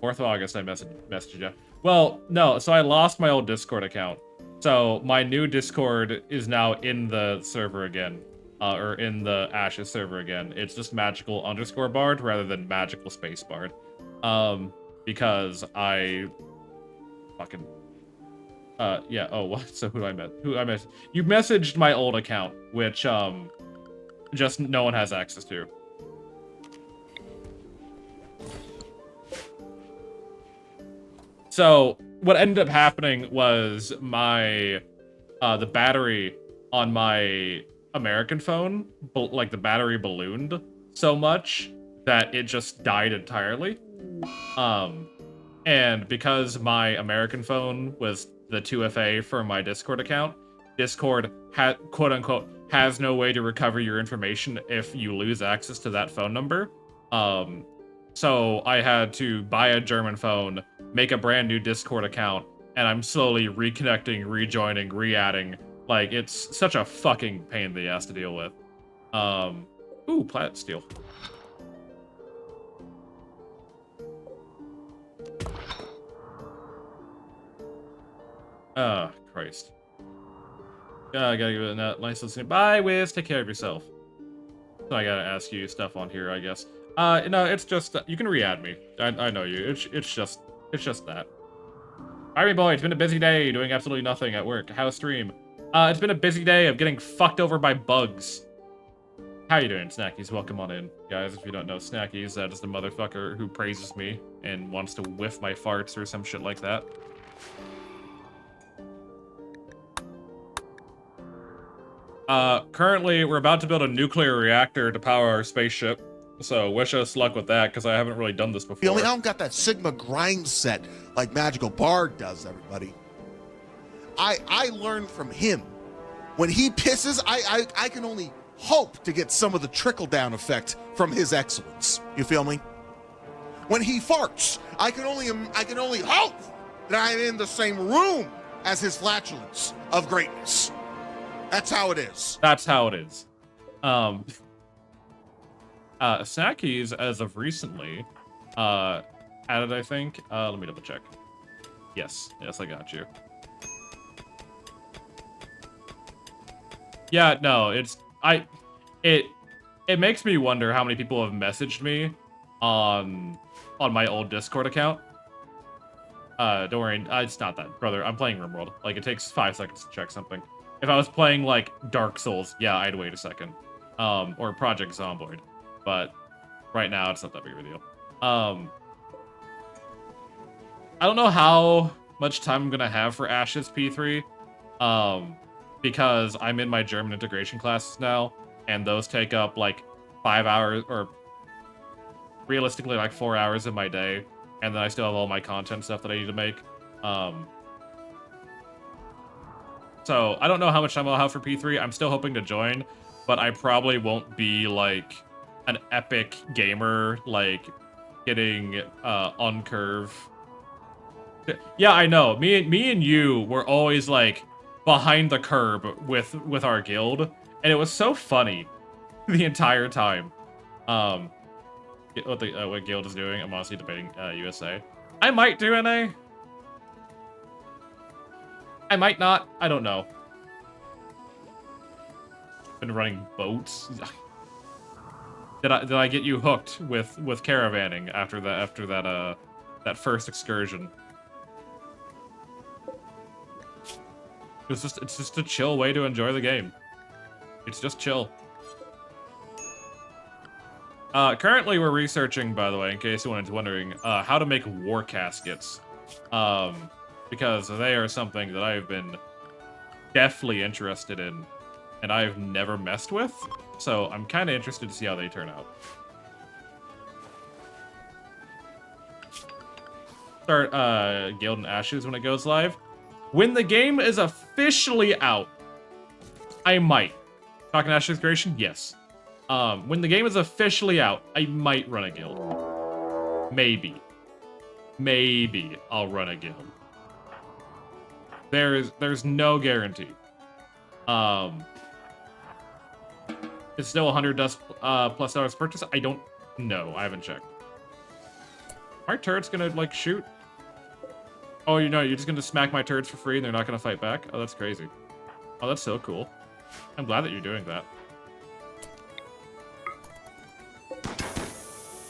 of August, I messaged you. Well, no, so I lost my old Discord account. So my new Discord is now in the server again. Or in the Ashes server again. It's just magical_bard rather than magical space bard. Because I fucking yeah, oh what? So who I met? You messaged my old account, which just no one has access to. So what ended up happening was my the battery on my American phone, like the battery ballooned so much that it just died entirely. And because my American phone was the 2FA for my Discord account, Discord quote unquote has no way to recover your information if you lose access to that phone number. So I had to buy a German phone, make a brand new Discord account, and I'm slowly reconnecting, rejoining, re-adding. Like, it's such a fucking pain in the ass to deal with. Ooh, plat steel. Oh, Christ. I gotta give it a nice listening. Bye, Wiz. Take care of yourself. So I gotta ask you stuff on here, I guess. No, it's just you can re-add me. I know you. It's just that. Army boy, it's been a busy day doing absolutely nothing at work. How's stream? It's been a busy day of getting fucked over by bugs. How you doing, Snackies? Welcome on in, guys. If you don't know Snackies, that is the motherfucker who praises me and wants to whiff my farts or some shit like that. Currently, we're about to build a nuclear reactor to power our spaceship. So wish us luck with that, because I haven't really done this before. I don't got that Sigma grind set like Magical Bard does, everybody. I learned from him. When he pisses, I can only hope to get some of the trickle-down effect from his excellence. You feel me? When he farts, I can only hope that I'm in the same room as his flatulence of greatness. That's how it is. That's how it is. Snackies, as of recently, added, I think. Let me double check. Yes, I got you. Yeah, no, it makes me wonder how many people have messaged me on my old Discord account. Don't worry, it's not that, brother. I'm playing RimWorld. Like, it takes 5 seconds to check something. If I was playing, like, Dark Souls, yeah, I'd wait a second. Or Project Zomboid. But right now, it's not that big of a deal. I don't know how much time I'm gonna have for Ashes P3. Because I'm in my German integration classes now, and those take up, like, 5 hours, or realistically, like, 4 hours of my day. And then I still have all my content stuff that I need to make. So, I don't know how much time I'll have for P3. I'm still hoping to join, but I probably won't be, like, an epic gamer, like, getting, on curve. Yeah, I know. Me and you were always, like, behind the curb with our guild, and it was so funny the entire time. What guild is doing, I'm honestly debating, USA. I might do NA. I might not. I don't know. Been running boats. Did I get you hooked with caravanning after that first excursion? It's just a chill way to enjoy the game. It's just chill. Currently we're researching, by the way, in case anyone's wondering, how to make war caskets. Because they are something that I've been definitely interested in, and I've never messed with, so I'm kind of interested to see how they turn out. Start Guild and Ashes when it goes live. When the game is officially out, I might. Talking Ashes Creation? Yes. When the game is officially out, I might run a guild. Maybe. Maybe I'll run a guild. There's no guarantee. It's still $100 plus dollars purchase. I don't know. I haven't checked. Are turrets gonna like shoot? Oh, you know, you're just gonna smack my turrets for free and they're not gonna fight back? Oh, that's crazy. Oh, that's so cool. I'm glad that you're doing that.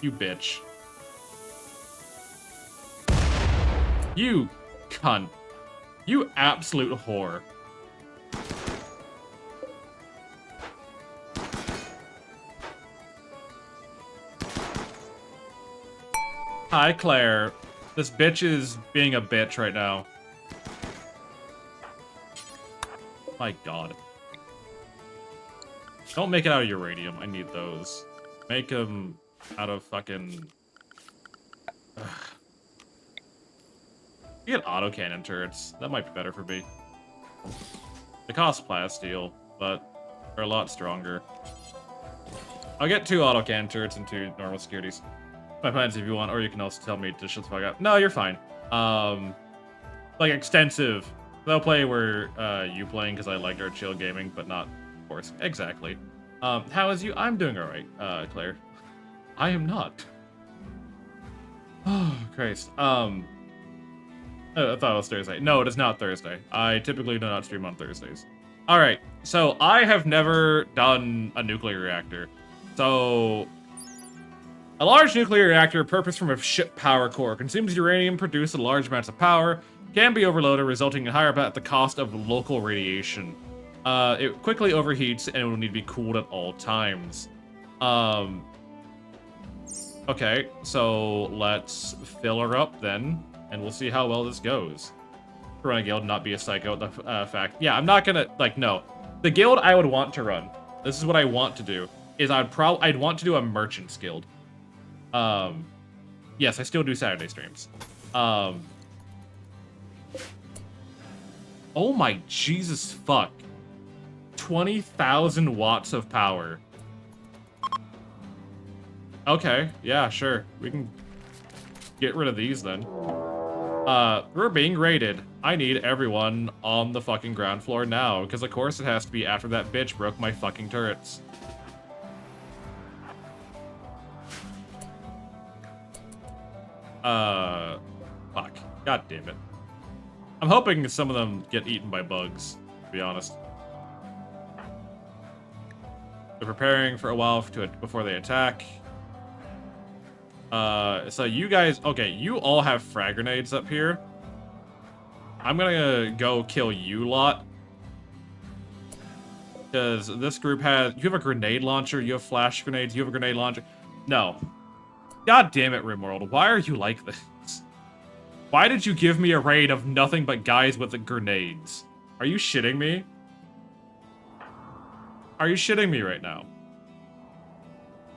You bitch. You cunt. You absolute whore. Hi, Claire. This bitch is being a bitch right now. My god. Don't make it out of uranium. I need those. Make them out of fucking... Get autocannon turrets. That might be better for me. They cost plasteel, but they're a lot stronger. I'll get 2 autocannon turrets and 2 normal securities. My plans if you want, or you can also tell me to shut the fuck up. No, you're fine. Like extensive. They'll play where you playing because I like our chill gaming, but not, of course. Exactly. How is you? I'm doing alright, Claire. I am not. Oh, Christ. I thought it was Thursday. No, it is not Thursday. I typically do not stream on Thursdays. Alright, so I have never done a nuclear reactor. So, a large nuclear reactor purposed from a ship power core consumes uranium, produces large amounts of power, can be overloaded, resulting in higher at the cost of local radiation. It quickly overheats and it will need to be cooled at all times. Okay, so let's fill her up then, and we'll see how well this goes. Run a guild, not be a psycho. The fact, yeah, I'm not gonna no. The guild I would want to run. This is what I want to do. Is I'd want to do a merchants guild. Yes, I still do Saturday streams. Oh my Jesus fuck. 20,000 watts of power. Okay, yeah, sure. We can get rid of these then. We're being raided. I need everyone on the fucking ground floor now, because of course it has to be after that bitch broke my fucking turrets. Fuck. God damn it. I'm hoping some of them get eaten by bugs, to be honest. They're preparing for a while before they attack. So you guys, okay, you all have frag grenades up here. I'm gonna go kill you lot. Because this group has, you have a grenade launcher, you have flash grenades, you have a grenade launcher. No. God damn it, RimWorld, why are you like this? Why did you give me a raid of nothing but guys with the grenades? Are you shitting me? Are you shitting me right now?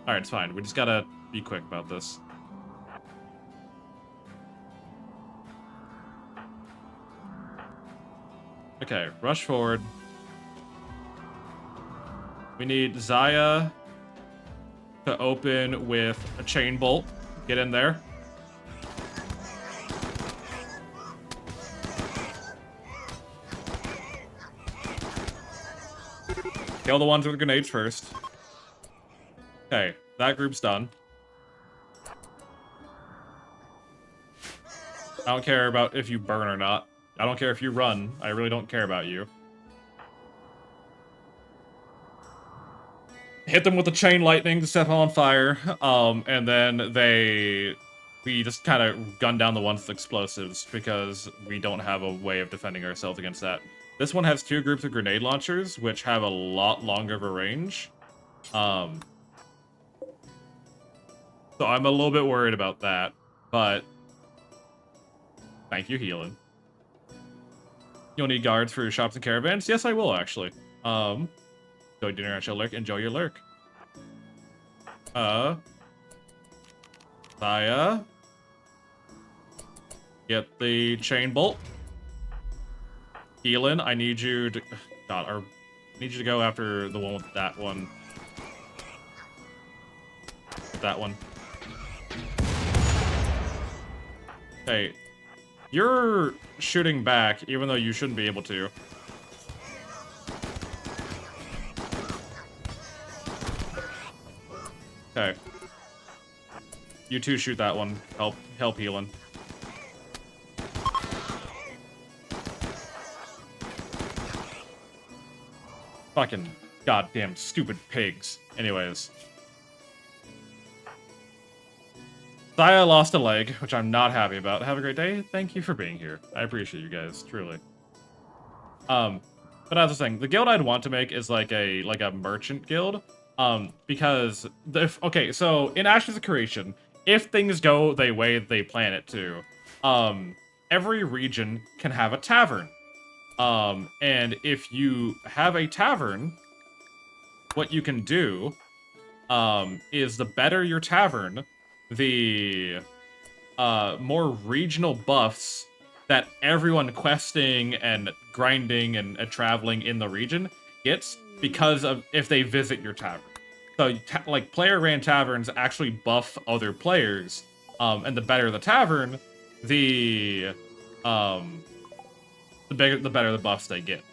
Alright, it's fine. We just gotta be quick about this. Okay, rush forward. We need Zaya to open with a chain bolt. Get in there. Kill the ones with grenades first. Okay, that group's done. I don't care about if you burn or not. I don't care if you run. I really don't care about you. Hit them with the chain lightning to set them on fire. And then we just kind of gun down the ones with explosives because we don't have a way of defending ourselves against that. This one has 2 groups of grenade launchers, which have a lot longer of a range. So I'm a little bit worried about that, but thank you, healing. You'll need guards for your shops and caravans? Yes, I will, actually. Enjoy dinner at your lurk. Enjoy your lurk. Saya. Get the chain bolt. Healing, I need you to... God, I need you to go after the one with that one. That one. Hey, you're shooting back, even though you shouldn't be able to. Okay. You two shoot that one. Help healing. Fucking goddamn stupid pigs. Anyways. Saya lost a leg, which I'm not happy about. Have a great day. Thank you for being here. I appreciate you guys, truly. But as I was saying, the guild I'd want to make is like a merchant guild. Because okay, so in Ashes of Creation, if things go the way they plan it to, every region can have a tavern. And if you have a tavern, what you can do is the better your tavern, the more regional buffs that everyone questing and grinding and traveling in the region gets because of if they visit your tavern. So, like, player-ran taverns actually buff other players, and the better the tavern, the better the buffs they get.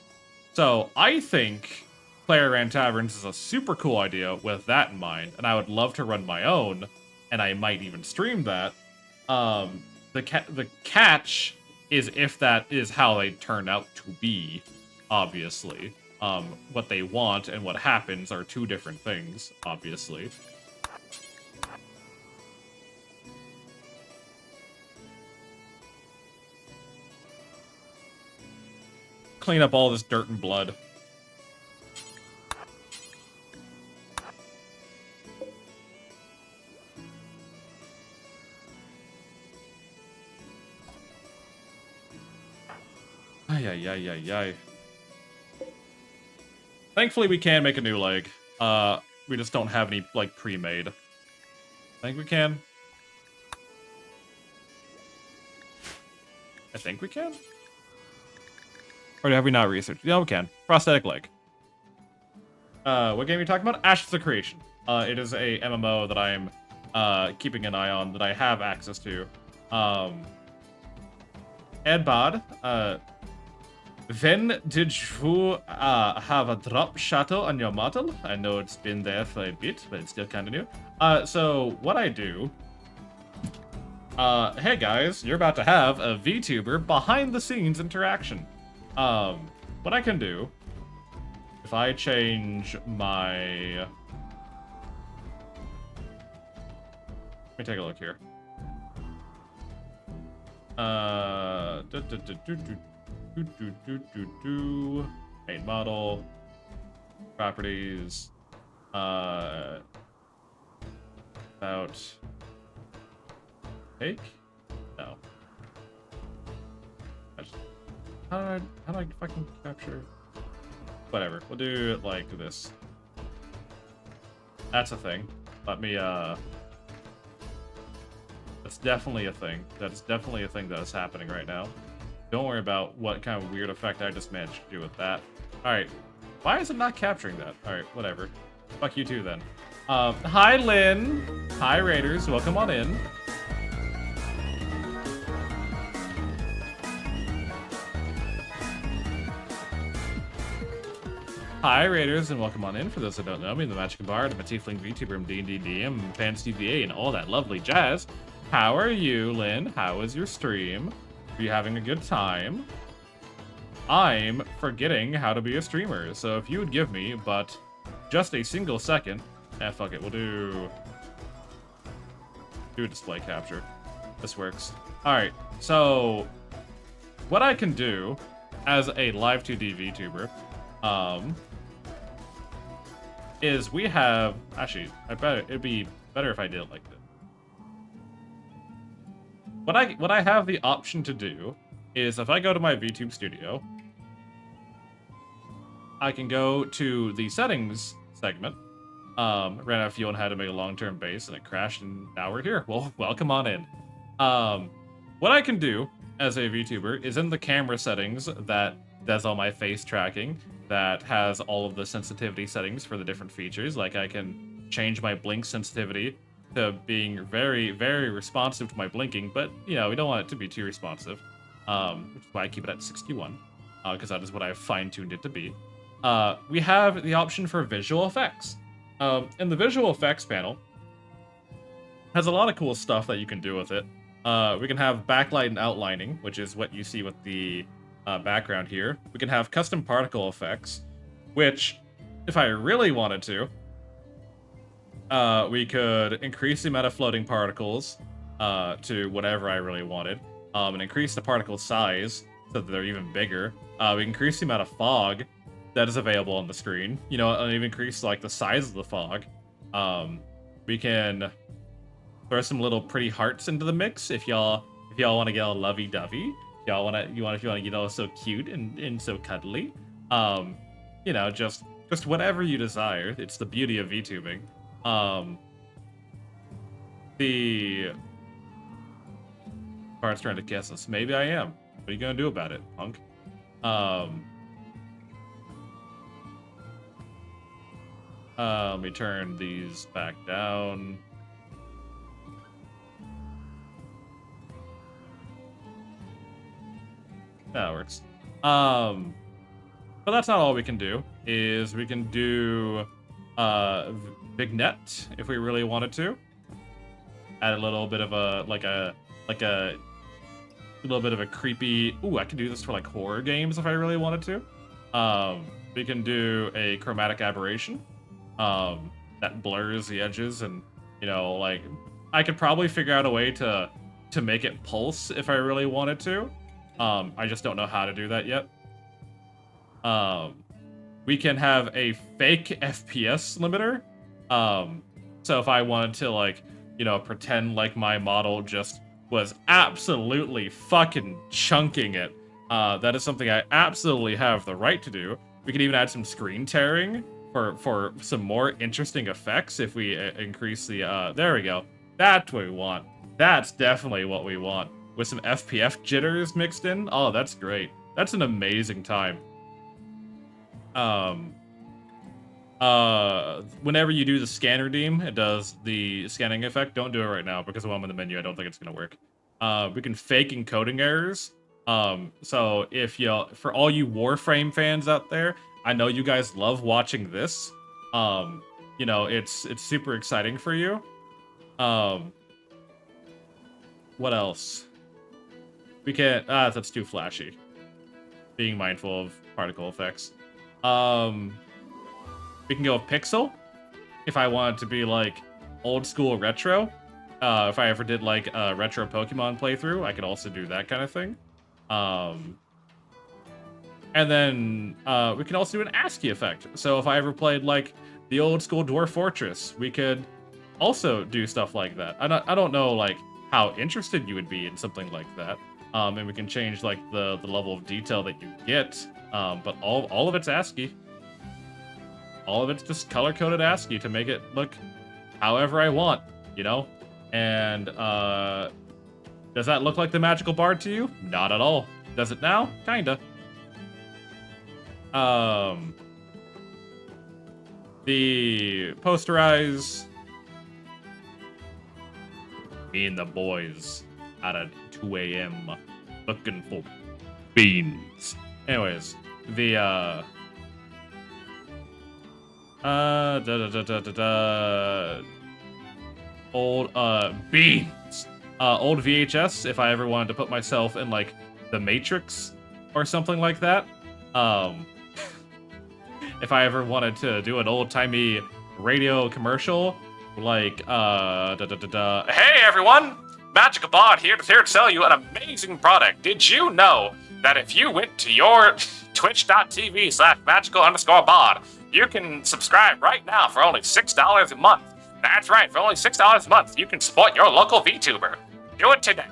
So, I think player-ran taverns is a super cool idea with that in mind, and I would love to run my own, and I might even stream that. The catch is if that is how they turn out to be, obviously. What they want and what happens are two different things, obviously. Clean up all this dirt and blood. Ay, ay, ay, ay, ay. Thankfully, we can make a new leg. We just don't have any, like, pre-made. I think we can. I think we can? Or have we not researched? Yeah, we can. Prosthetic leg. What game are you talking about? Ashes of Creation. It is a MMO that I'm keeping an eye on, that I have access to. Edbad, when did you have a drop shadow on your model? I know it's been there for a bit, but it's still kind of new. So what I do... hey guys, you're about to have a VTuber behind-the-scenes interaction. What I can do, if I change my... Let me take a look here. Main model, properties, about take? No. How do I fucking capture? Whatever, we'll do it like this. That's a thing. Let me, that's definitely a thing. That is definitely a thing that is happening right now. Don't worry about what kind of weird effect I just managed to do with that. Alright. Why is it not capturing that? Alright, whatever. Fuck you too, then. Hi, Lynn. Hi, Raiders. Welcome on in. Hi, Raiders, and welcome on in. For those that don't know me, I'm the Magic Bard, I'm a Tiefling VTuber, I'm D&D DM, Fans TVA, and all that lovely jazz. How are you, Lynn? How was your stream? Are you having a good time? I'm forgetting how to be a streamer, so if you would give me but just a single second... fuck it, we'll do display capture. This works. Alright, so what I can do as a live 2D VTuber, is we have... Actually, it'd be better if I did it like this. What I have the option to do is if I go to my VTube studio, I can go to the settings segment, ran out of fuel and had to make a long-term base and it crashed and now we're here. Well, welcome on in. What I can do as a VTuber is in the camera settings that does all my face tracking, that has all of the sensitivity settings for the different features. Like I can change my blink sensitivity to being very, very responsive to my blinking, but, you know, we don't want it to be too responsive, which is why I keep it at 61, because that is what I've fine-tuned it to be. We have the option for visual effects. And the visual effects panel has a lot of cool stuff that you can do with it. We can have backlight and outlining, which is what you see with the background here. We can have custom particle effects, which, if I really wanted to, we could increase the amount of floating particles to whatever I really wanted, and increase the particle size so that they're even bigger. We increase the amount of fog that is available on the screen, you know, and even increase like the size of the fog. We can throw some little pretty hearts into the mix if y'all want to get all lovey-dovey. If you want to get all so cute and so cuddly. You know, just just whatever you desire. It's the beauty of VTubing. The Bard's trying to guess us. Maybe I am. What are you gonna do about it, punk? Let me turn these back down. That works. But that's not all we can do. Is we can do Vignette if we really wanted to. Add a little bit of a a little bit of a creepy. Ooh, I could do this for like horror games if I really wanted to. We can do a chromatic aberration that blurs the edges, and you know, like I could probably figure out a way to make it pulse if I really wanted to. I just don't know how to do that yet. We can have a fake FPS limiter. So if I wanted to, like, you know, pretend like my model just was absolutely fucking chunking it, that is something I absolutely have the right to do. We could even add some screen tearing for some more interesting effects if we increase the, there we go. That's what we want. That's definitely what we want. With some FPF jitters mixed in. Oh, that's great. That's an amazing time. Whenever you do the scan redeem, it does the scanning effect. Don't do it right now because while I'm in the menu, I don't think it's gonna work. We can fake encoding errors. So if you, for all you Warframe fans out there, I know you guys love watching this. You know, it's super exciting for you. What else? We can't, that's too flashy. Being mindful of particle effects. We can go with Pixel. If I wanted to be like old school retro. If I ever did like a retro Pokemon playthrough, I could also do that kind of thing. And then we can also do an ASCII effect. So if I ever played like the old school Dwarf Fortress, we could also do stuff like that. I don't know like how interested you would be in something like that. And we can change like the level of detail that you get. But all of it's ASCII. All of it's just color-coded ASCII to make it look however I want, you know? And does that look like the Magical Bard to you? Not at all. Does it now? Kinda. The posterize. Me and the boys at 2 a.m. looking for beans. Anyways, the old beans. Old VHS, if I ever wanted to put myself in like the Matrix or something like that. If I ever wanted to do an old-timey radio commercial, like hey everyone, Magical Bard here to sell you an amazing product. Did you know that if you went to your twitch.tv/magical_bard, you can subscribe right now for only $6 a month. That's right, for only $6 a month, you can support your local VTuber. Do it today.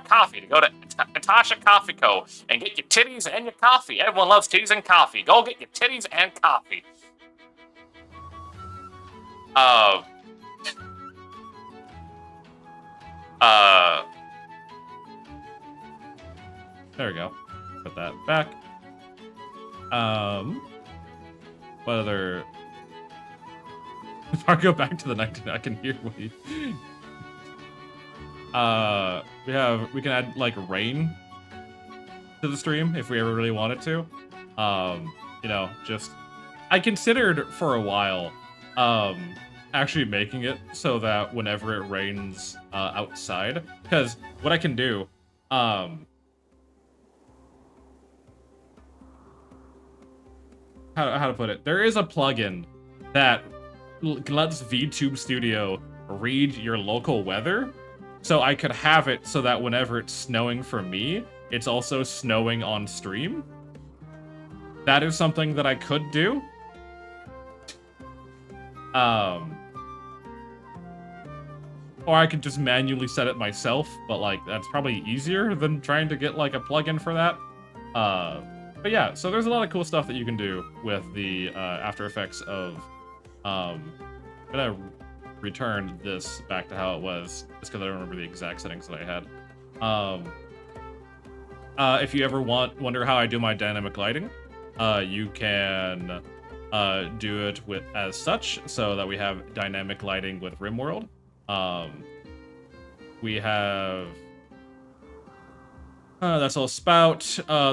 !coffee to go to Natasha Coffee Co. and get your titties and your coffee. Everyone loves titties and coffee. Go get your titties and coffee. There we go. Put that back. What other? If I go back to the 19, I can hear what you. We can add like rain to the stream if we ever really wanted to. You know, just I considered for a while actually making it so that whenever it rains outside, because what I can do how to put it, there is a plugin that lets VTube Studio read your local weather. So I could have it so that whenever it's snowing for me, it's also snowing on stream. That is something that I could do. Or I could just manually set it myself, but like that's probably easier than trying to get like a plugin for that. But yeah, so there's a lot of cool stuff that you can do with the After Effects of. I'm gonna return this back to how it was, just because I don't remember the exact settings that I had. If you ever wonder how I do my dynamic lighting, you can do it with as such, so that we have dynamic lighting with RimWorld. We have that's all spout.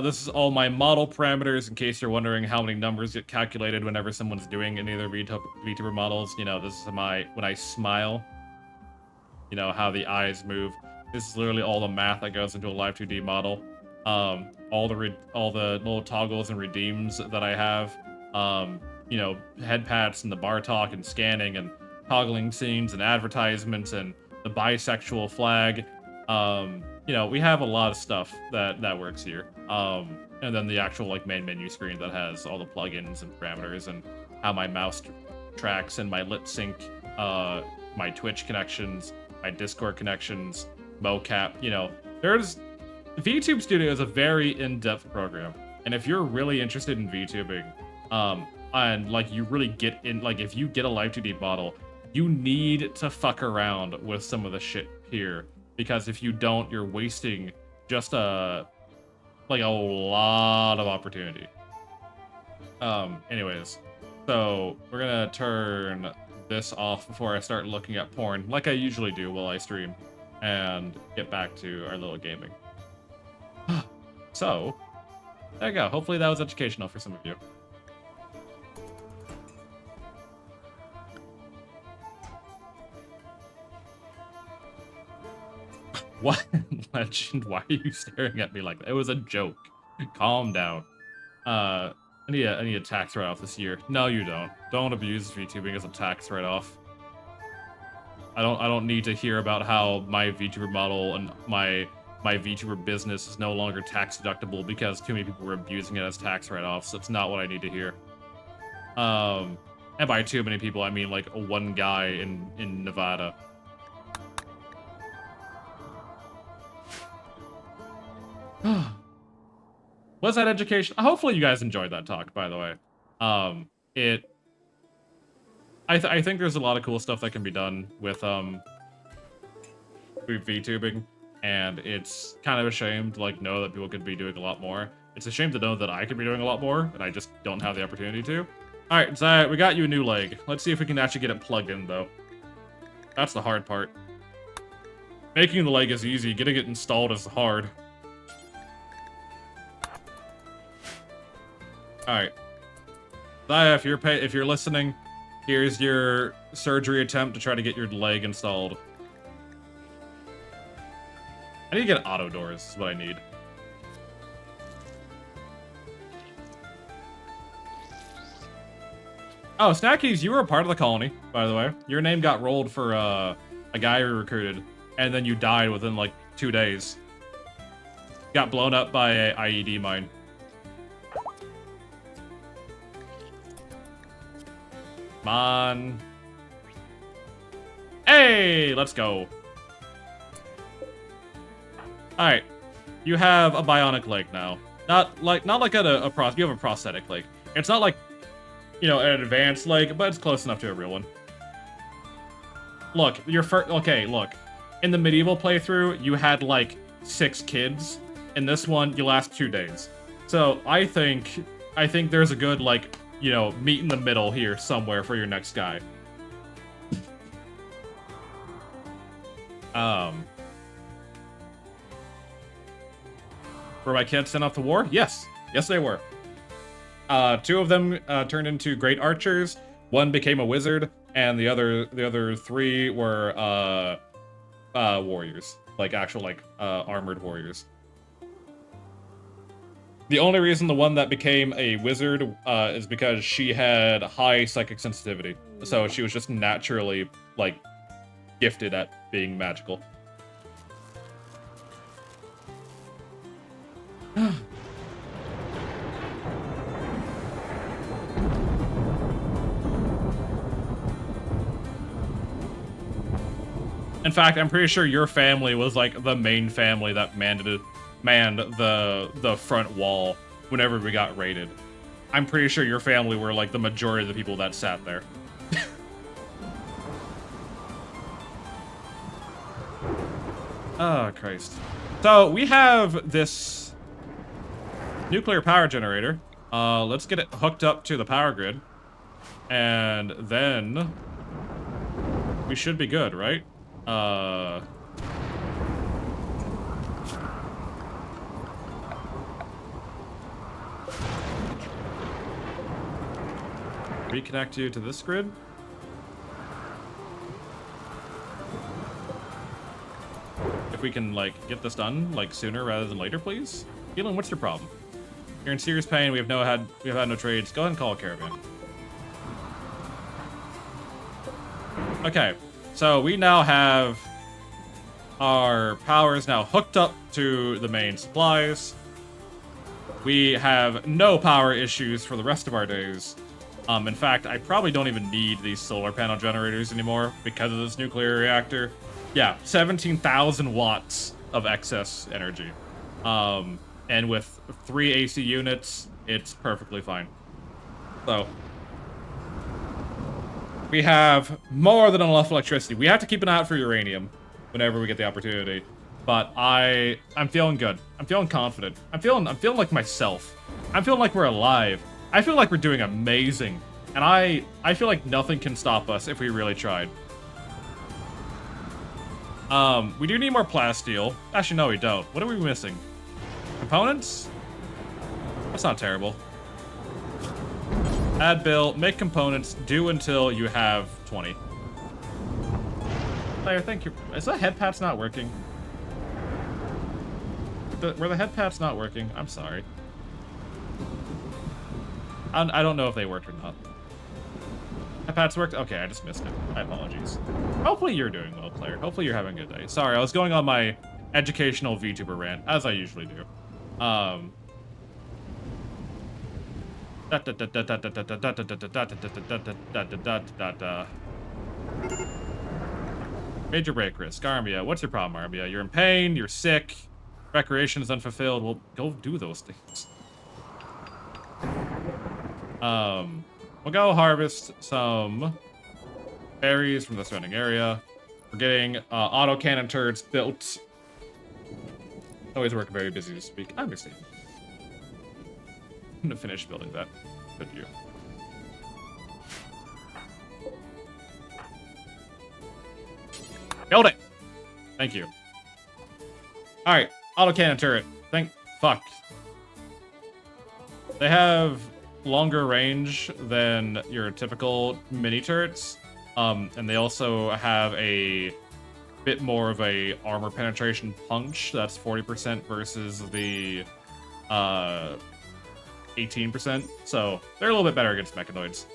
This is all my model parameters, in case you're wondering how many numbers get calculated whenever someone's doing any of their VTuber models. You know, this is when I smile, you know, how the eyes move. This is literally all the math that goes into a Live 2D model. All the little toggles and redeems that I have. You know, head pats and the bar talk and scanning and toggling scenes and advertisements and the bisexual flag. You know, we have a lot of stuff that works here. And then the actual like main menu screen that has all the plugins and parameters and how my mouse tracks and my lip sync, my Twitch connections, my Discord connections, mocap. You know, VTube Studio is a very in-depth program, and if you're really interested in VTubing, and like you really get in, like if you get a Live 2D model, you need to fuck around with some of the shit here. Because if you don't, you're wasting just a lot of opportunity. Anyways, so we're gonna turn this off before I start looking at porn, like I usually do while I stream, and get back to our little gaming. So, there you go. Hopefully that was educational for some of you. What? Legend, why are you staring at me like that? It was a joke. Calm down. I need a tax write-off this year. No, you don't. Don't abuse VTubing as a tax write-off. I don't need to hear about how my VTuber model and my VTuber business is no longer tax deductible because too many people were abusing it as tax write-offs. That's not what I need to hear. And by too many people, I mean like one guy in Nevada. Was that education? Hopefully you guys enjoyed that talk, by the way. I think there's a lot of cool stuff that can be done with VTubing, and it's kind of a shame to like know that people could be doing a lot more. It's a shame to know that I could be doing a lot more, and I just don't have the opportunity to. All right, Zaya, we got you a new leg. Let's see if we can actually get it plugged in, though. That's the hard part. Making the leg is easy. Getting it installed is hard. All right, Zaya, if you're listening, here's your surgery attempt to try to get your leg installed. I need to get auto doors. Is what I need. Oh, Snackies, you were a part of the colony, by the way. Your name got rolled for a guy we recruited, and then you died within like 2 days. Got blown up by a IED mine. Come on. Hey, let's go. All right, you have a bionic leg now. Not like you have a prosthetic leg. It's not like, you know, an advanced leg, but it's close enough to a real one. Look, look. In the medieval playthrough, you had like 6 kids. In this one, you last 2 days. So I think there's a good like, you know, meet in the middle here somewhere for your next guy. Were my kids sent off to war? Yes. Yes, they were. 2 of them turned into great archers. 1 became a wizard, and the other 3 were warriors, like actual like armored warriors. The only reason the one that became a wizard is because she had high psychic sensitivity, so she was just naturally like gifted at being magical. In fact, I'm pretty sure your family was like the main family that manned the front wall whenever we got raided. I'm pretty sure your family were like the majority of the people that sat there. Oh, Christ. So we have this nuclear power generator. Let's get it hooked up to the power grid. And then we should be good, right? Reconnect you to this grid. If we can, like, get this done, like, sooner rather than later, please. Keelan, what's your problem? You're in serious pain. We have had no trades. Go ahead and call a caravan. Okay, so we now have our powers now hooked up to the main supplies. We have no power issues for the rest of our days. In fact, I probably don't even need these solar panel generators anymore because of this nuclear reactor. Yeah, 17,000 watts of excess energy. And with 3 AC units, it's perfectly fine. So, we have more than enough electricity. We have to keep an eye out for uranium whenever we get the opportunity. But I'm feeling good. I'm feeling confident. I'm feeling like myself. I'm feeling like we're alive. I feel like we're doing amazing. And I feel like nothing can stop us if we really tried. We do need more plasteel. Actually, no, we don't. What are we missing? Components? That's not terrible. Add bill, make components, due until you have 20. Player, thank you. Is that head pat's not working? Were the head pats not working? I'm sorry. I don't know if they worked or not. Head pats worked? Okay, I just missed it. My apologies. Hopefully you're doing well, player. Hopefully you're having a good day. Sorry, I was going on my educational VTuber rant, as I usually do. Major break risk. Armia, what's your problem, Armia? You're in pain, you're sick, recreation is unfulfilled. Well, go do those things. We'll go harvest some berries from the surrounding area. We're getting autocannon turrets built. Always work very busy this week. I understand. I'm gonna finish building that. Good view. Build it! Thank you. Alright, autocannon turret. Thank fuck. They have longer range than your typical mini turrets. And they also have a bit more of a armor penetration punch. That's 40% versus the 18%. So they're a little bit better against mechanoids.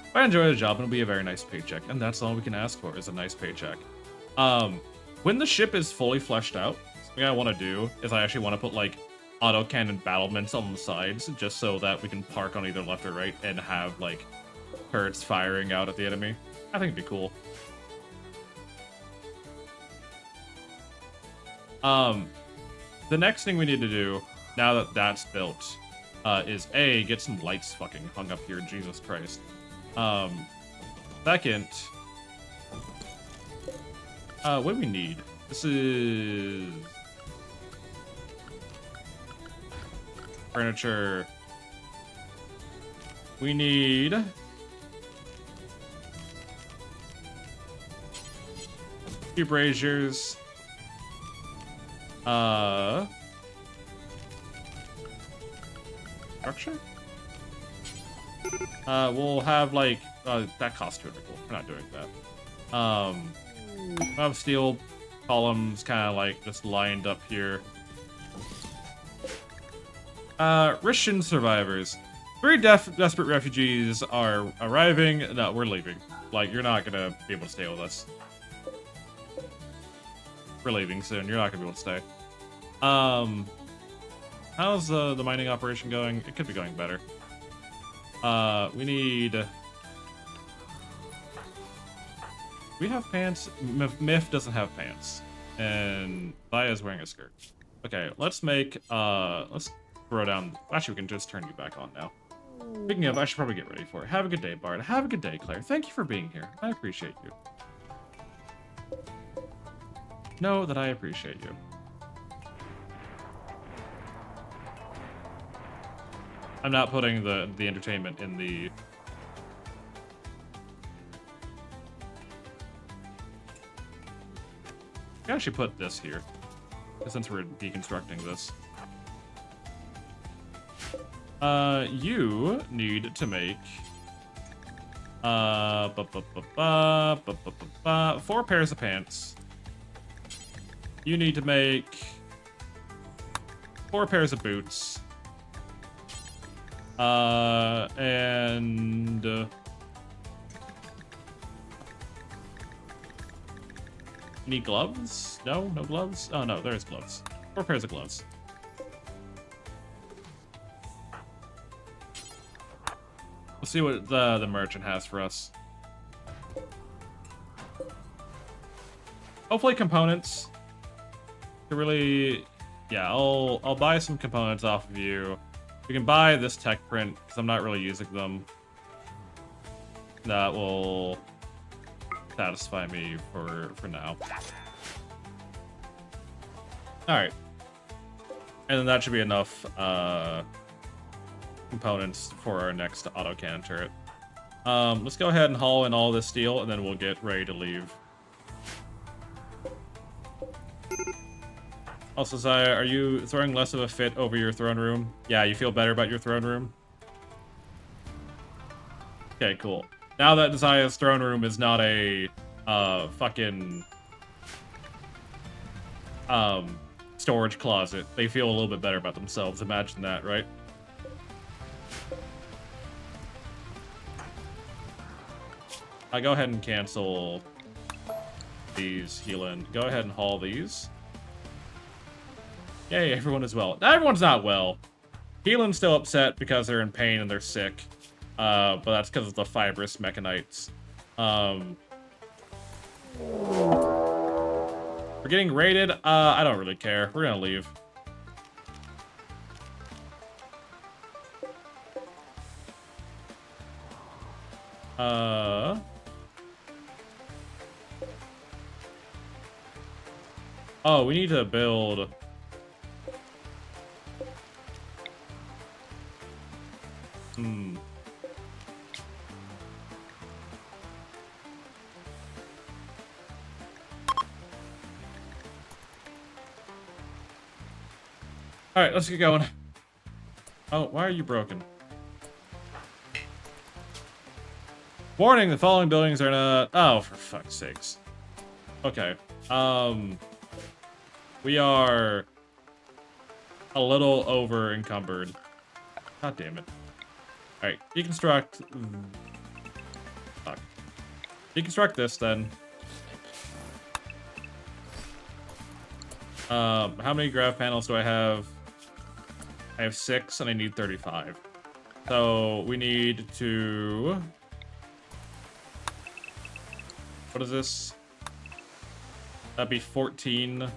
If I enjoy the job, it'll be a very nice paycheck. And that's all we can ask for, is a nice paycheck. When the ship is fully fleshed out, something I want to do is I actually want to put like autocannon battlements on the sides, just so that we can park on either left or right and have like turrets firing out at the enemy. I think it'd be cool. The next thing we need to do, now that that's built, is A, get some lights fucking hung up here, Jesus Christ. Second, what do we need? This is furniture. We need a few braziers. Structure? We'll have like that costs 200 gold. We're not doing that. We'll have steel columns kind of like just lined up here. Rishan survivors. 3 desperate refugees are arriving. No, we're leaving. Like, you're not gonna be able to stay with us. We're leaving soon. You're not gonna be able to stay. How's the mining operation going? It could be going better. We need... We have pants. Myth doesn't have pants. And Vaya's wearing a skirt. Okay, let's make, let's throw down... Actually, we can just turn you back on now. Speaking of, I should probably get ready for it. Have a good day, Bard. Have a good day, Claire. Thank you for being here. I appreciate you. Know that I appreciate you. I'm not putting the entertainment in the... I actually put this here, since we're deconstructing this. You need to make 4 pairs of pants. You need to make 4 pairs of boots. And you need gloves? No gloves? Oh no, there's gloves. 4 pairs of gloves. Let's see what the merchant has for us. Hopefully components. To really, yeah, I'll buy some components off of you. We can buy this tech print because I'm not really using them. That will satisfy me for now. All right, and then that should be enough components for our next autocannon turret. Let's go ahead and haul in all this steel, and then we'll get ready to leave. Also, Zaya, are you throwing less of a fit over your throne room? Yeah, you feel better about your throne room? Okay, cool. Now that Zaya's throne room is not a fucking storage closet, they feel a little bit better about themselves. Imagine that, right? I go ahead and cancel these healing. Go ahead and haul these. Yay, everyone is well. Everyone's not well. Healin's still upset because they're in pain and they're sick. But that's because of the fibrous mechanites. We're getting raided. I don't really care. We're gonna leave. Oh, we need to build... Alright, let's get going. Oh, why are you broken? Warning, the following buildings are not... Oh, for fuck's sakes. Okay. We are a little over encumbered. God damn it. Alright, deconstruct... Fuck. Deconstruct this, then. How many grav panels do I have? I have 6, and I need 35. So, we need to... What is this? That'd be 14.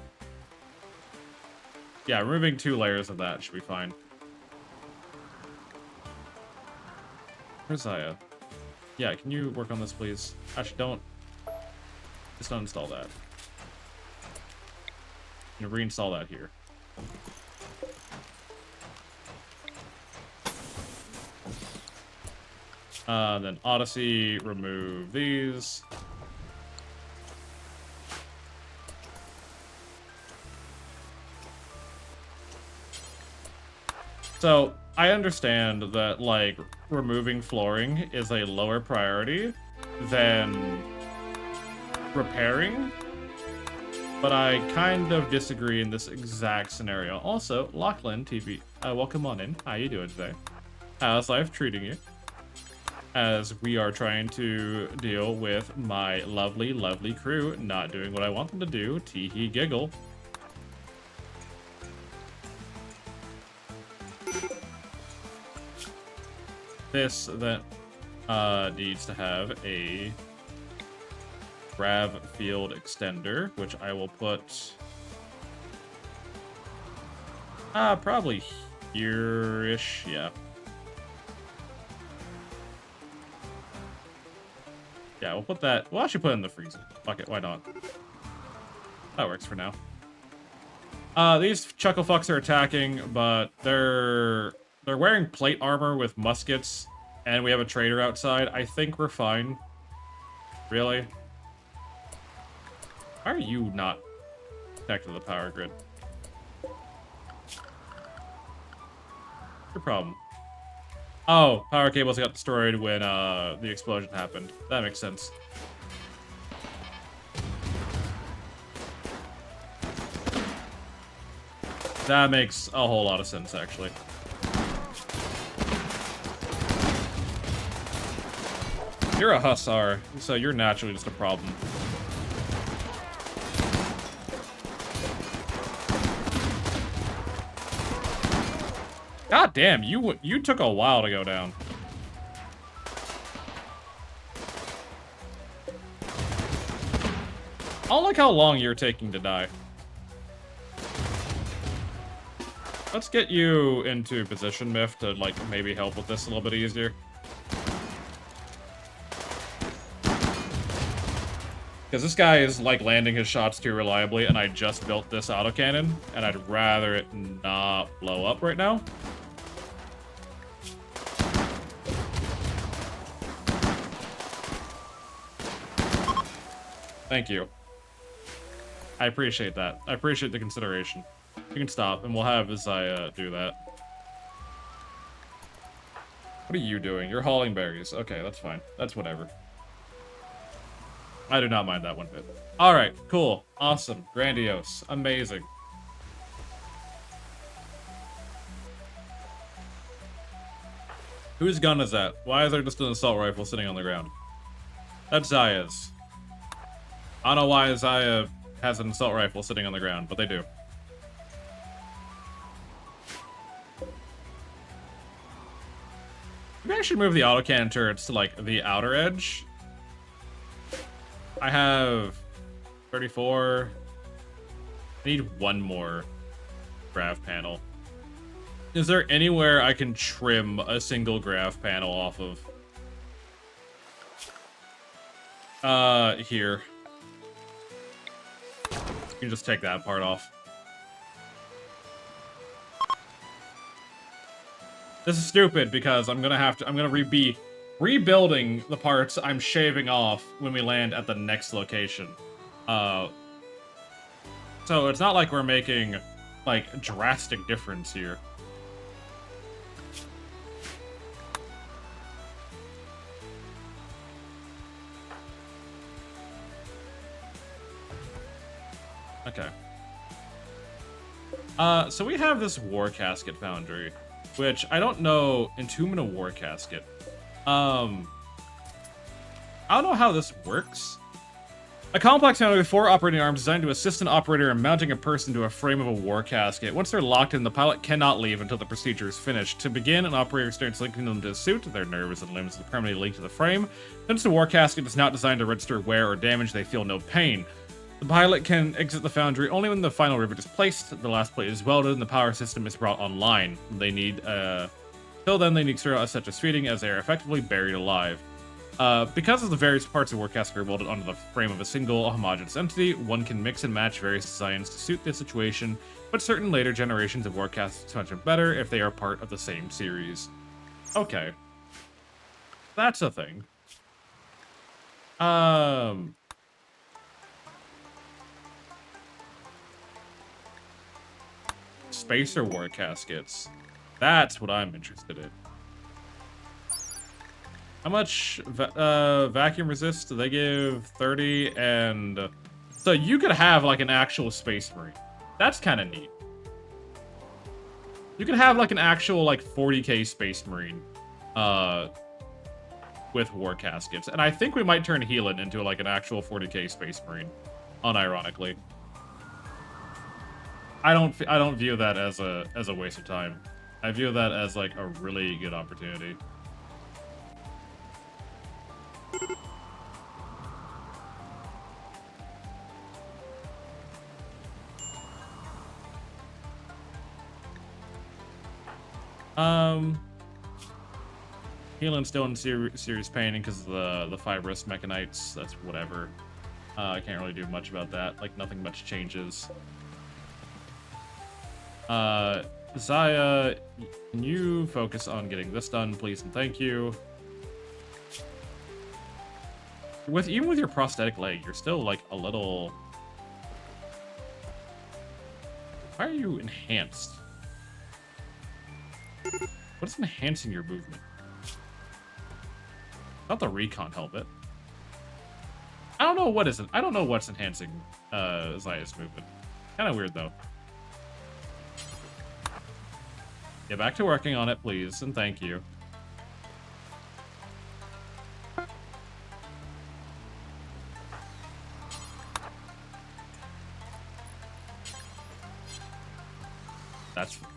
Yeah, removing 2 layers of that should be fine. Where's Zaya? Yeah, can you work on this, please? Actually, don't. Just uninstall that. You reinstall that here. Then Odyssey, remove these. So, I understand that, like, removing flooring is a lower priority than repairing, but I kind of disagree in this exact scenario. Also, Lachlan TV, welcome on in. How you doing today? How's life treating you? As we are trying to deal with my lovely, lovely crew not doing what I want them to do. Tee-hee giggle. This then needs to have a grav field extender, which I will put Probably here-ish, yeah. Yeah, we'll put that... We'll actually put it in the freezer. Fuck it, why not? That works for now. These chuckle fucks are attacking, but they're wearing plate armor with muskets, and we have a trader outside. I think we're fine. Really? Why are you not connected to the power grid? Your problem. Oh, power cables got destroyed when the explosion happened. That makes sense. That makes a whole lot of sense, actually. You're a hussar, so you're naturally just a problem. God damn, you took a while to go down. I don't like how long you're taking to die. Let's get you into position, Myth, to, like, maybe help with this a little bit easier. Because this guy is, like, landing his shots too reliably, and I just built this autocannon, and I'd rather it not blow up right now. Thank you. I appreciate that. I appreciate the consideration. You can stop, and we'll have Isaiah do that. What are you doing? You're hauling berries. Okay, that's fine. That's whatever. I do not mind that one bit. Alright, cool. Awesome. Grandiose. Amazing. Whose gun is that? Why is there just an assault rifle sitting on the ground? That's Zaya's. I don't know why Zaya has an assault rifle sitting on the ground, but they do. Maybe I should move the autocannon turrets to, like, the outer edge. I have 34. I need one more grav panel. Is there anywhere I can trim a single grav panel off of? Here. You can just take that part off. This is stupid because I'm gonna be rebuilding the parts I'm shaving off when we land at the next location. So it's not like we're making, like, drastic difference here. Okay. So we have this War Casket Foundry, which I don't know. Entombment of War Casket. I don't know how this works. A complex foundry with 4 operating arms designed to assist an operator in mounting a person to a frame of a war casket. Once they're locked in, the pilot cannot leave until the procedure is finished. To begin, an operator starts linking them to the suit. Their nerves and limbs are permanently linked to the frame. Since the war casket is not designed to register wear or damage, they feel no pain. The pilot can exit the foundry only when the final rivet is placed, the last plate is welded, and the power system is brought online. They need, till then, they need serial such as feeding, as they are effectively buried alive. Because of the various parts of War Casket are welded onto the frame of a single homogeneous entity, one can mix and match various designs to suit the situation, but certain later generations of War Caskets function better if they are part of the same series. Okay. That's a thing. Spacer War Caskets. That's what I'm interested in. How much vacuum resist do they give? 30, and so you could have like an actual Space Marine. That's kind of neat. You could have like an actual like 40k Space Marine with War Caskets, and I think we might turn Heelan into like an actual 40k Space Marine, unironically. I don't view that as a waste of time. I view that as like a really good opportunity. Healing still in serious pain because of the fibrous mechanites. That's whatever. I can't really do much about that. Like, nothing much changes. Zaya, can you focus on getting this done, please, and thank you. Even with your prosthetic leg, you're still, like, a little... Why are you enhanced? What is enhancing your movement? Not the recon helmet. I don't know what isn't. I don't know what's enhancing Zaya's movement. Kind of weird though. Get back to working on it, please, and thank you.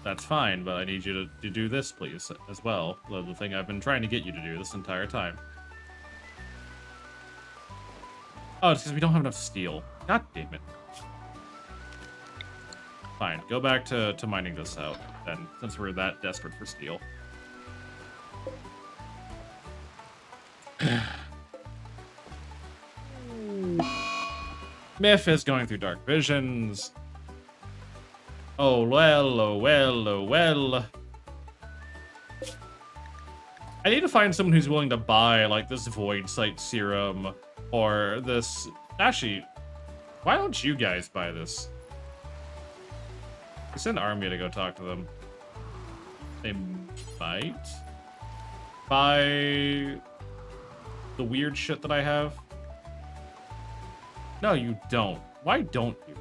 That's fine, but I need you to do this, please, as well. The thing I've been trying to get you to do this entire time. Oh, it's because we don't have enough steel. God damn it. Fine, go back to mining this out, then, since we're that desperate for steel. Myth is going through dark visions. Oh well, oh well, oh well. I need to find someone who's willing to buy, like, this Void Sight Serum, or this... Actually, why don't you guys buy this? Send Armia to go talk to them. They might buy the weird shit that I have. No, you don't. Why don't you?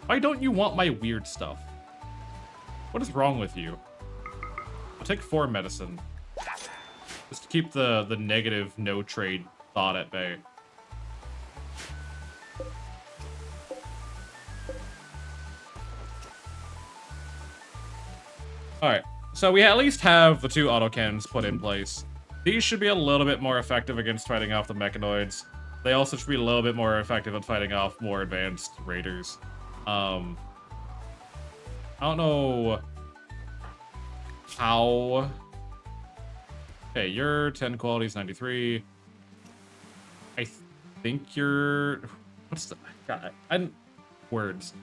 Why don't you want my weird stuff? What is wrong with you? I'll take 4 medicine. Just to keep the negative no trade thought at bay. Alright, so we at least have the 2 autocannons put in place. These should be a little bit more effective against fighting off the mechanoids. They also should be a little bit more effective at fighting off more advanced raiders. I don't know how... Okay, your 10 quality is 93. I think you're... What's the... God, words.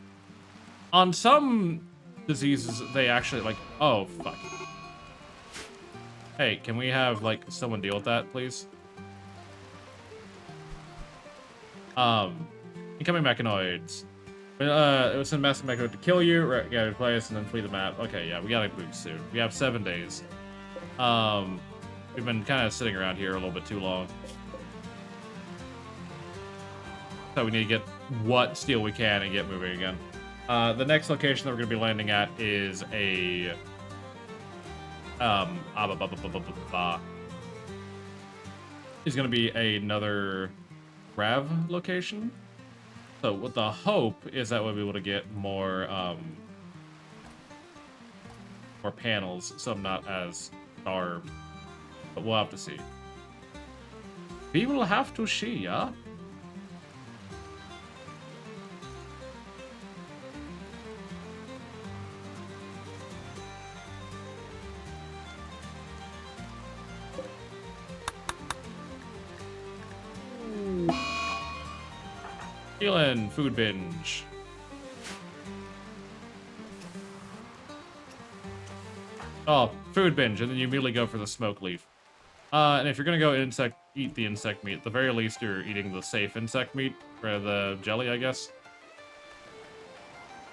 On some diseases, they actually, like... Oh, fuck. Hey, can we have, like, someone deal with that, please? Incoming mechanoids. It was send massive mechanoid to kill you, right, yeah, replace, and then flee the map. Okay, yeah, we gotta move soon. We have 7 days. We've been kind of sitting around here a little bit too long. So we need to get what steel we can and get moving again. The next location that we're gonna be landing at is a... is gonna be another Rav location. So what the hope is that we'll be able to get more more panels, so I'm not as starved. But we'll have to see. We will have to see, yeah? Healing, food binge. Oh, food binge, and then you immediately go for the smoke leaf. And if you're gonna go eat the insect meat, at the very least you're eating the safe insect meat, or the jelly, I guess.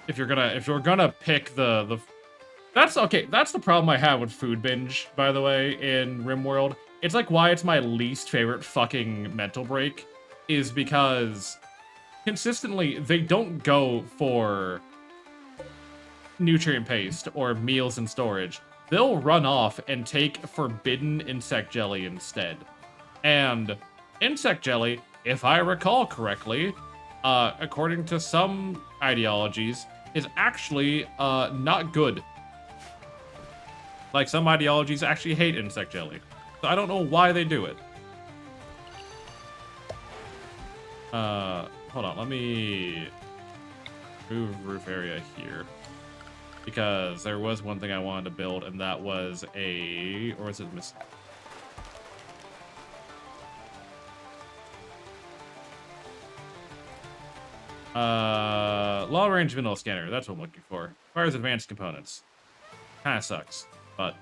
If you're gonna pick that's okay. That's the problem I have with food binge, by the way, in RimWorld. It's like why it's my least favorite fucking mental break, is because consistently they don't go for nutrient paste or meals and storage. They'll run off and take forbidden insect jelly instead. And insect jelly, if I recall correctly, according to some ideologies, is actually not good. Like, some ideologies actually hate insect jelly. So I don't know why they do it. Hold on, let me move roof area here. because there was one thing I wanted to build, and that was a, or is it miss? Long range mineral scanner. That's what I'm looking for. Requires advanced components. Kind of sucks, but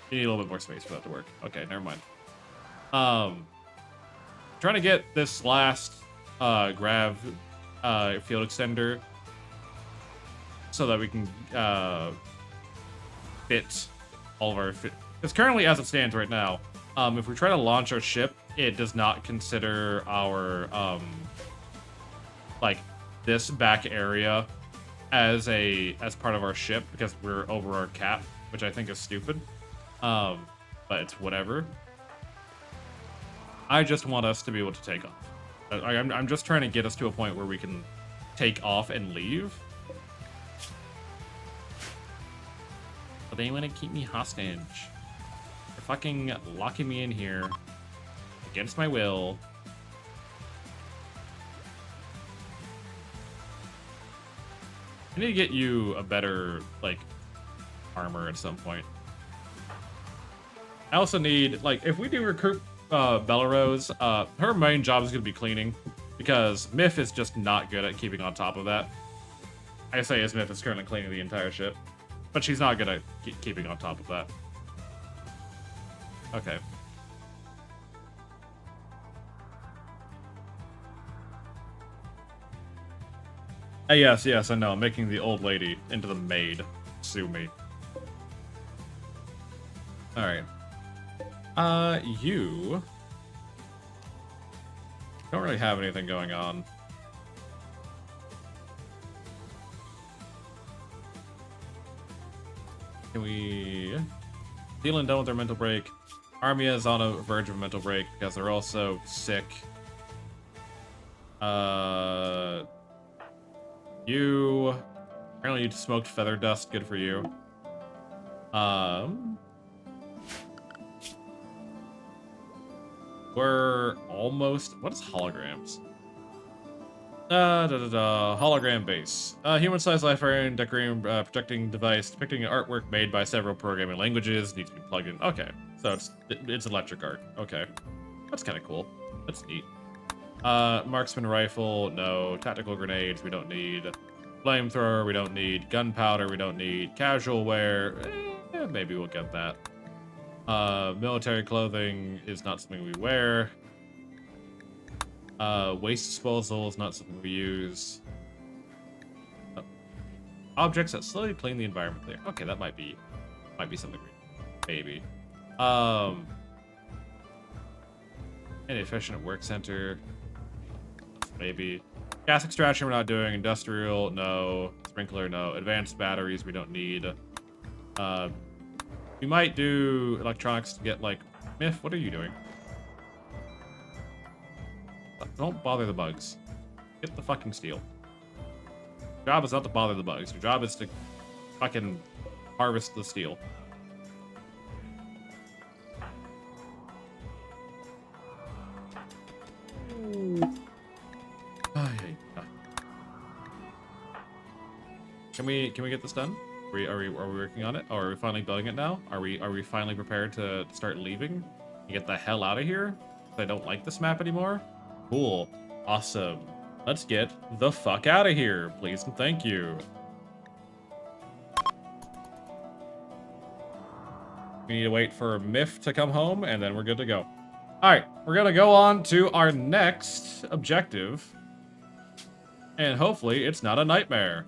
you need a little bit more space for that to work. Okay, never mind. Trying to get this last grav field extender so that we can fit all of our because currently, as it stands right now, if we try to launch our ship, it does not consider our like this back area as part of our ship because we're over our cap, which I think is stupid. But it's whatever. I just want us to be able to take off. I'm just trying to get us to a point where we can take off and leave. But they want to keep me hostage. They're fucking locking me in here against my will. I need to get you a better, like, armor at some point. I also need, like, if we do recruit Belarose, her main job is going to be cleaning, because Myth is just not good at keeping on top of that. I say as Myth is currently cleaning the entire ship, but she's not good at keeping on top of that. Okay. Yes, I know. I'm making the old lady into the maid. Sue me. Alright. You don't really have anything going on. Can we deal and done with their mental break? Armia is on a verge of a mental break because they're also sick. You apparently you smoked feather dust. Good for you. We're almost. What is holograms? Hologram base. Human-sized life-variant decorating projecting device depicting artwork made by several programming languages. Needs to be plugged in. Okay, so it's electric art. Okay, that's kind of cool. That's neat. Marksman rifle, no. Tactical grenades, we don't need. Flamethrower, we don't need. Gunpowder, we don't need. Casual wear, maybe we'll get that. Military clothing is not something we wear. Waste disposal is not something we use. Objects that slowly clean the environment there. Okay, that might be something. Maybe. An efficient work center. Maybe. Gas extraction we're not doing. Industrial, no. Sprinkler, no. Advanced batteries we don't need. We might do electronics to get, like... Myth, what are you doing? Don't bother the bugs. Get the fucking steel. Your job is not to bother the bugs. Your job is to fucking harvest the steel. Can we get this done? Are we working on it? Or are we finally building it now? Are we finally prepared to start leaving? You get the hell out of here? I don't like this map anymore. Cool. Awesome. Let's get the fuck out of here, please and thank you. We need to wait for Myth to come home, and then we're good to go. Alright, we're gonna go on to our next objective. And hopefully it's not a nightmare.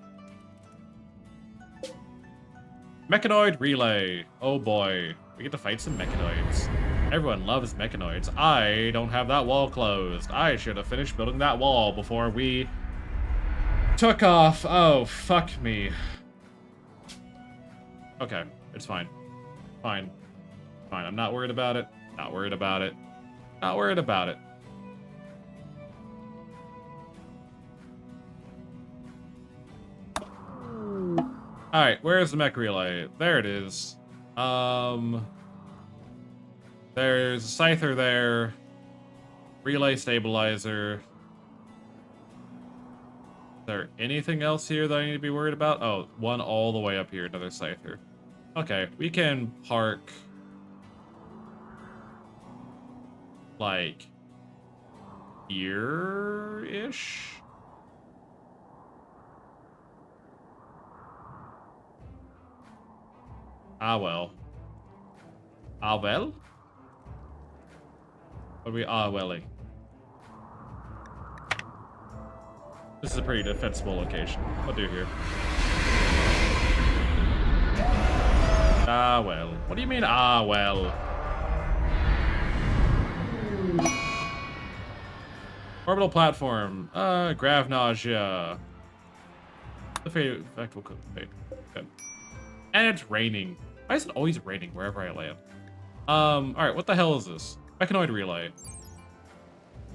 Mechanoid relay. Oh boy. We get to fight some mechanoids. Everyone loves mechanoids. I don't have that wall closed. I should have finished building that wall before we took off. Oh, fuck me. Okay, it's fine. Fine. Fine, I'm not worried about it. Not worried about it. Not worried about it. Alright, where's the mech relay? There it is. There's a Scyther there. Relay stabilizer. Is there anything else here that I need to be worried about? Oh, one all the way up here, another Scyther. Okay, we can park like here-ish. Ah well. Ah well? What are we welling? This is a pretty defensible location. What do here? Ah well. What do you mean ah well? Orbital platform. Grav nausea. The fate effect will fade. Good. And it's raining. Why is it always raining wherever I land? Alright, what the hell is this? Mechanoid relay.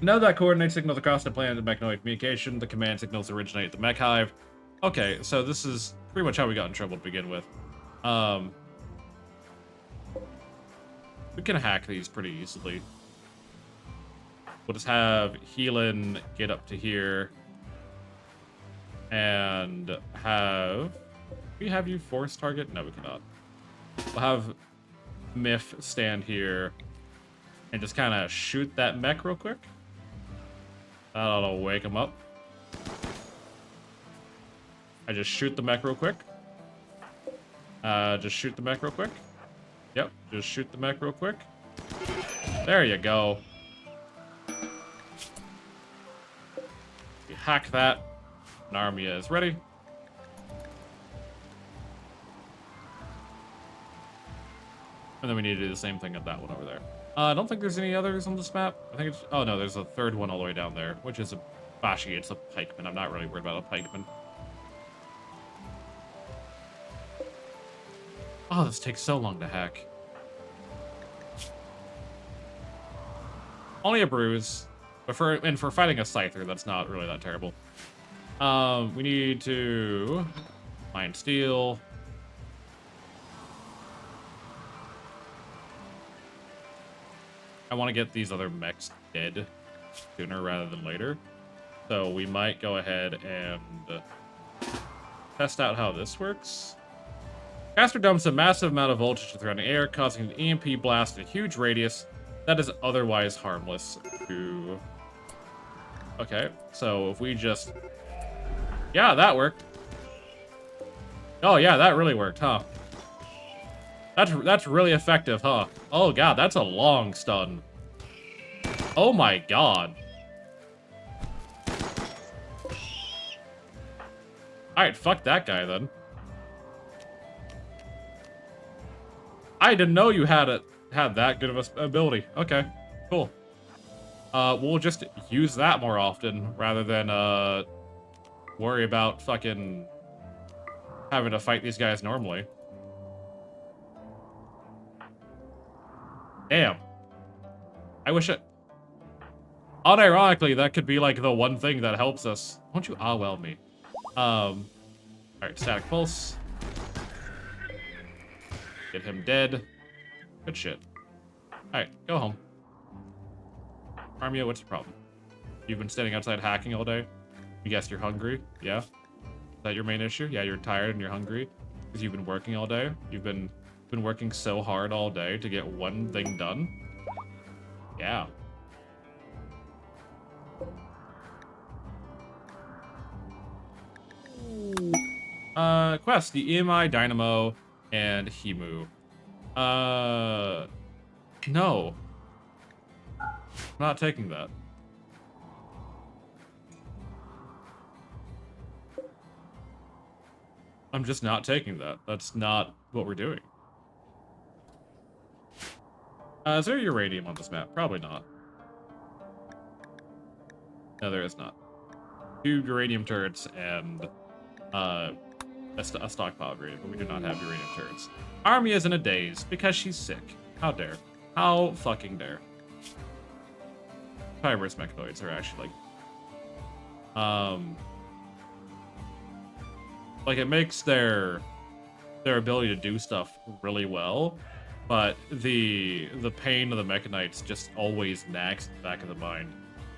Know that coordinate signals across the planet of mechanoid communication. The command signals originate at the mech hive. Okay, so this is pretty much how we got in trouble to begin with. We can hack these pretty easily. We'll just have Heelan get up to here. And have... Can we have you force target? No, we cannot. We'll have Myth stand here and just kind of shoot that mech real quick. That'll wake him up. I just shoot the mech real quick. Just shoot the mech real quick. Yep, just shoot the mech real quick. There you go. We hack that. Narmia is ready. And then we need to do the same thing at that one over there. I don't think there's any others on this map. I think it's... Oh, no, there's a third one all the way down there, which is a... Actually, it's a pikeman. I'm not really worried about a pikeman. Oh, this takes so long to hack. Only a bruise. But for fighting a Scyther, that's not really that terrible. We need to... Mine steel... I want to get these other mechs dead sooner rather than later. So we might go ahead and test out how this works. Caster dumps a massive amount of voltage to the surrounding air, causing an EMP blast at a huge radius that is otherwise harmless to... Okay, so if we just... Yeah, that worked. Oh yeah, that really worked, huh? That's really effective, huh? Oh god, that's a long stun. Oh my god. Alright, fuck that guy then. I didn't know you had that good of a ability. Okay, cool. We'll just use that more often rather than worry about fucking having to fight these guys normally. Damn. I wish it... Unironically, that could be, like, the one thing that helps us. Won't you well me? Alright, static pulse. Get him dead. Good shit. Alright, go home. Armia, what's the problem? You've been standing outside hacking all day? You guess you're hungry? Yeah? Is that your main issue? Yeah, you're tired and you're hungry? Because you've been working all day? You've been working so hard all day to get one thing done? Yeah. Quest, the EMI, Dynamo, and Himu. No. I'm not taking that. I'm just not taking that. That's not what we're doing. Is there uranium on this map? Probably not. No, there is not. 2 uranium turrets and a stockpile of uranium, but we do not have uranium turrets. Army is in a daze because she's sick. How dare. How fucking dare. Fibrous mechanoids are actually like it makes their ability to do stuff really well, but the pain of the mechanites just always nags in the back of the mind.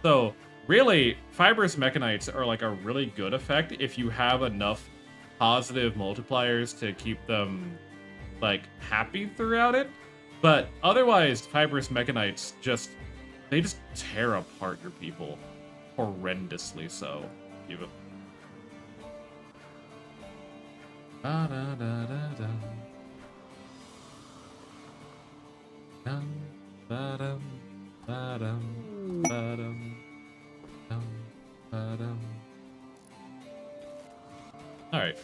So Really, fibrous mechanites are like a really good effect if you have enough positive multipliers to keep them like happy throughout it. But otherwise, fibrous mechanites they just tear apart your people horrendously so. Even. Da, da, da, da, da. Dum, ba-dum, ba-dum, ba-dum, dum, ba-dum. All right.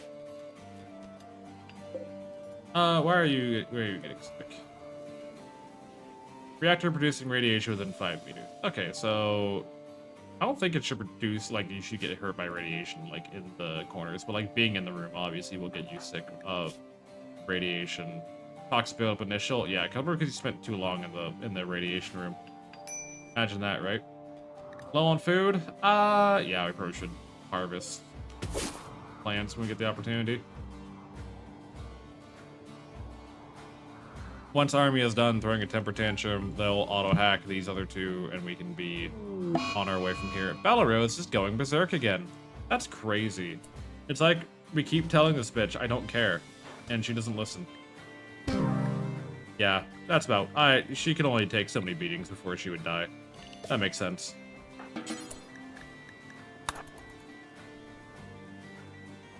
Where are you getting sick? Reactor producing radiation within 5 meters. Okay, so I don't think it should produce, like, you should get hurt by radiation, like, in the corners, but, like, being in the room, obviously, will get you sick of radiation. Toxic buildup initial, yeah, cover because you spent too long in the radiation room. Imagine that, right? Low on food? Yeah, we probably should harvest plants when we get the opportunity. Once Army is done throwing a temper tantrum, they'll auto-hack these other two, and we can be on our way from here. Belarus is going berserk again. That's crazy. It's like, we keep telling this bitch, I don't care, and she doesn't listen. Yeah, that's about... she can only take so many beatings before she would die. That makes sense.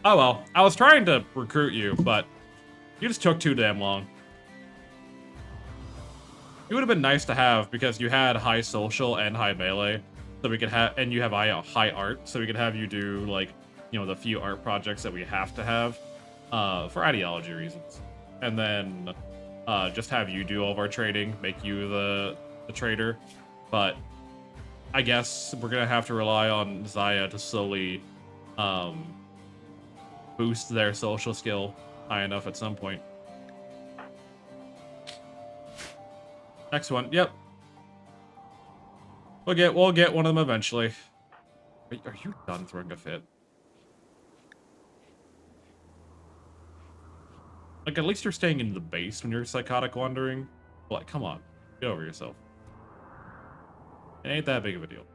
Oh well, I was trying to recruit you, but you just took too damn long. It would have been nice to have because you had high social and high melee, so we could have, and you have high art, so we could have you do like, you know, the few art projects that we have to have, for ideology reasons, and then just have you do all of our trading, make you the trader. But I guess we're gonna have to rely on Zaya to slowly boost their social skill high enough at some point. Next one, yep. We'll get one of them eventually. Wait, are you done throwing a fit? Like, at least you're staying in the base when you're psychotic wandering. Like, come on, get over yourself. It ain't that big of a deal.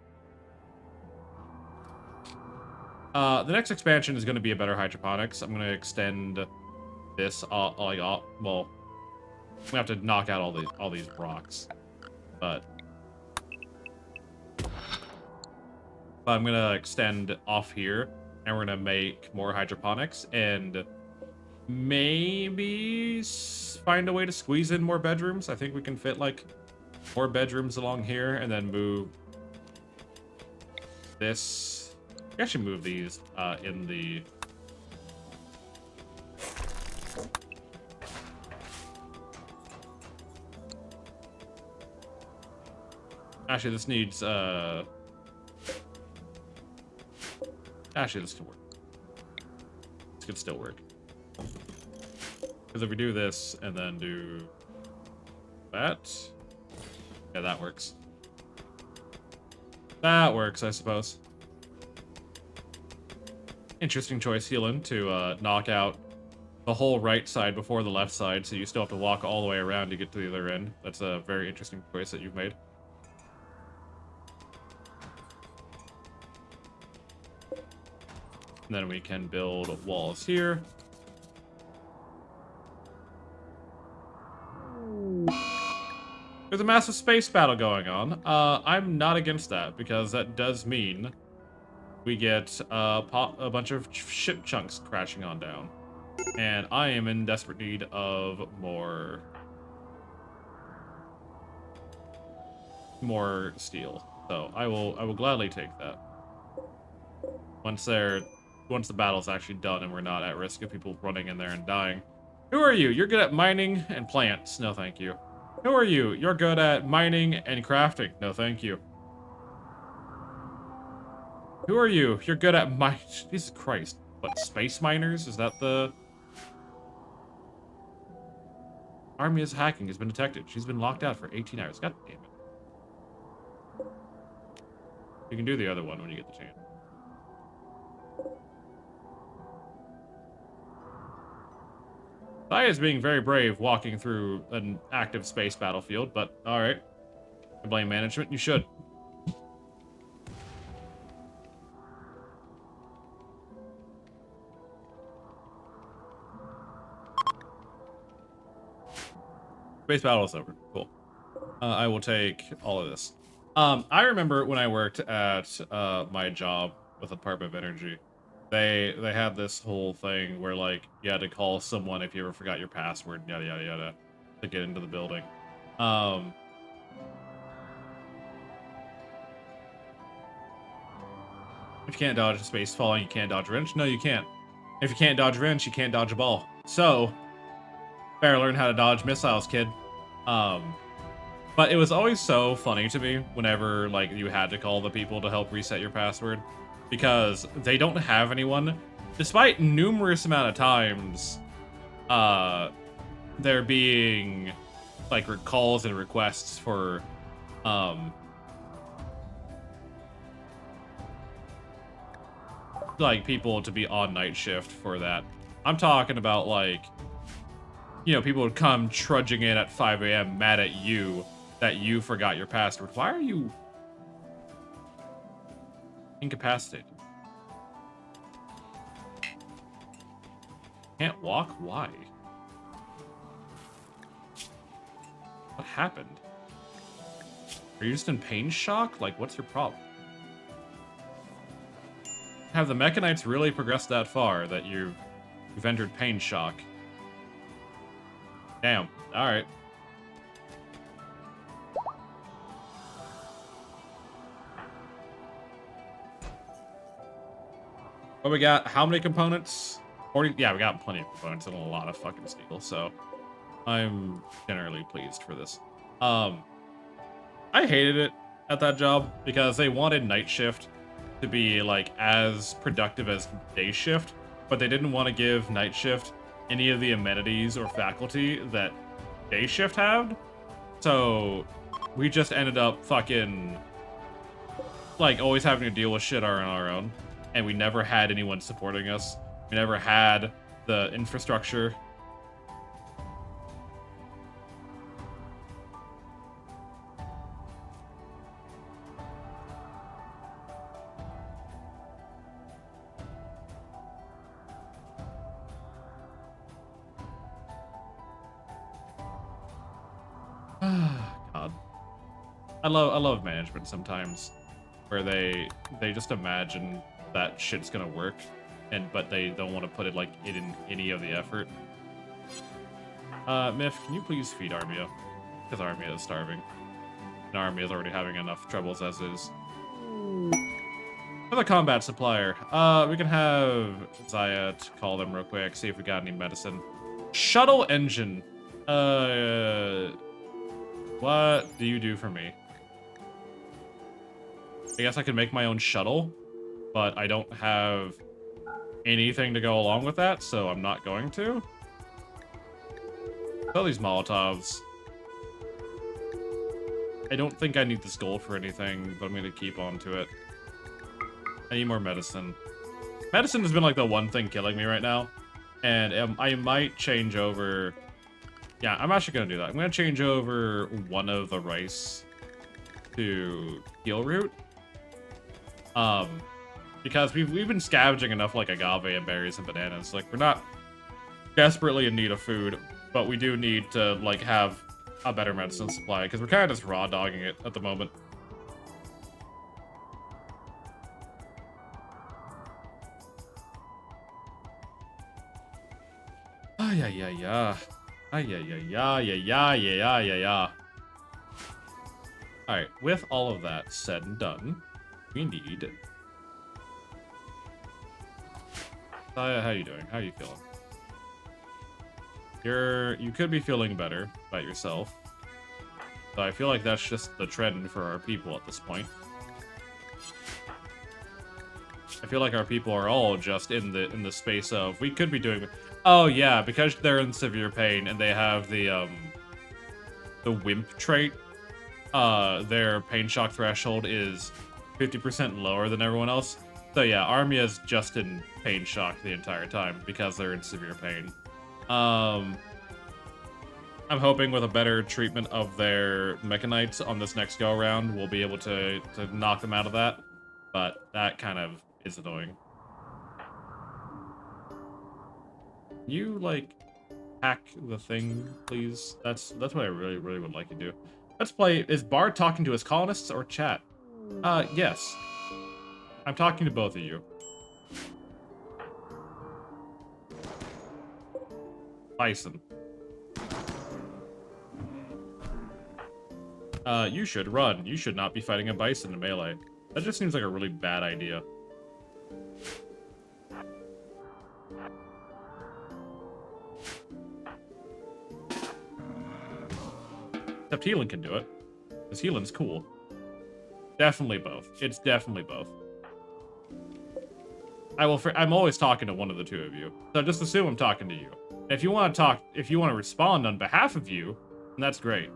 The next expansion is going to be a better hydroponics. I'm going to extend this well, we have to knock out all these rocks, but I'm gonna extend off here, and we're gonna make more hydroponics, and maybe find a way to squeeze in more bedrooms. I think we can fit like more bedrooms along here, and then move this. We actually move these in the. Actually, this needs, actually, this can work. This could still work. Because if we do this, and then do that... Yeah, that works. That works, I suppose. Interesting choice, Healing, to knock out the whole right side before the left side, so you still have to walk all the way around to get to the other end. That's a very interesting choice that you've made. And then we can build walls here. There's a massive space battle going on. I'm not against that, because that does mean we get a bunch of ship chunks crashing on down. And I am in desperate need of more steel. So I will gladly take that. Once the battle's actually done and we're not at risk of people running in there and dying. Who are you? You're good at mining and plants. No, thank you. Who are you? You're good at mining and crafting. No, thank you. Who are you? You're good at Jesus Christ. What, space miners? Is that the... Army is hacking has been detected. She's been locked out for 18 hours. God damn it. You can do the other one when you get the chance. Zaya is being very brave walking through an active space battlefield, but alright. You blame management? You should. Space battle is over. Cool. I will take all of this. I remember when I worked at my job with the Department of Energy, they had this whole thing where like you had to call someone if you ever forgot your password, yada yada yada, to get into the building. If you can't dodge a space falling, you can't dodge a wrench. No, you can't. If you can't dodge a wrench, you can't dodge a ball. So, better learn how to dodge missiles, kid. But it was always so funny to me whenever like you had to call the people to help reset your password, because they don't have anyone, despite numerous amount of times there being like calls and requests for like people to be on night shift for that. I'm talking about like, you know, people would come trudging in at 5 a.m. mad at you that you forgot your password. Why are you incapacitated? Can't walk? Why? What happened? Are you just in pain shock? Like, what's your problem? Have the Mechanites really progressed that far that you've entered pain shock? Damn. Alright. What we got? How many components? 40? Yeah, we got plenty of components and a lot of fucking steel, so I'm generally pleased for this. I hated it at that job because they wanted night shift to be like as productive as day shift, but they didn't want to give night shift any of the amenities or faculty that day shift had. So we just ended up fucking like always having to deal with shit on our own, and we never had anyone supporting us. We never had the infrastructure. God. I love management sometimes, where they just imagine that shit's gonna work, but they don't want to put it like in any of the effort. Myth, can you please feed Armia? Because Armia is starving. And Armia is already having enough troubles as is. For the combat supplier, we can have Zayat call them real quick, see if we got any medicine. Shuttle engine. What do you do for me? I guess I could make my own shuttle, but I don't have anything to go along with that, so I'm not going to. Sell these Molotovs. I don't think I need this gold for anything, but I'm going to keep on to it. I need more medicine. Medicine has been like the one thing killing me right now, and I might change over... Yeah, I'm actually going to do that. I'm going to change over one of the rice to heal root. Because we've been scavenging enough like agave and berries and bananas. Like, we're not desperately in need of food, but we do need to like have a better medicine supply because we're kind of just raw dogging it at the moment. Ah yeah yeah yeah. Ah yeah yeah yeah yeah yeah yeah yeah yeah. All right, with all of that said and done, we need. How you doing? How you feeling? You could be feeling better by yourself. But I feel like that's just the trend for our people at this point. I feel like our people are all just in the space of we could be doing. Oh yeah, because they're in severe pain and they have the wimp trait. Their pain shock threshold is 50% lower than everyone else. So yeah, Armia's just in pain shock the entire time because they're in severe pain. I'm hoping with a better treatment of their Mechanites on this next go-around, we'll be able to knock them out of that. But that kind of is annoying. You, like, hack the thing, please? That's what I really, really would like to do. Let's play. Is Bard talking to his colonists or chat? Yes. I'm talking to both of you. Bison. You should run. You should not be fighting a bison in melee. That just seems like a really bad idea. Except Healing can do it. Because Healing's cool. Definitely both. It's definitely both. I'm always talking to one of the two of you. So just assume I'm talking to you. And if you want to respond on behalf of you, then that's great.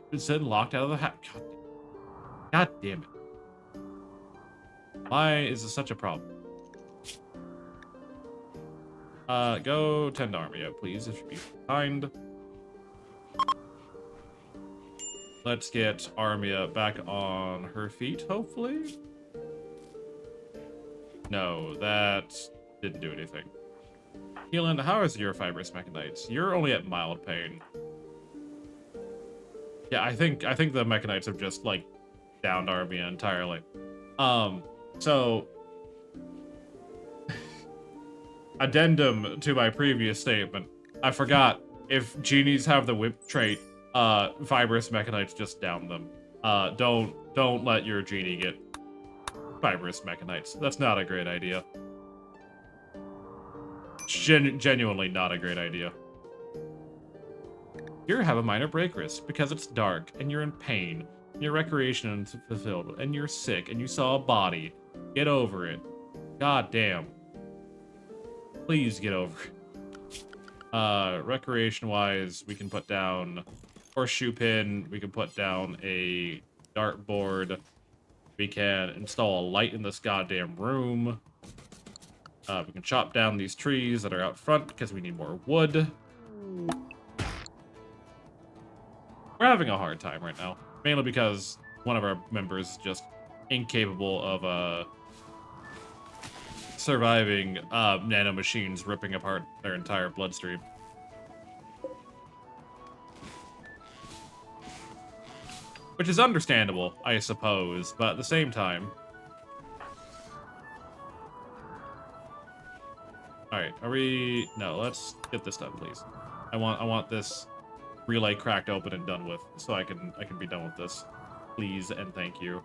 You've been locked out of the house. God damn it. Why is this such a problem? Go tend to Armia, please, if you'd be kind. Let's get Armia back on her feet, hopefully. No, that didn't do anything. Keelan, how is your fibrous mechanites? You're only at mild pain. Yeah, I think the mechanites have just like downed Armia entirely. So addendum to my previous statement. I forgot, if genies have the whip trait, fibrous mechanites just down them. Don't let your genie get fibrous mechanites. That's not a great idea. Genuinely not a great idea. You have a minor break risk because it's dark and you're in pain. And your recreation is fulfilled and you're sick and you saw a body. Get over it. God damn. Please get over it. Recreation-wise, we can put down horseshoe pin. We can put down a dartboard. We can install a light in this goddamn room. We can chop down these trees that are out front because we need more wood. We're having a hard time right now, mainly because one of our members is just incapable of surviving nanomachines ripping apart their entire bloodstream. Which is understandable, I suppose, but at the same time... Alright, are we... No, let's get this done, please. I want this relay cracked open and done with, so I can be done with this. Please and thank you.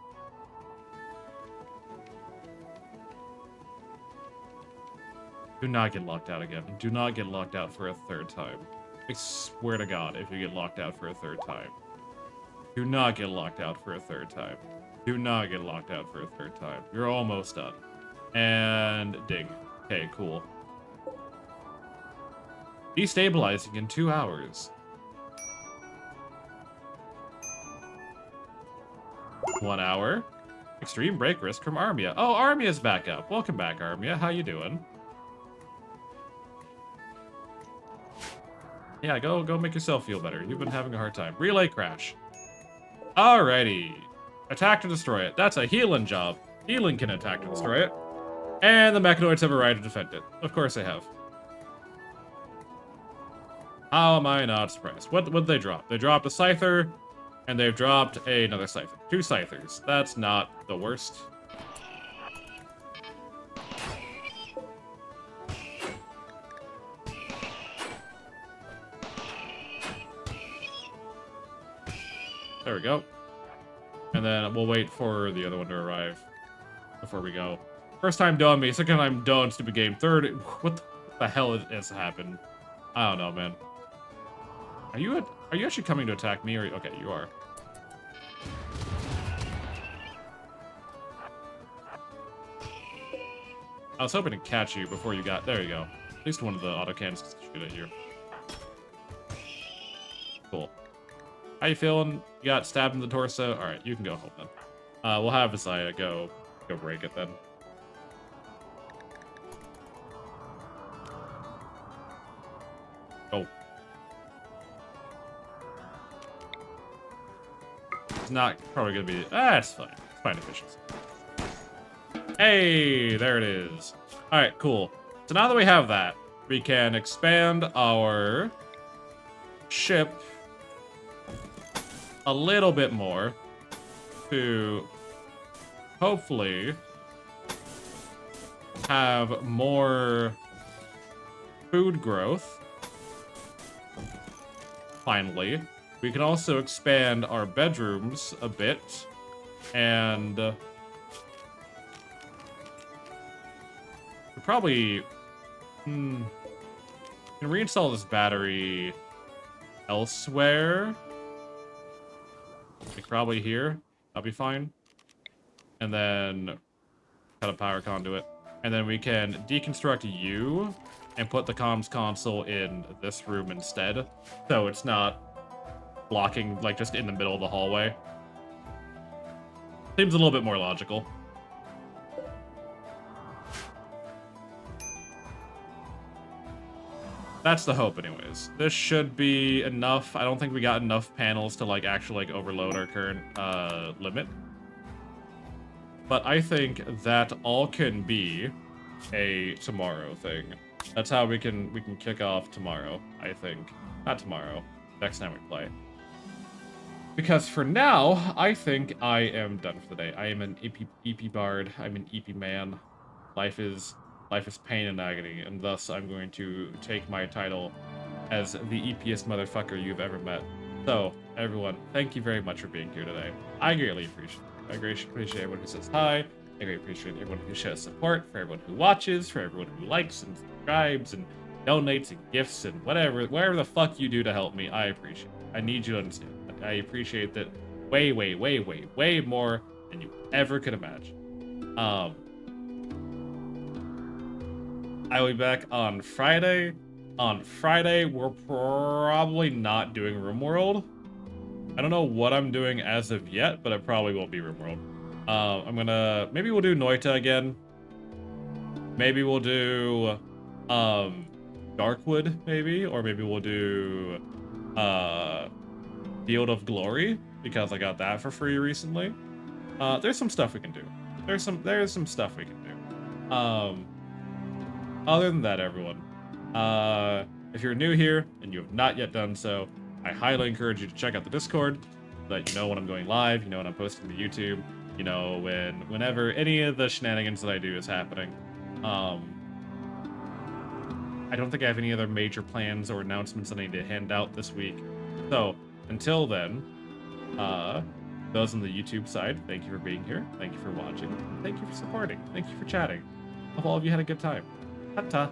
Do not get locked out again. Do not get locked out for a third time. I swear to God, if you get locked out for a third time. Do not get locked out for a third time. Do not get locked out for a third time. You're almost done. And ding. Okay, cool. Destabilizing in 2 hours. 1 hour. Extreme break risk from Armia. Oh, Armia's back up. Welcome back, Armia. How you doing? Yeah, go make yourself feel better. You've been having a hard time. Relay crash. Alrighty. Attack to destroy it. That's a healing job. Healing can attack to destroy it. And the mechanoids have a right to defend it. Of course they have. How am I not surprised? What did they drop? They dropped a Scyther, and they've dropped another Scyther. 2 Scythers. That's not the worst. There we go. And then we'll wait for the other one to arrive before we go. First time done me, second time done, stupid game. Third, what the hell has happened? I don't know, man. Are you actually coming to attack me? Or okay, you are. I was hoping to catch you before you got. There you go. At least one of the autocannons can shoot at you. Cool. How you feeling? You got stabbed in the torso? Alright, you can go home then. We'll have Isaiah go Go break it then. Oh. It's not probably gonna be. It's fine. It's fine efficiency. Hey, there it is. All right, cool. So now that we have that, we can expand our ship a little bit more to hopefully have more food growth. Finally, we can also expand our bedrooms a bit and we probably can reinstall this battery elsewhere. Like probably here. That'll be fine. And then cut a power conduit. And then we can deconstruct you and put the comms console in this room instead. So it's not blocking, like, just in the middle of the hallway. Seems a little bit more logical. That's the hope anyways. This should be enough. I don't think we got enough panels to, like, actually, like, overload our current limit. But I think that all can be a tomorrow thing. That's how we can kick off tomorrow, I think. Not tomorrow. Next time we play. Because for now, I think I am done for the day. I am an EP bard. I'm an EP man. Life is pain and agony, and thus I'm going to take my title as the EPiest motherfucker you've ever met. So, everyone, thank you very much for being here today. I greatly appreciate it. I greatly appreciate everyone who says hi. I greatly appreciate everyone who shows support, for everyone who watches, for everyone who likes and subscribes and donates and gifts and whatever the fuck you do to help me. I appreciate it. I need you to understand that. I appreciate that way, way, way, way, way more than you ever could imagine. I will be back on Friday. On Friday, we're probably not doing RimWorld. I don't know what I'm doing as of yet, but it probably won't be RimWorld. Maybe we'll do Noita again. Maybe we'll do, Darkwood, maybe? Or maybe we'll do, Field of Glory, because I got that for free recently. There's some stuff we can do. There's some stuff we can do. Other than that, everyone, if you're new here and you have not yet done so, I highly encourage you to check out the Discord so that you know when I'm going live, you know when I'm posting to YouTube, you know whenever any of the shenanigans that I do is happening. I don't think I have any other major plans or announcements that I need to hand out this week. So, until then, those on the YouTube side, thank you for being here, thank you for watching, thank you for supporting, thank you for chatting. I hope all of you had a good time. Ta-ta.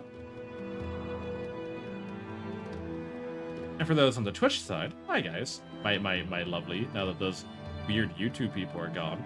And for those on the Twitch side, hi guys. My lovely, now that those weird YouTube people are gone.